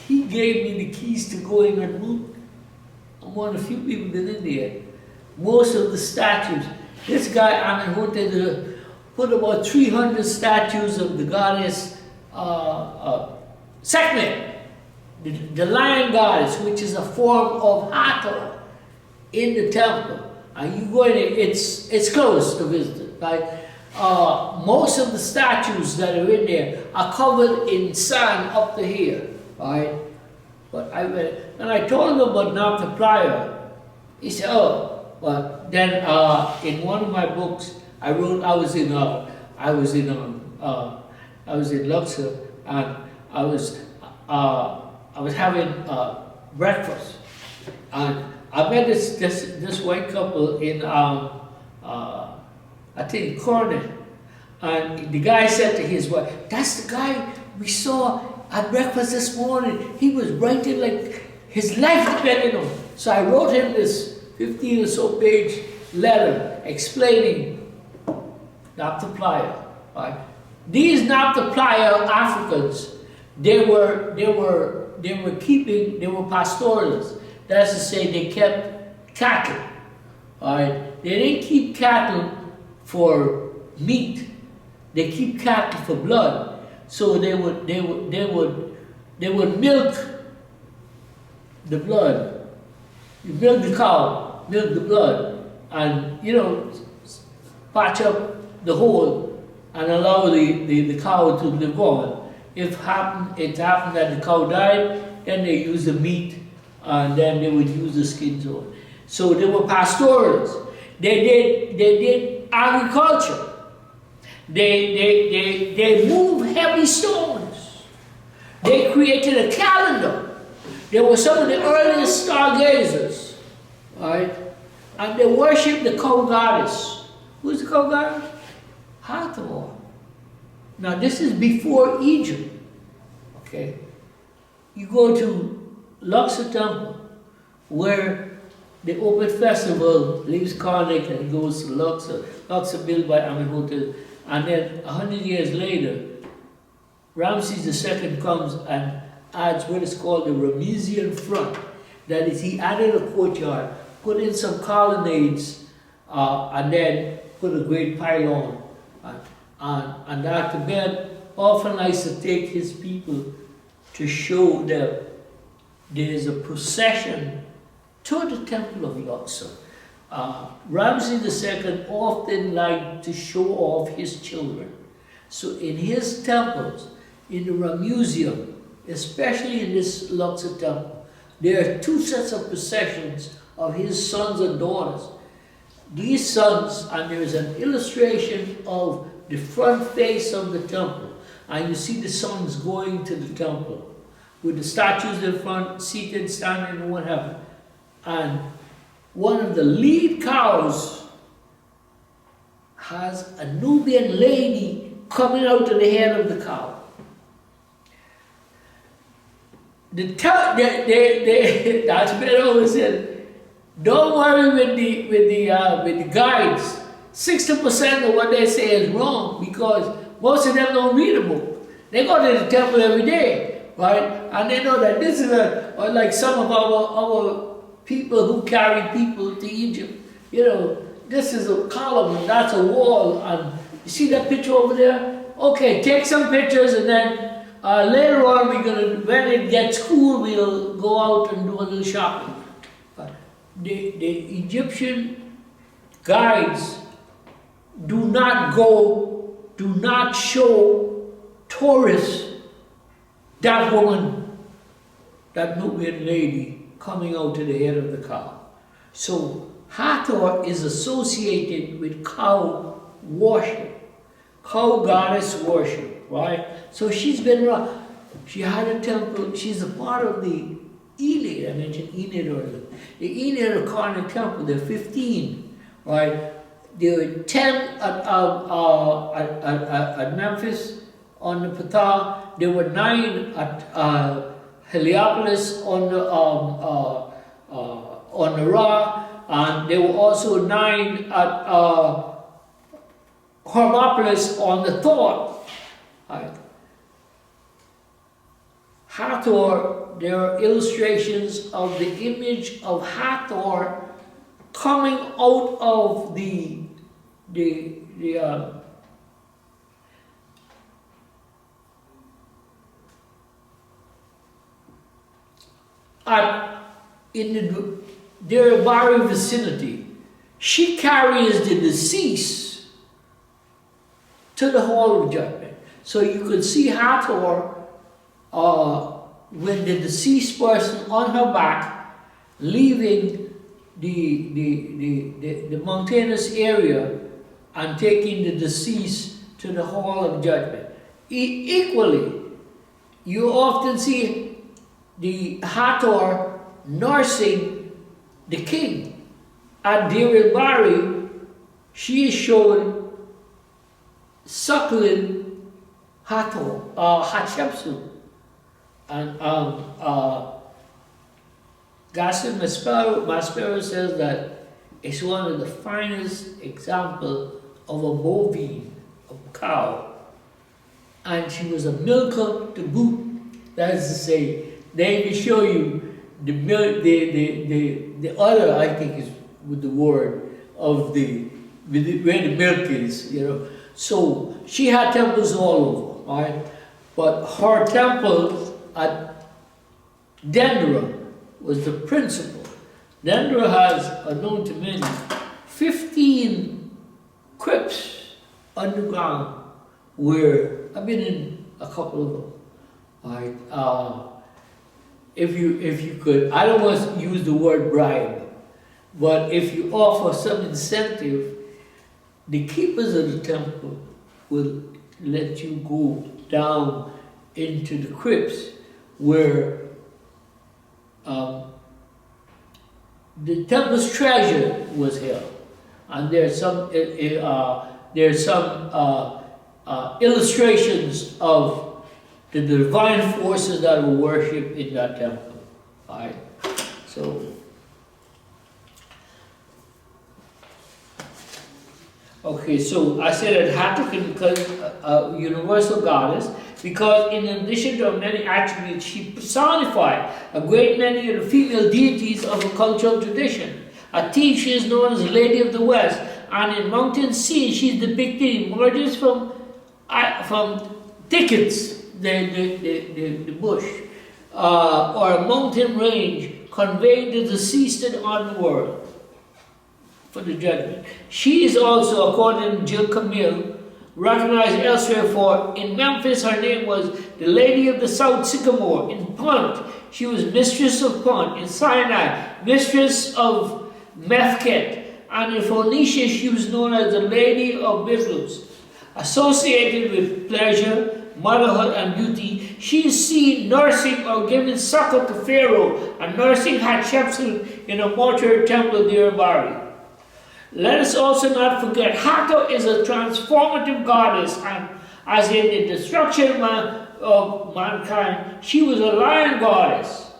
He gave me the keys to going on Mut. I'm one of the few people that in there. Most of the statues. This guy Amenhotep put about 300 statues of the goddess Sekhmet, the lion goddess, which is a form of Hathor, in the temple. And you go in there, it's closed to visit, right? Most of the statues that are in there are covered in sand up to here, right? But when I told him about Napta Playa, he said, "Oh." But then in one of my books, I wrote I was in Luxor, and I was having breakfast, and I met this white couple in I think Cornet, and the guy said to his wife, "That's the guy we saw at breakfast this morning. He was writing like his life depended on it." So I wrote him this 15 or so page letter explaining Naphtaliah. Right? These Naphtaliah Africans, they were pastoralists. That's to say, they kept cattle. All right? They didn't keep cattle for meat. They keep cattle for blood. So they would milk the blood. You milk the cow, milk the blood, and patch up the hole and allow the cow to live on. It happened that the cow died, then they use the meat, and then they would use the skins on. So they were pastoralists. They did agriculture. They moved heavy stones. They created a calendar. They were some of the earliest stargazers, right? And they worshipped the cow goddess. Who's the cow goddess? Hathor. Now this is before Egypt. Okay, you go to Luxor Temple, where the open festival leaves Karnak and goes to Luxor. Luxor built by Amenhotep, and then 100 years later, Ramses II comes and adds what is called the Ramesian front. That is, he added a courtyard, put in some colonnades, and then put a great pylon. And Dr. Ben often likes to take his people to show that there is a procession to the temple of Luxor. Ramses II often liked to show off his children. So in his temples, in the Ramuseum, especially in this Luxor temple, there are two sets of processions of his sons and daughters. These sons, and there is an illustration of the front face of the temple, and you see the sons going to the temple with the statues in front, seated, standing, and what have you. And one of the lead cows has a Nubian lady coming out of the head of the cow. That's what I always said. Don't worry with the guides. 60% of what they say is wrong, because most of them don't read a book. They go to the temple every day, right? And they know that this is like some of our people who carry people to Egypt. This is a column and that's a wall. And you see that picture over there? Okay, take some pictures, and then later on when it gets cool, we'll go out and do a little shopping. The Egyptian guides do not show tourists that woman, that Nubian lady coming out to the head of the cow. So Hathor is associated with cow worship, cow goddess worship, right? So she's been around. She had a temple. She's a part of the Enid. I mentioned Enid earlier. The Enid or Karnak temple. There are 15, right? There were 10 at Memphis on the Ptah. There were 9 at Heliopolis on the Ra, and there were also 9 at Hermopolis on the Thor. Right. Hathor, there are illustrations of the image of Hathor coming out of in the Deribari vicinity. She carries the deceased to the hall of judgment. So you could see Hathor with the deceased person on her back, leaving the mountainous area and taking the deceased to the hall of judgment. Equally, you often see the Hathor nursing the king at Deir el-Bahari, she is shown suckling Hatshepsut. And Gaston Maspero says that it's one of the finest examples of a bovine, a cow. And she was a milker to boot. That is to say, they will show you the milk, the other, I think is with the word of where the milk is, you know. So she had temples all over, all right? But her temple at Dendera was the principal. Dendera has, unknown to many, 15 crypts underground where I've been in a couple of them. All right. If you could, I don't want to use the word bribe, but if you offer some incentive, the keepers of the temple will let you go down into the crypts where the temple's treasure was held, and there's some illustrations of the divine forces that were worshipped in that temple. All right, so. Okay, so I said that Hathor because a universal goddess, because in addition to many attributes, she personified a great many of the female deities of a cultural tradition. At Tea, she is known as Lady of the West, and in mountain scenes, she is depicted emerges from thickets, the bush, or a mountain range, conveying the deceased and onward for the judgment. She is also, according to Jill Camille, recognized elsewhere for, in Memphis, her name was the Lady of the South Sycamore. In Punt, she was Mistress of Punt. In Sinai, Mistress of Methket. And in Phoenicia, she was known as the Lady of Byblos. Associated with pleasure, motherhood, and beauty, she is seen nursing or giving succor to Pharaoh and nursing Hatshepsut in a mortuary temple near Bari. Let us also not forget, Hathor is a transformative goddess, and as in the destruction of mankind, she was a lion goddess.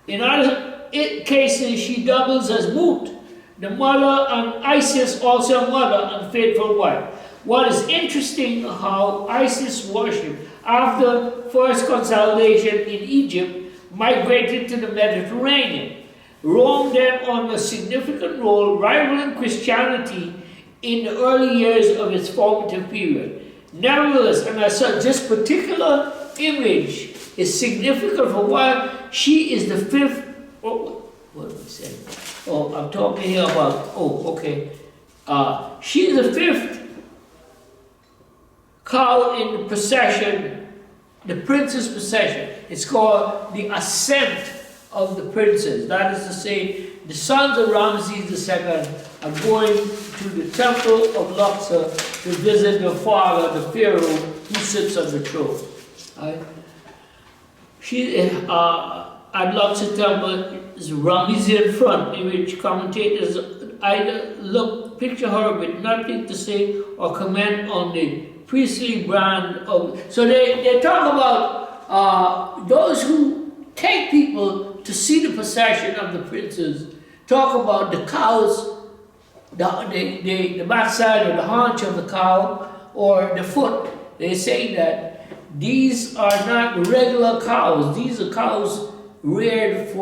In other cases, she doubles as Mut, the mother, and Isis, also a mother and faithful wife. What is interesting, how Isis worship, after first consolidation in Egypt, migrated to the Mediterranean. Rome then on a significant role, rivaling Christianity in the early years of its formative period. Nevertheless, and as such, this particular image is significant for why she is the fifth. Oh, what am I saying? Oh, I'm talking here about. Oh, okay. She is the fifth cow in the procession, the prince's procession. It's called the ascent of the princes. That is to say, the sons of Ramses II are going to the temple of Luxor to visit their father, the pharaoh, who sits on the throne. Right? She at Luxor temple is Ramesian front, in which commentators either picture her with nothing to say or comment on the priestly brand of. So they talk about those who take people to see the procession of the princes, talk about the cows, the backside or the haunch of the cow, or the foot. They say that these are not regular cows. These are cows reared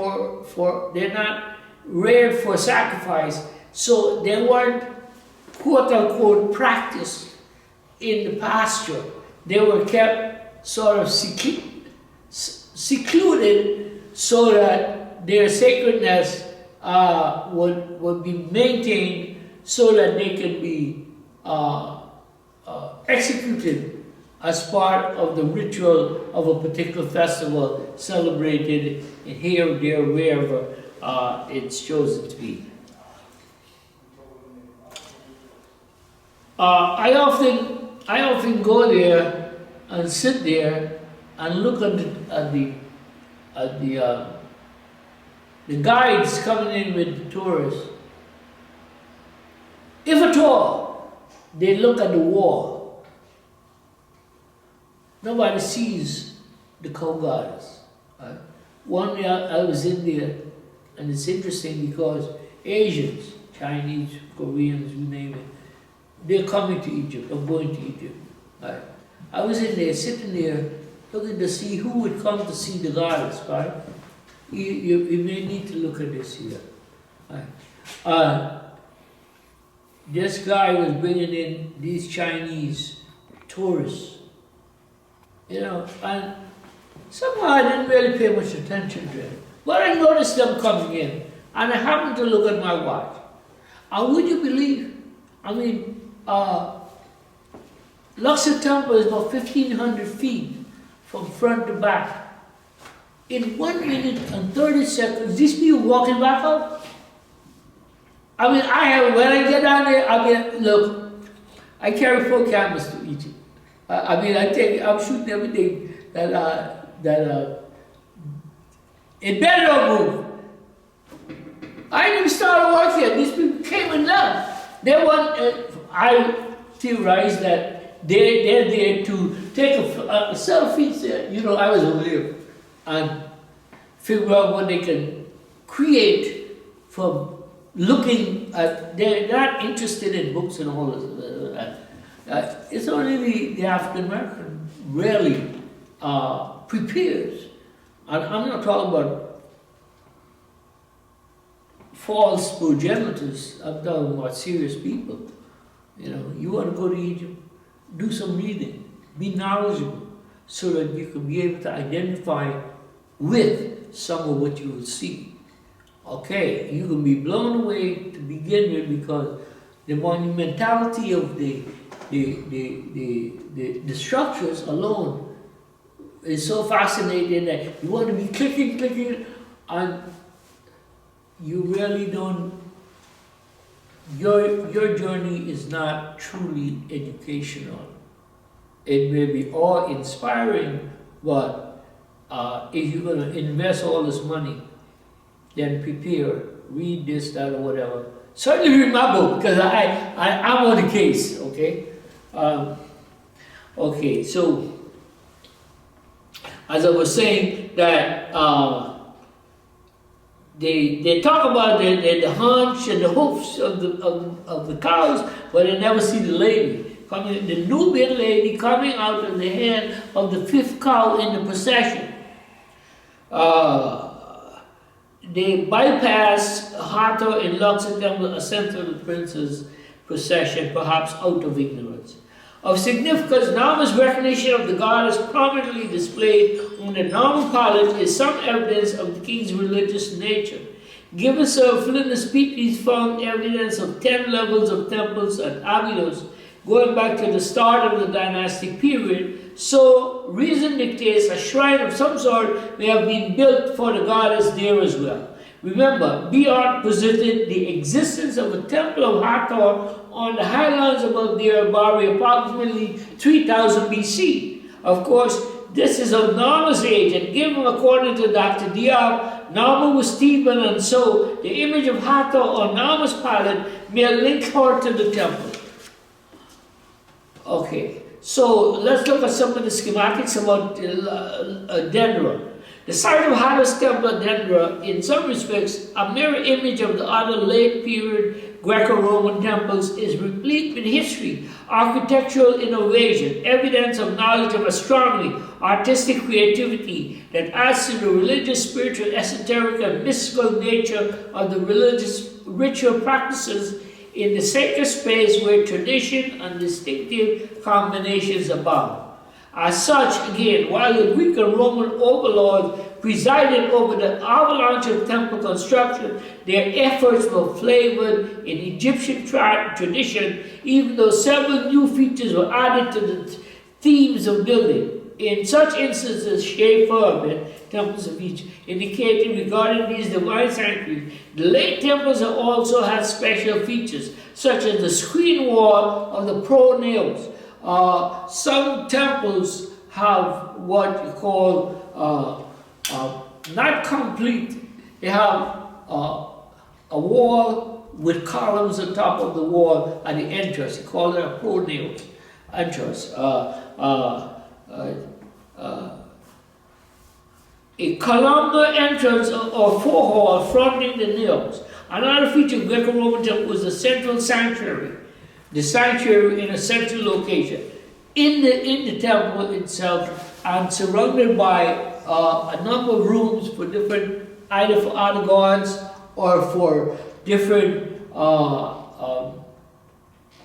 they're not reared for sacrifice. So they weren't, quote unquote, practiced in the pasture. They were kept sort of secluded so that their sacredness would be maintained so that they could be executed as part of the ritual of a particular festival celebrated in here, there, wherever it's chosen to be. I often go there and sit there and look at the the guides coming in with the tourists, if at all, they look at the wall. Nobody sees the cow goddess. Right? One day I was in there, and it's interesting because Asians, Chinese, Koreans, you name it, they're coming to Egypt or going to Egypt. Right? I was in there, sitting there, looking to see who would come to see the goddess. Right? You may need to look at this here. Right? This guy was bringing in these Chinese tourists, you know, and somehow I didn't really pay much attention to it. But I noticed them coming in, and I happened to look at my watch. And would you believe, I mean, Luxor Temple is about 1,500 feet from front to back. In 1 minute and 30 seconds, these people walking back out. I mean, when I get down there, I mean, look, I carry 4 cameras to Egypt. I'm shooting everything it better don't move. I didn't even start work yet. These people came and left. They want, I theorize that they're there to take a selfie. You know, I was over there and figure out what they can create from looking at, they're not interested in books and all this. It's only the African American rarely prepares. And I'm not talking about false progenitors, I'm talking about serious people. You know, you want to go to Egypt, do some reading, be knowledgeable, so that you can be able to identify with some of what you will see. Okay, you can be blown away to begin with because the monumentality of the structures alone is so fascinating that you want to be clicking, and you really don't, your journey is not truly educational. It may be awe-inspiring, but if you're going to invest all this money, then prepare, read this, that, or whatever. Certainly read my book, because I'm on the case, okay? Okay, so as I was saying, that they talk about the haunch and the hoofs of the cows, but they never see the lady coming, the Nubian lady coming out of the hand of the 5th cow in the procession. They bypass Hathor in Luxor Temple, ascent of the prince's procession, perhaps out of ignorance. Of significance, Nama's recognition of the goddess prominently displayed on the Nama palette is some evidence of the king's religious nature. Given Sir Flinders Petrie found evidence of 10 levels of temples at Abydos, going back to the start of the dynastic period, so reason dictates a shrine of some sort may have been built for the goddess there as well. Remember, Biot posited the existence of a temple of Hathor on the highlands above Deir Bari approximately 3000 BC. Of course, this is of Nama's age, and given according to Dr. Diab, Nama was Theban, and so the image of Hathor on Nama's palette may link her to the temple. Okay, so let's look at some of the schematics about Dendra. The site of Hathor's temple at Dendra, in some respects, a mirror image of the other late-period Greco-Roman temples, is replete with history, architectural innovation, evidence of knowledge of astronomy, artistic creativity that adds to the religious, spiritual, esoteric, and mystical nature of the religious ritual practices in the sacred space where tradition and distinctive combinations abound. As such, again, while the Greek and Roman overlords presided over the avalanche of temple construction, their efforts were flavored in Egyptian tradition, even though several new features were added to the themes of building. In such instances, Shefar, temples of Egypt, indicating regarding these divine sanctuaries, the late temples also had special features, such as the screen wall of the pronaos. Some temples have what you call not complete. They have a wall with columns on top of the wall at the entrance. He called it a pronaos entrance. A columnar entrance or forehall fronting the naos. Another feature of Greco-Roman temple was the central sanctuary. The sanctuary in a central location in the temple itself, and surrounded by a number of rooms for different, either for other gods or for different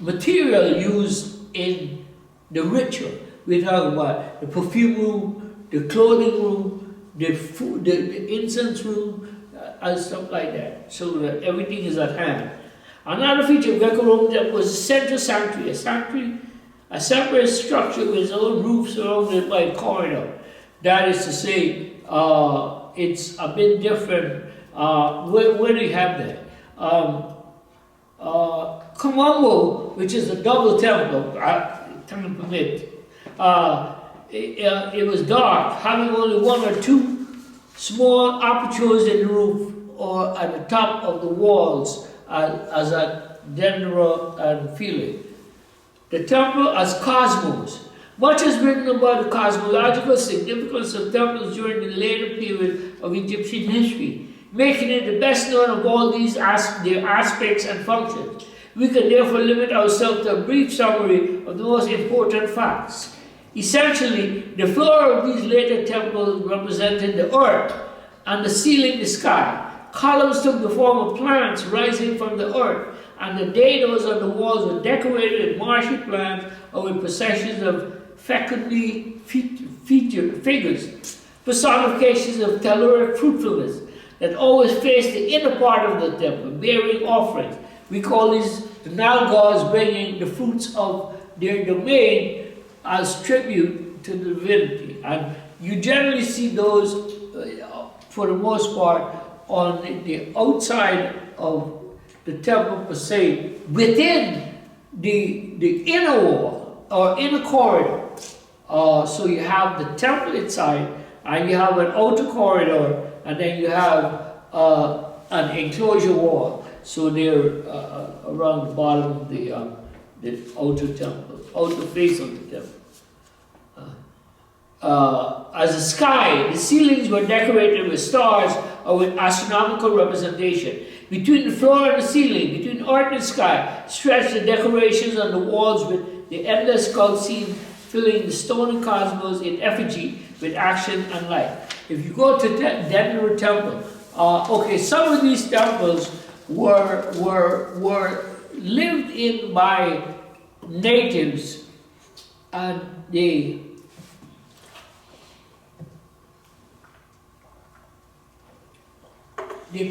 material used in the ritual. We're talking about the perfume room, the clothing room, the food, the incense room, and stuff like that. So that everything is at hand. Another feature of Greco-Roman temple was the central sanctuary, a separate structure with its own roof surrounded by a corridor. That is to say, it's a bit different. Where do you have that? Kamambo, which is a double temple, time permit. It was dark, having only one or two small apertures in the roof or at the top of the walls, as at Dendera and Philae. The temple as cosmos. Much is written about the cosmological significance of temples during the later period of Egyptian history, making it the best known of all their aspects and functions. We can therefore limit ourselves to a brief summary of the most important facts. Essentially, the floor of these later temples represented the earth, and the ceiling the sky. Columns took the form of plants rising from the earth, and the dados on the walls were decorated with marshy plants or with processions of fecundly figures, personifications of telluric fruitfulness that always faced the inner part of the temple, bearing offerings. We call these the Nile gods bringing the fruits of their domain as tribute to the divinity. And you generally see those, for the most part, on the outside of the temple per se, within the inner wall or inner corridor. So you have the temple inside, and you have an outer corridor, and then you have an enclosure wall. So they're around the bottom of the outer temple, outer face of the temple. As a sky, the ceilings were decorated with stars or with astronomical representation. Between the floor and the ceiling, between earth and sky, stretched the decorations on the walls with the endless cult scene filling the stony cosmos in effigy with action and life. If you go to Dendera Temple, okay, some of these temples were lived in by natives, and they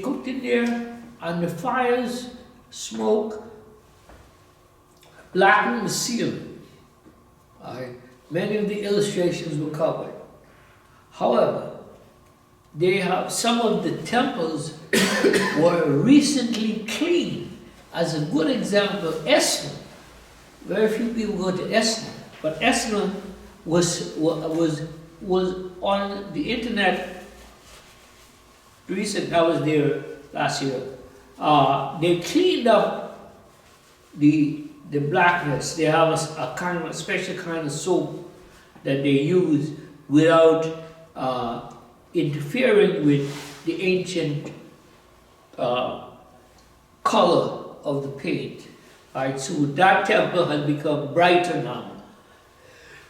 cooked in there, and the fires, smoke, blackened the ceiling. Many of the illustrations were covered. However, they have some of the temples were recently cleaned. As a good example, Esna. Very few people go to Esna, but Esna was on the internet. Recent, I was there last year. They cleaned up the blackness. They have a kind of a special kind of soap that they use without interfering with the ancient color of the paint. Alright, so that temple has become brighter now.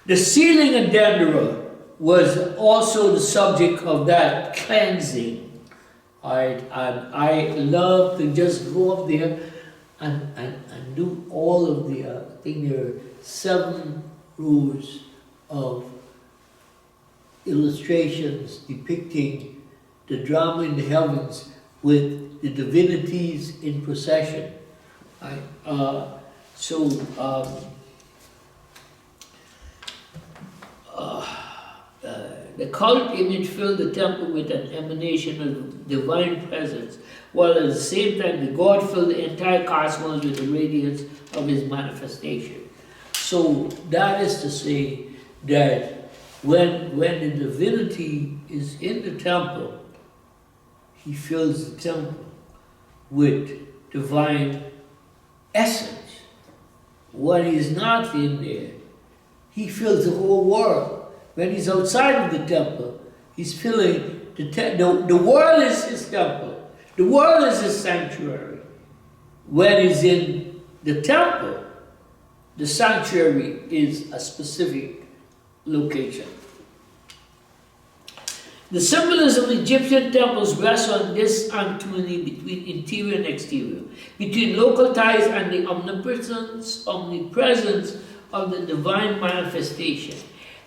The ceiling in Dendera was also the subject of that cleansing. Alright, and I love to just go up there and do all of the, I think there are 7 rows of illustrations depicting the drama in the heavens with the divinities in procession. The cult image filled the temple with an emanation of divine presence, while at the same time the god filled the entire cosmos with the radiance of his manifestation. So that is to say that when the divinity is in the temple, he fills the temple. with divine essence. When he's not in there, he fills the whole world. When he's outside of the temple, he's filling the world is his temple. The world is his sanctuary. When he's in the temple, the sanctuary is a specific location. The symbolism of Egyptian temples rests on this antinomy between interior and exterior, between local ties and the omnipresence of the divine manifestation.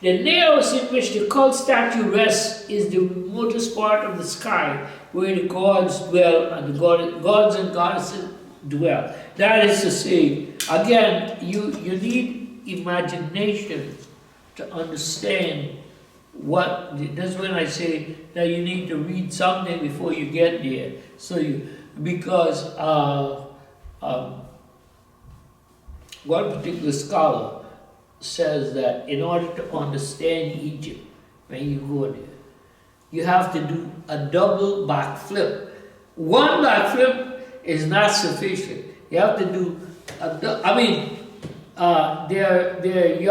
The naos in which the cult statue rests is the remotest part of the sky where the gods dwell and the gods and goddesses dwell. That is to say, again, you need imagination to understand what. That's when I say that you need to read something before you get there. So because one particular scholar says that in order to understand Egypt, when you go there, you have to do a double backflip. One backflip is not sufficient. You have to do they're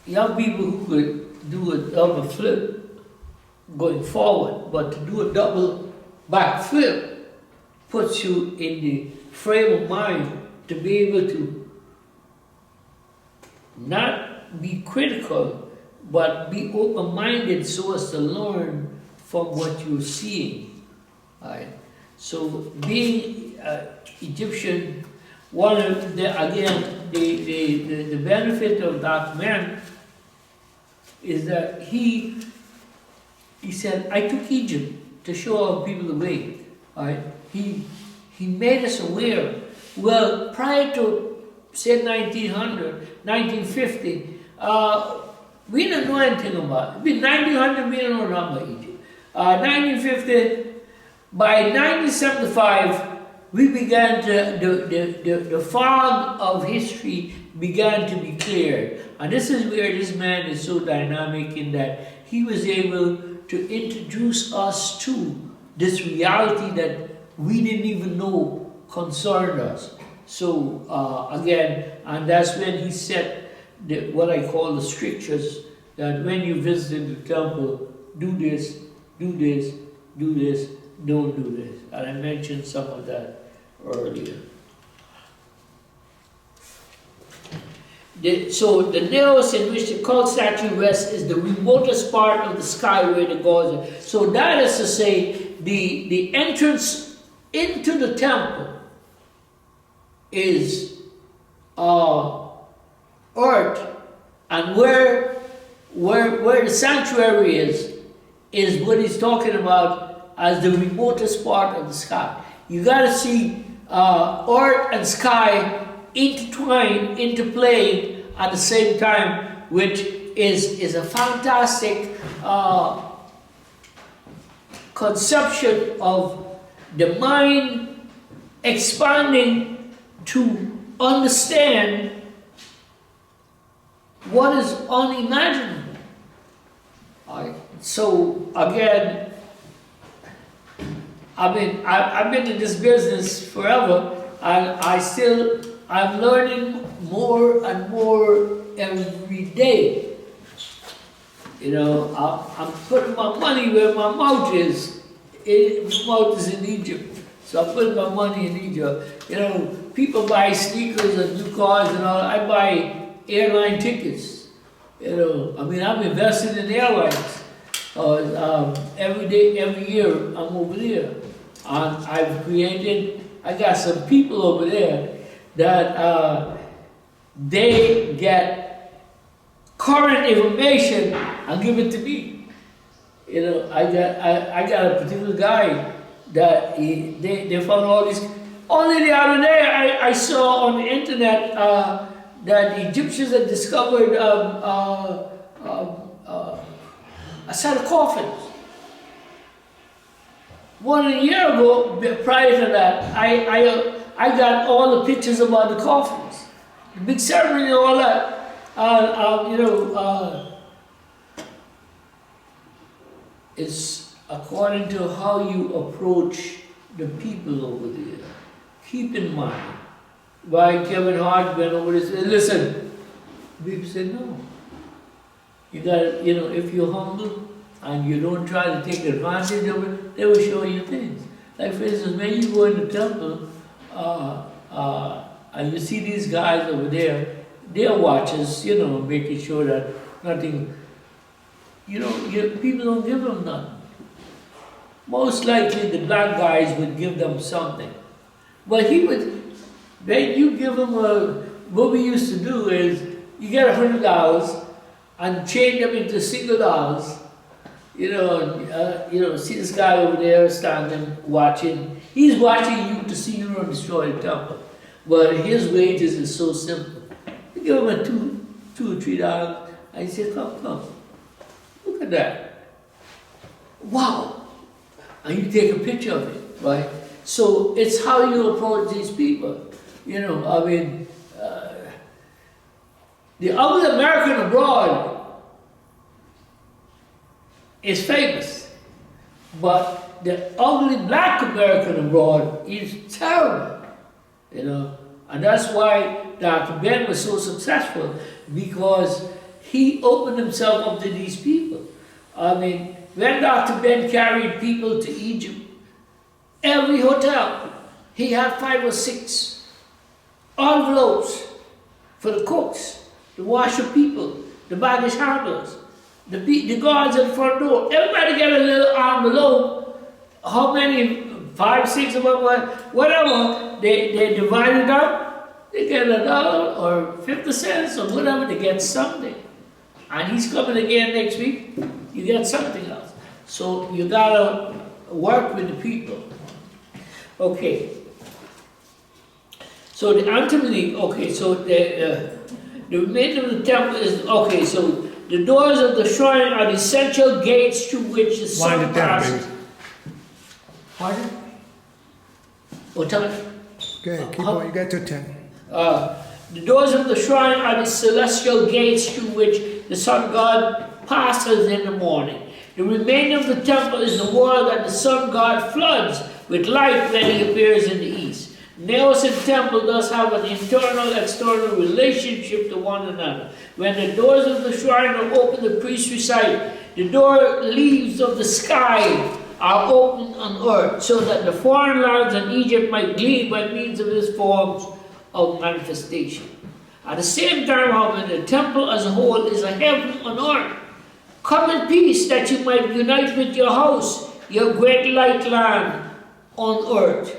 young people who could do a double flip going forward, but to do a double backflip puts you in the frame of mind to be able to not be critical, but be open-minded so as to learn from what you're seeing. Right? So being Egyptian, one of the benefit of that man is that he said, I took Egypt to show our people the way. Right? He made us aware. Well, prior to, say, 1900, 1950, we didn't know anything about it. 1900, we didn't know nothing about Egypt. 1950, by 1975, we began to, the fog of history began to be cleared. And this is where this man is so dynamic in that he was able to introduce us to this reality that we didn't even know concerned us. So again, and that's when he set what I call the strictures, that when you visit the temple, do this, do this, do this, don't do this. And I mentioned some of that earlier. So the naos in which the cult statue rests is the remotest part of the sky where the gods are. So that is to say, the entrance into the temple is earth, and where the sanctuary is what he's talking about as the remotest part of the sky. You got to see earth and sky intertwined, interplaying at the same time, which is a fantastic conception of the mind expanding to understand what is unimaginable. So again, I've been in this business forever, and I'm learning more and more every day. You know, I'm putting my money where my mouth is. My mouth is in Egypt, so I'm putting my money in Egypt. You know, people buy sneakers and new cars and all. I buy airline tickets. You know, I'm invested in airlines. Every day, every year, I'm over there. And I got some people over there that they get current information and give it to me. You know, I got a particular guy that they found all these. Only the other day I saw on the internet that the Egyptians had discovered a set of coffins. 1 year ago, prior to that, I got all the pictures about the coffins, the big ceremony and all that. according to how you approach the people over there. Keep in mind, why Kevin Hart went over there and said, listen, people said no. You got, you know, if you're humble and you don't try to take advantage of it, they will show you things. Like for instance, when you go in the temple, and you see these guys over there, they're watchers, you know, making sure that nothing, you know, people don't give them nothing. Most likely the black guys would give them something. But he would, when you give them what we used to do is, you get $100 and change them into single dollars. You know, see this guy over there standing, watching. He's watching you to see you don't destroy the temple. But his wages is so simple. You give him a $2 or $3, and he said, come, look at that. Wow. And you take a picture of it, right? So it's how you approach these people. You know, I mean, the ugly American abroad is famous, but the ugly black American abroad is terrible, you know. And that's why Dr. Ben was so successful, because he opened himself up to these people. I mean, when Dr. Ben carried people to Egypt, every hotel, he had 5 or 6 envelopes for the cooks, the washer people, the baggage handlers, the guards at the front door. Everybody get a little envelope. How many? 5, 6 of them, whatever. They divide it up. They get $1 or 50 cents or whatever. They get something. And he's coming again next week. You get something else. So you gotta work with the people. Okay. So the antimony, okay, so the remainder of the temple is, okay, so the doors of the shrine are the essential gates through which the sun passes. Pardon? What time? Okay, keep on, you got to 10. The doors of the shrine are the celestial gates through which the sun god passes in the morning. The remainder of the temple is the world that the sun god floods with light when he appears in the east. Naos and temple thus have an internal-external relationship to one another. When the doors of the shrine are open, the priests recite, the door leaves of the sky are open on earth, so that the foreign lands in Egypt might glean by means of his forms of manifestation. At the same time, however, the temple as a whole is a heaven on earth. Come in peace, that you might unite with your house, your great light land on earth.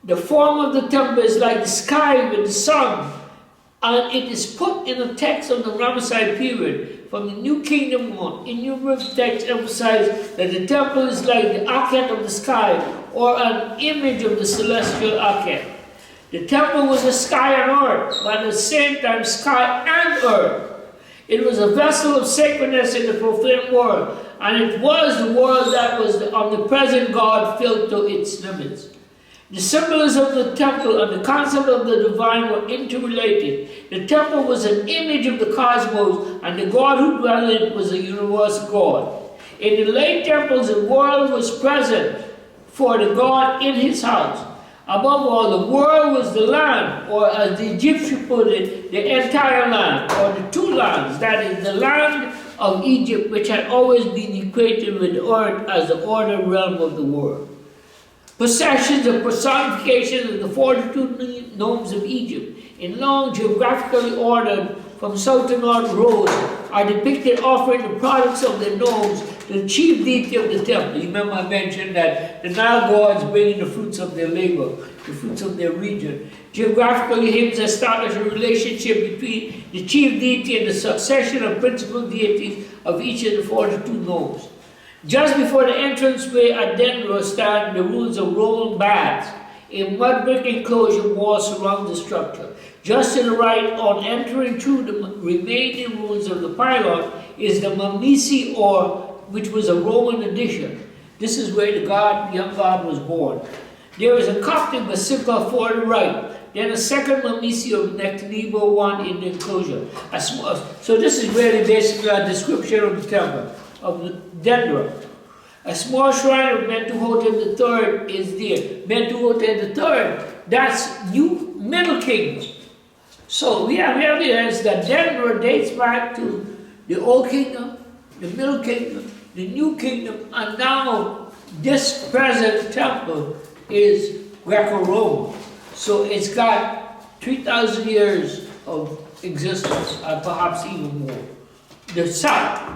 The form of the temple is like the sky with the sun, and it is put in the text of the Ramesside period from the New Kingdom on. Innumerable texts emphasize that the temple is like the Akhet of the sky, or an image of the celestial Akhet. The temple was a sky and earth, but at the same time sky and earth. It was a vessel of sacredness in the profane world, and it was the world that was the omnipresent God filled to its limits. The symbolism of the temple and the concept of the divine were interrelated. The temple was an image of the cosmos, and the God who dwelt in it was a universal God. In the late temples, the world was present for the God in his house. Above all, the world was the land, or as the Egyptians put it, the entire land, or the 2 lands, that is, the land of Egypt, which had always been equated with the earth as the ordered realm of the world. Possessions and personifications of the 42 nomes of Egypt, in long geographically ordered from south to north rows, are depicted offering the products of their nomes to the chief deity of the temple. You remember I mentioned that the Nile gods bring in the fruits of their labor, the fruits of their region. Geographically, hymns establish a relationship between the chief deity and the succession of principal deities of each of the 42 nomes. Just before the entranceway at Dendro stand the ruins of Roman baths. A mud brick enclosure wall surrounds the structure. Just to the right, on entering through the remaining ruins of the pylon, is the Mamisi, which was a Roman addition. This is where the young God was born. There is a Coptic basilica for the right, then a second Mamisi of Nectanebo one in the enclosure. So this is really basically a description of the temple of Dendro. A small shrine of Mentuhotep III is there. Mentuhotep III, that's new Middle Kingdom. So we have evidence that Denver dates back to the Old Kingdom, the Middle Kingdom, the New Kingdom, and now this present temple is Greco-Roman. So it's got 3,000 years of existence, and perhaps even more. The south.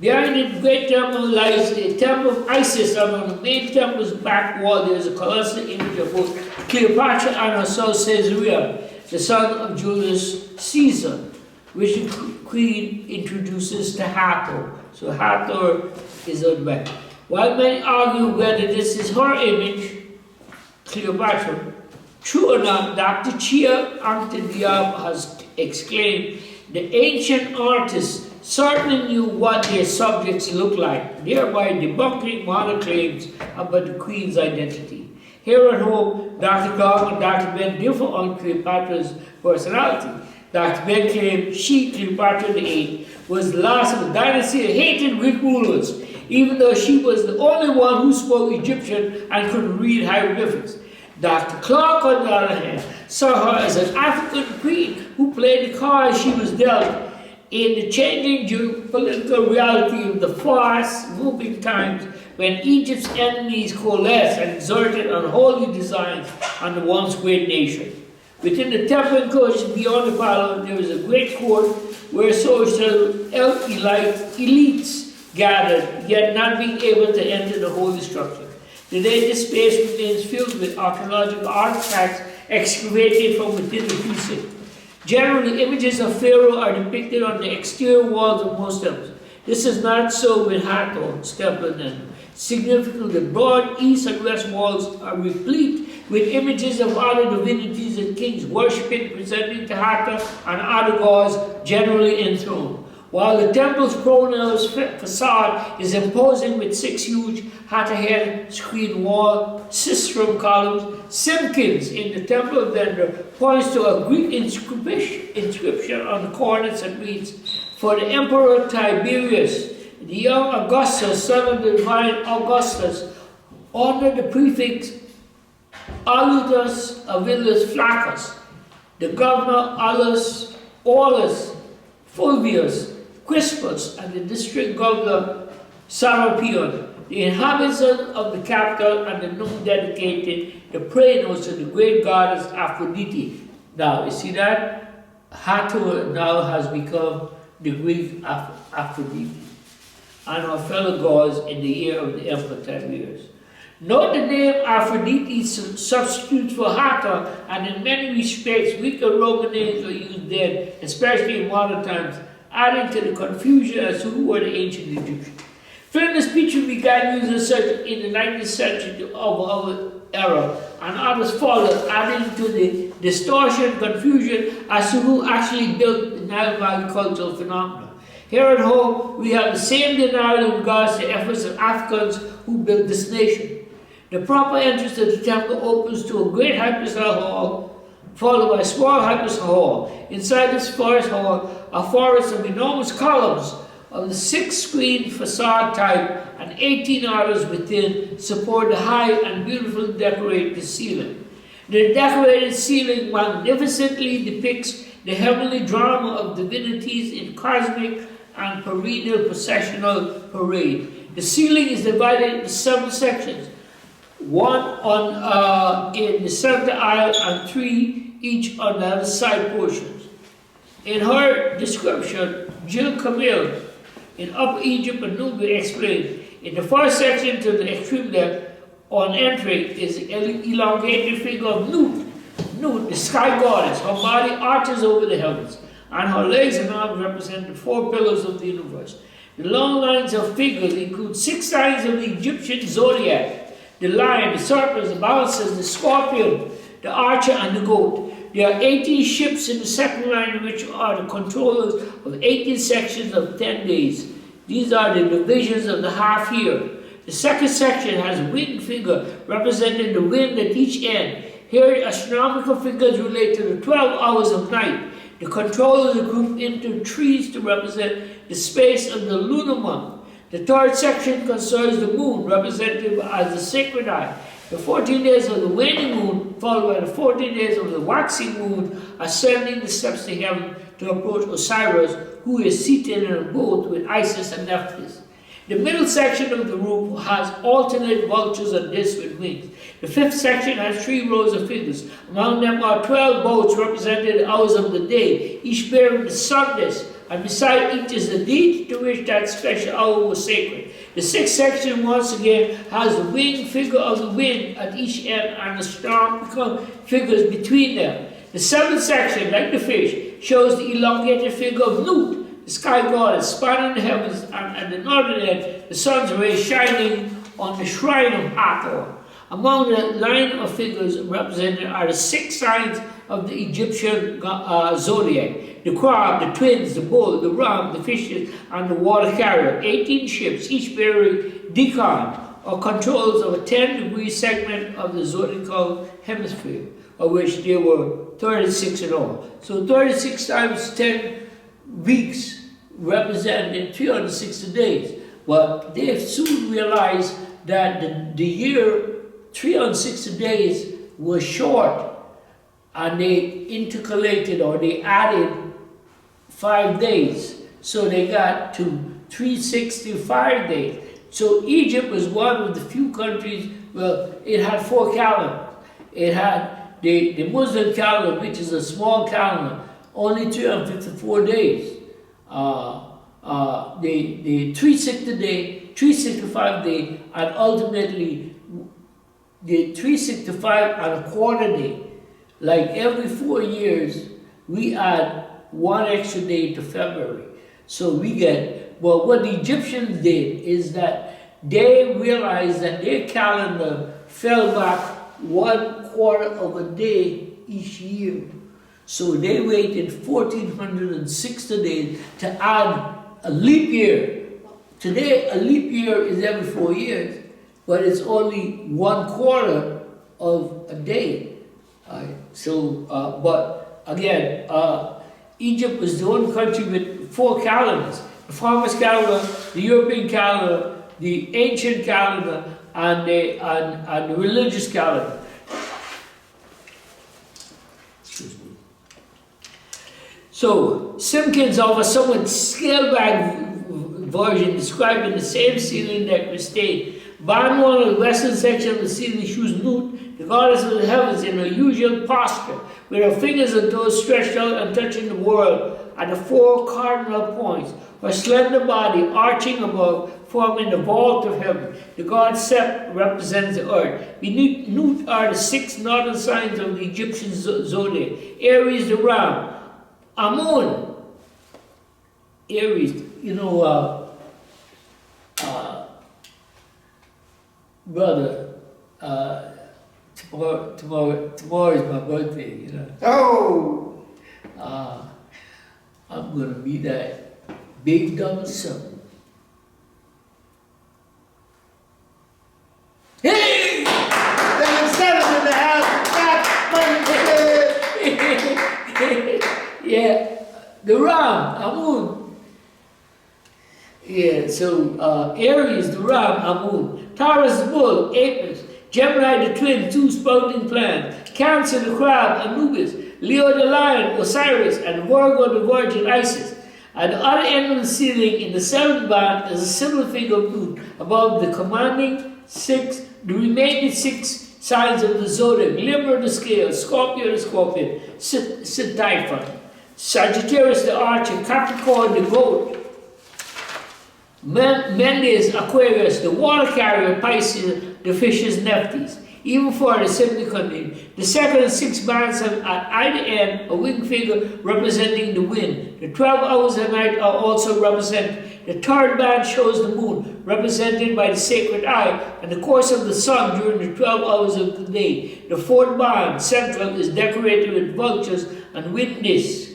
Behind the great temple lies the temple of Isis, and on the main temple's back wall there is a colossal image of both Cleopatra and her son Caesarea, the son of Julius Caesar, which the queen introduces to Hathor. So Hathor is on back. While many argue whether this is her image, Cleopatra, true or not, Dr. Chia Antediab has exclaimed, the ancient artists certainly knew what their subjects looked like, thereby debunking modern claims about the queen's identity. Here at home, Dr. Clark and Dr. Ben differ on Cleopatra's personality. Dr. Ben claimed she, Cleopatra VIII, was the last of a dynasty of hated Greek rulers, even though she was the only one who spoke Egyptian and could read hieroglyphics. Dr. Clark, on the other hand, saw her as an African queen who played the cards she was dealt in the changing geopolitical reality of the fast-moving times when Egypt's enemies coalesced and exerted unholy designs on the once great nation. Within the temple enclosure beyond the palace, there was a great court where social elites gathered, yet not being able to enter the holy structure. Today, this space remains filled with archaeological artifacts excavated from within the precinct. Generally, images of Pharaoh are depicted on the exterior walls of most temples. This is not so with Hathor's temple then. Significantly, the broad east and west walls are replete with images of other divinities and kings worshipping, presenting to Hathor and other gods generally enthroned. While the temple's pronaos facade is imposing with 6 huge Hathor-head screen wall sistrum columns, Simpkins in the Temple of Denver points to a Greek inscription on the cornice that reads, "For the Emperor Tiberius, the young Augustus, son of the divine Augustus, honored the prefix Alutus Avilus Flaccus, the governor Aulus Fulvius Crispus, and the district governor Serapion. The inhabitants of the capital and the noon dedicated the pranos to the great goddess Aphrodite." Now, you see that? Hathor now has become the Greek Aphrodite, and her fellow gods in the year of the Emperor Tiberius. Note the name Aphrodite substitutes for Hathor, and in many respects, Greek and Roman names were used then, especially in modern times, adding to the confusion as to who were the ancient Egyptians. Famous picture began using such in the 19th century of our era, and others followed, adding to the distortion and confusion as to who actually built the Nile Valley cultural phenomena. Here at home, we have the same denial in regards to efforts of Africans who built this nation. The proper entrance to the temple opens to a great hypostyle hall, followed by a small hypostyle hall. Inside this forest hall, a forest of enormous columns of the 6-screen facade type and 18 others within support the high and beautifully decorated ceiling. The decorated ceiling magnificently depicts the heavenly drama of divinities in cosmic and perennial processional parade. The ceiling is divided into 7 sections, 1 on in the center aisle and 3 each on the other side portions. In her description, Jill Camille in Upper Egypt and Nubia explained, in the first section to the extreme left, on entry is the elongated figure of Nut, the sky goddess. Her body arches over the heavens, and her legs and arms represent the 4 pillars of the universe. The long lines of figures include 6 signs of the Egyptian zodiac: the lion, the serpent, the balancers, the scorpion, the archer, and the goat. There are 18 ships in the second line, which are the controllers of 18 sections of 10 days. These are the divisions of the half year. The second section has a winged figure representing the wind at each end. Here, astronomical figures relate to the 12 hours of night. The controllers are grouped into trees to represent the space of the lunar month. The third section concerns the moon, represented as the sacred eye. The 14 days of the waning moon, followed by the 14 days of the waxing moon, ascending the steps to heaven to approach Osiris, who is seated in a boat with Isis and Nephthys. The middle section of the roof has alternate vultures and discs with wings. The fifth section has 3 rows of figures. Among them are 12 boats representing the hours of the day, each bearing the sun disk, and beside each is the deity to which that special hour was sacred. The sixth section once again has the winged figure of the wind at each end and the storm figures between them. The seventh section, like the fish, shows the elongated figure of Nut, the sky goddess, spanning the heavens, and at the northern end, the sun's rays shining on the shrine of Hathor. Among the line of figures represented are the 6 signs of the Egyptian zodiac: the crab, the twins, the bull, the ram, the fishes, and the water carrier. 18 ships, each bearing decon, or controls of a 10-degree segment of the zodiacal hemisphere, of which there were 36 in all. So 36 times 10 weeks represented 360 days. But they soon realized that the year 360 days was short, and they intercalated, or they added 5 days. So they got to 365 days. So Egypt was one of the few countries, well, it had 4 calendars. It had the Muslim calendar, which is a small calendar, only 354 days. The 360 day, 365 day, and ultimately the 365 and a quarter day. Like every 4 years, we add 1 extra day to February. So we get, well, what the Egyptians did is that they realized that their calendar fell back 1/4 of a day each year. So they waited 1,460 days to add a leap year. Today, a leap year is every 4 years, but it's only 1/4 of a day. But again, Egypt was the only country with 4 calendars: the farmer's calendar, the European calendar, the ancient calendar, and the religious calendar. So, Simpkins offers a somewhat scaled-back version describing the same ceiling deck with state. Bottom one of the western section of the ceiling shows Nut, the goddess of the heavens, in her usual posture, with her fingers and toes stretched out and touching the world at the 4 cardinal points, her slender body arching above, forming the vault of heaven. The god Set represents the earth. Beneath Nut are the 6 northern signs of the Egyptian zodiac: Aries, the ram; Amun, Aries, brother, tomorrow is my birthday, Oh! I'm gonna be that big double 7. Hey! Double 7 in the house, back Monday. Yeah, the ram, Amun. Yeah, so Aries, the ram, Amun. Taurus, the bull, Apis. Gemini, the twin, 2 sprouting plants. Cancer, the crab, Anubis. Leo, the lion, Osiris. And Virgo, the virgin, Isis. At the other end of the ceiling, in the 7th band, is a similar figure of Nut. Above the commanding 6, the remaining 6 signs of the zodiac: Libra, the scale; Scorpio, the scorpion; Typhon; Sagittarius, the archer; Capricorn, the goat; Mendes, Aquarius; the water carrier, Pisces; the fishes, Nephthys. Even for the simply continued. The 2nd and 6th bands have at either end a winged figure representing the wind. The 12 hours of the night are also represented. The 3rd band shows the moon, represented by the sacred eye, and the course of the sun during the 12 hours of the day. The 4th band, central, is decorated with vultures and wind discs.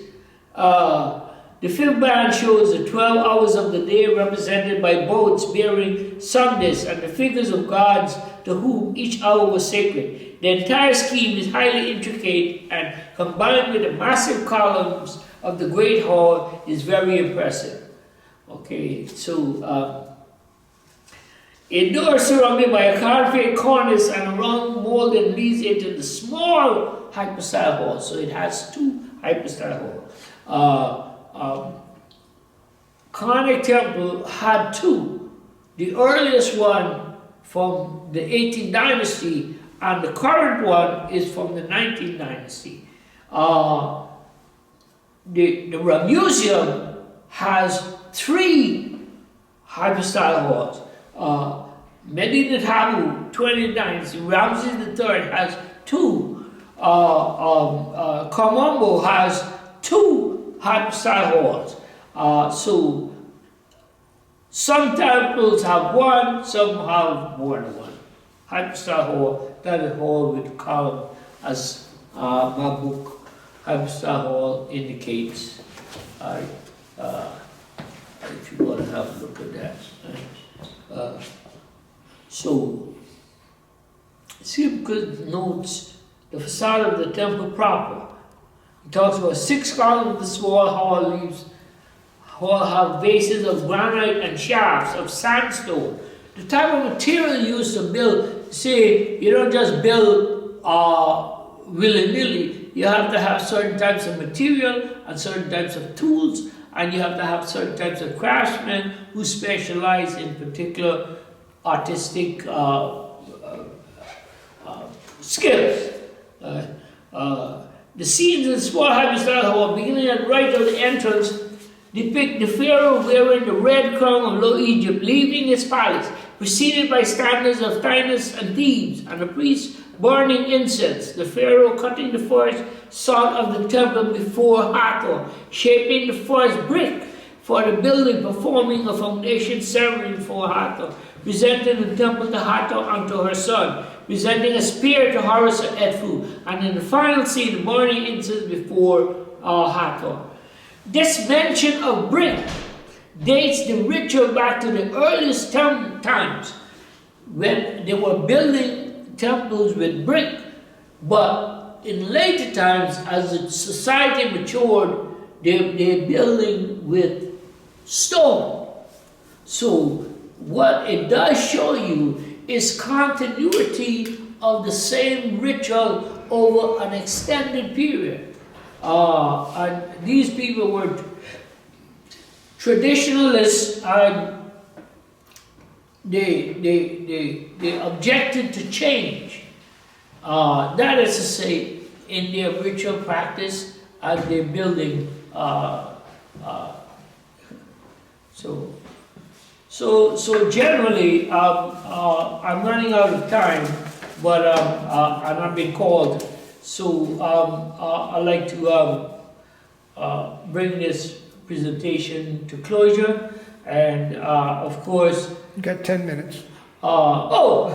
The 5th band shows the 12 hours of the day represented by boats bearing sun discs and the figures of gods to whom each hour was sacred. The entire scheme is highly intricate and combined with the massive columns of the Great Hall is very impressive. Okay, so A door surrounded by a carved cornice and a round molded leads into the small hypostyle hall. So it has two hypostyle halls. Karnak temple had two. The earliest one from the 18th dynasty and the current one is from the 19th dynasty. The museum has three hypostyle halls. Medinet Habu, 20th dynasty, Ramses III has two. Komombo has two hypostyle halls. So some temples have one, some have more than one. Hypostyle hall, that is hall with column, as my book Hypostyle hall indicates. If you want to have a look at that. So, Sibka notes the facade of the temple proper. He talks about 6 columns of the small hall leaves. Hall have bases of granite and shafts of sandstone. The type of material used to build, say, you don't just build willy-nilly. You have to have certain types of material and certain types of tools, and you have to have certain types of craftsmen who specialize in particular artistic skills. The scenes in small hypostyle hall, beginning at right of the entrance, depict the pharaoh wearing the red crown of Low Egypt, leaving his palace, preceded by standards of Tynus and Thebes, and the priest burning incense, the pharaoh cutting the first sod of the temple before Hathor, shaping the first brick for the building, performing a foundation ceremony before Hathor, presenting the temple to Hathor unto her son, presenting a spear to Horus and Edfu, and in the final scene, burning incense before Hathor. This mention of brick dates the ritual back to the earliest times when they were building temples with brick, but in later times, as the society matured, they're building with stone. So what it does show you is continuity of the same ritual over an extended period. And these people were traditionalists, and they objected to change. That is to say, in their ritual practice and their building. So generally, I'm running out of time, but and I've been called. So I'd like to bring this presentation to closure, and of course. You got 10 minutes. More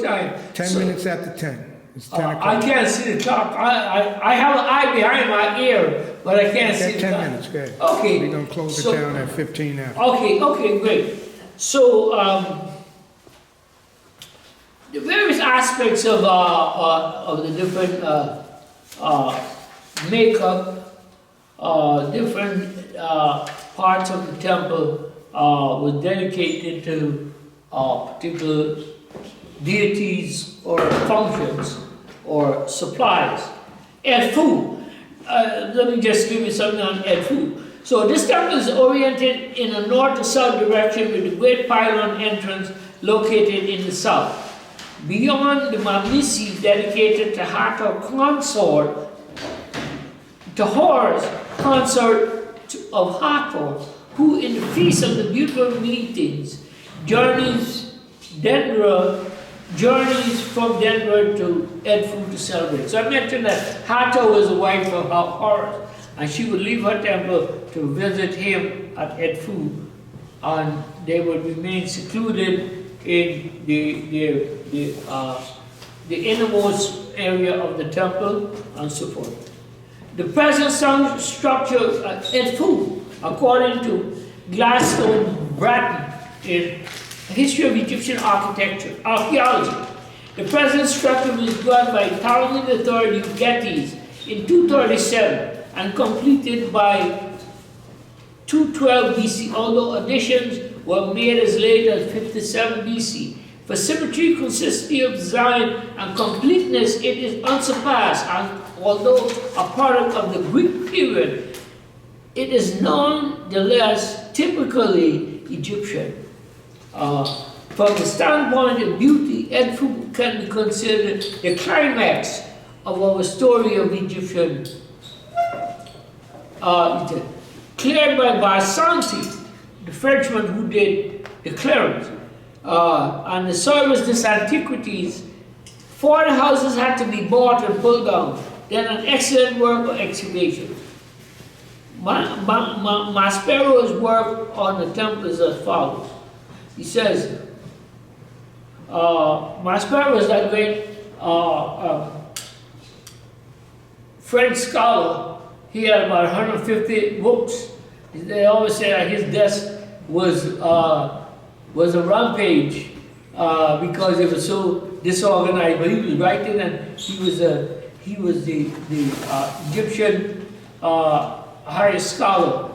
time. 10 minutes after 10. It's 10 o'clock. I can't see the clock. I have an eye behind my ear, but I can't see the clock. 10 minutes, good. Okay. We're going to close it down at 15 now. Okay, great. So, the various aspects of the different makeup, different parts of the temple was dedicated to particular deities or functions or supplies. Edfu. Let me just give you something on Edfu. So this temple is oriented in a north to south direction with the great pylon entrance located in the south. Beyond the Mamisi dedicated to Hathor consort, to Horus, consort of Hathor, who in the feast of the beautiful meetings journeys from Denver to Edfu to celebrate. So I mentioned that Hathor was the wife of Horus, and she would leave her temple to visit him at Edfu, and they would remain secluded in the innermost area of the temple and so forth. The present structure at Edfu, according to Gladstone Bratton in History of Egyptian Archaeology, the present structure was built by Ptolemy III Eugetes in 237 and completed by 212 BC, although additions were made as late as 57 BC. For symmetry, consistency of design, and completeness, it is unsurpassed, and although a product of the Greek period, it is nonetheless typically Egyptian. From the standpoint of beauty, Edfu can be considered the climax of our story of Egyptian. Cleared by Barsanti, the Frenchman who did the clearance, and the Service des Antiquities, 40 houses had to be bought and pulled down. Then an excellent work of excavation. Maspero's work on the temple is as follows. He says, Maspero is that great French scholar. He had about 150 books. They always say that his desk was a rampage because it was so disorganized. But he was writing, and he was the Egyptian highest scholar.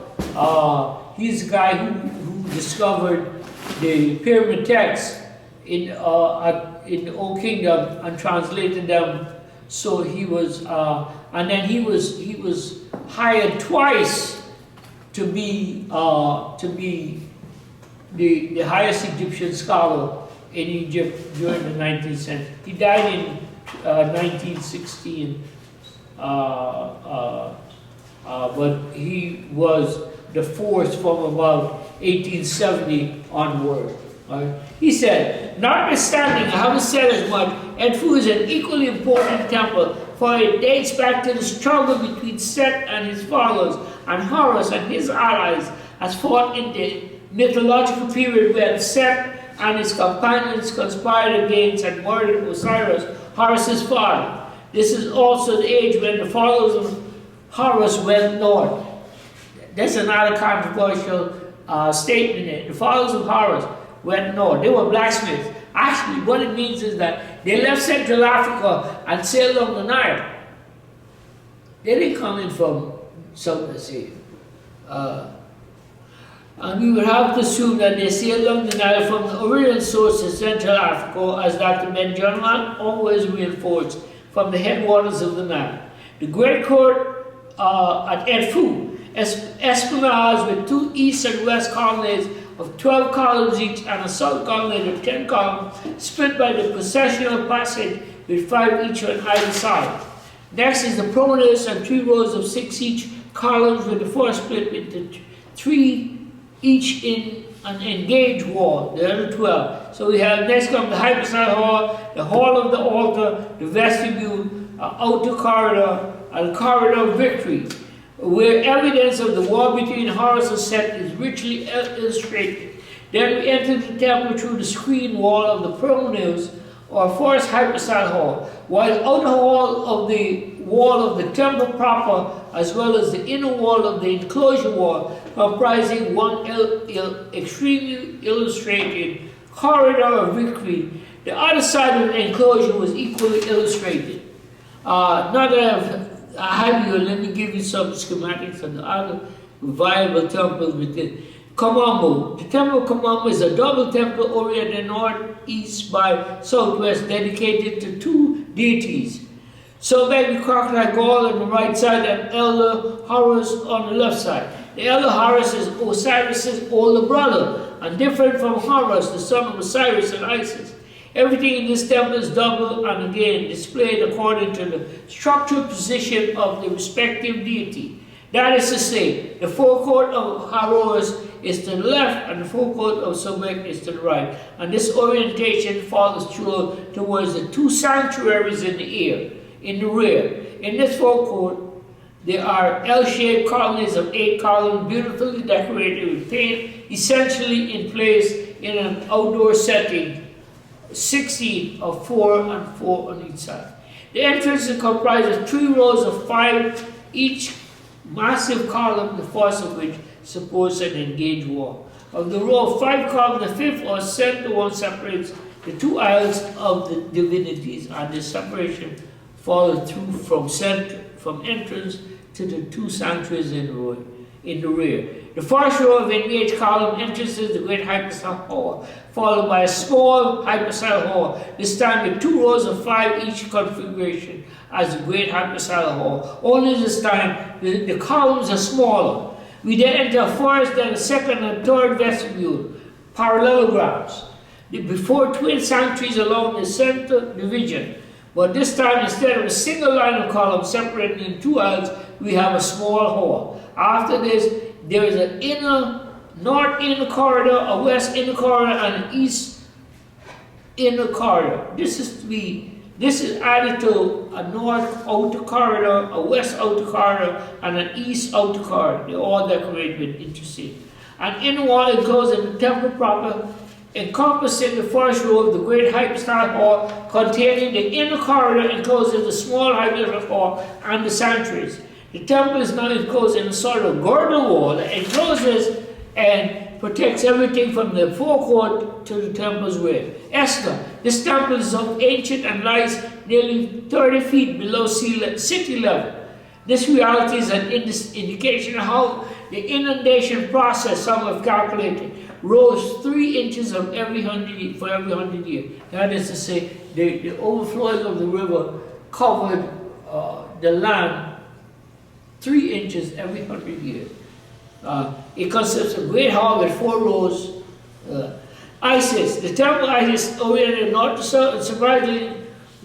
He's the guy who discovered the pyramid texts in the Old Kingdom and translated them. So he was, and then he was hired twice to be the highest Egyptian scholar in Egypt during the 19th century. He died in 1916, but he was the fourth from about 1870 onward. Right? He said, notwithstanding, I haven't said as much, Edfu is an equally important temple, for it dates back to the struggle between Set and his followers, and Horus and his allies, as fought in the mythological period when Set and his companions conspired against and murdered Osiris, Horus's father. This is also the age when the followers of Horus went north. That's another controversial statement there. The followers of Horus went north. They were blacksmiths. Actually, what it means is that they left Central Africa and sailed along the Nile. They didn't come in from South Sea. And we would have to assume that they sailed along the Nile from the original source in Central Africa, as Dr. Benjamin always reinforced, from the headwaters of the Nile. The Great Court at Edfu, esplanades with 2 east and west colonnades of 12 columns each and a south colonnade of 10 columns, split by the processional passage with 5 each on either side. Next is the promenades and 3 rows of 6 each columns with the 4 split into 3 each in an engaged wall, the other 12. So we have next come the hypostyle hall, the hall of the altar, the vestibule, outer corridor, and corridor of victory, where evidence of the war between Horus and Set is richly illustrated. Then we enter the temple through the screen wall of the promenades, or first hypostyle hall, while the outer wall of the temple proper, as well as the inner wall of the enclosure wall, comprising one extremely illustrated corridor of victory. The other side of the enclosure was equally illustrated. Now that I have you, let me give you some schematics of the other viable temples within. Kamambo. The temple of Kamambo is a double temple oriented northeast by southwest, dedicated to 2 deities. So baby crocodile Gaul on the right side and elder Horus on the left side. The elder Horus is Osiris's older brother, and different from Horus, the son of Osiris and Isis. Everything in this temple is double and again displayed according to the structural position of the respective deity. That is to say, the forecourt of Horus is to the left and the forecourt of Sobek is to the right. And this orientation follows through towards the 2 sanctuaries in the rear. In this forecourt, there are L-shaped colonnades of 8 columns, beautifully decorated with paint, essentially in place in an outdoor setting, 16 of 4 and 4 on each side. The entrance is comprised of 3 rows of 5 each massive column, the first of which supports an engaged wall. Of the row of 5 columns, the 5th or center one separates the 2 aisles of the divinities, and this separation follows through from entrance to the 2 sanctuaries in the row. in the rear. The first row of NVH column entrances the great hypocell hall, followed by a small hypocell hall, this time with 2 rows of 5 each configuration as the great hypocell hall. Only this time the columns are smaller. We then enter a first, then a second and third vestibule, parallelograms, before twin sanctuaries along the center division. But this time, instead of a single line of columns separating in 2 aisles, we have a small hall. After this, there is an north inner corridor, a west inner corridor, and an east inner corridor. This is added to a north outer corridor, a west outer corridor, and an east outer corridor. They're all decorated with interesting. An inner wall enclosing the temple proper, encompassing the first row of the great hypostyle hall, containing the inner corridor enclosing the small hypostyle hall and the sanctuaries. The temple is now enclosed in a sort of girdle wall that encloses and protects everything from the forecourt to the temple's rear. Esther, this temple is of ancient and lies nearly 30 feet below city level. This reality is an indication of how the inundation process, some have calculated, rose 3 inches of every 100 years. That is to say, the overflowing of the river covered the land 3 inches every 100 years. It consists of a great hall with 4 rows. Isis, the temple Isis oriented north to south, and surprisingly,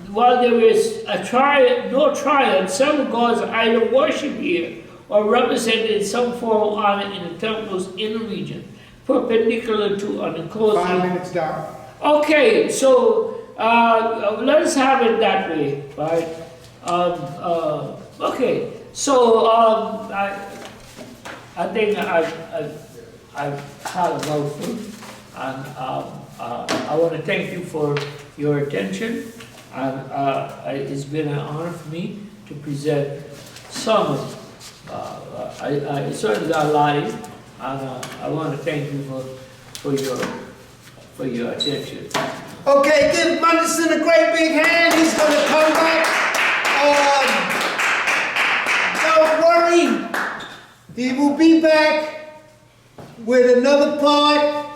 while there is no triad, several gods are either worshipped here or represented in some form of honor in the temple's inner region, perpendicular to an enclosed. 5 minutes down. Okay, so let us have it that way, right? Okay, so I think I've had a mouthful, and I want to thank you for your attention, and it's been an honor for me to present some of I certainly got a lot in, and I want to thank you for your attention. Okay, give Monderson a great big hand. He's going to come back. Don't worry. He will be back with another part.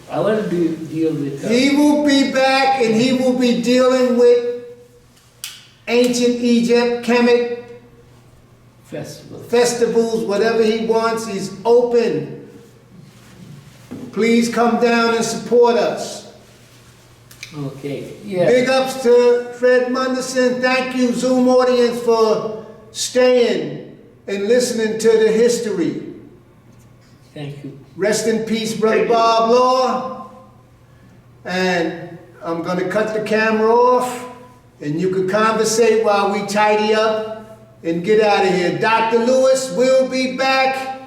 I want to deal with that. He will be back and he will be dealing with ancient Egypt, Kemet, festivals, whatever he wants. He's open. Please come down and support us. Okay, yeah. Big ups to Fred Monderson. Thank you, Zoom audience, for staying and listening to the history. Thank you. Rest in peace, Brother Bob Law. And I'm going to cut the camera off, and you can conversate while we tidy up and get out of here. Dr. Lewis will be back.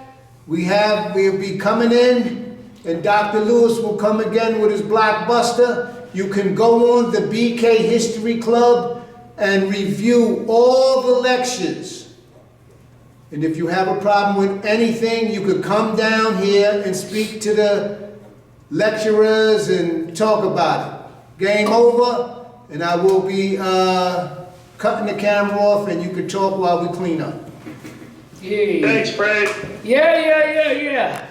We'll be coming in, and Dr. Lewis will come again with his blockbuster. You can go on the BK History Club and review all the lectures. And if you have a problem with anything, you could come down here and speak to the lecturers and talk about it. Game over, and I will be cutting the camera off, and you can talk while we clean up. Yeah. Thanks, Fred. Yeah.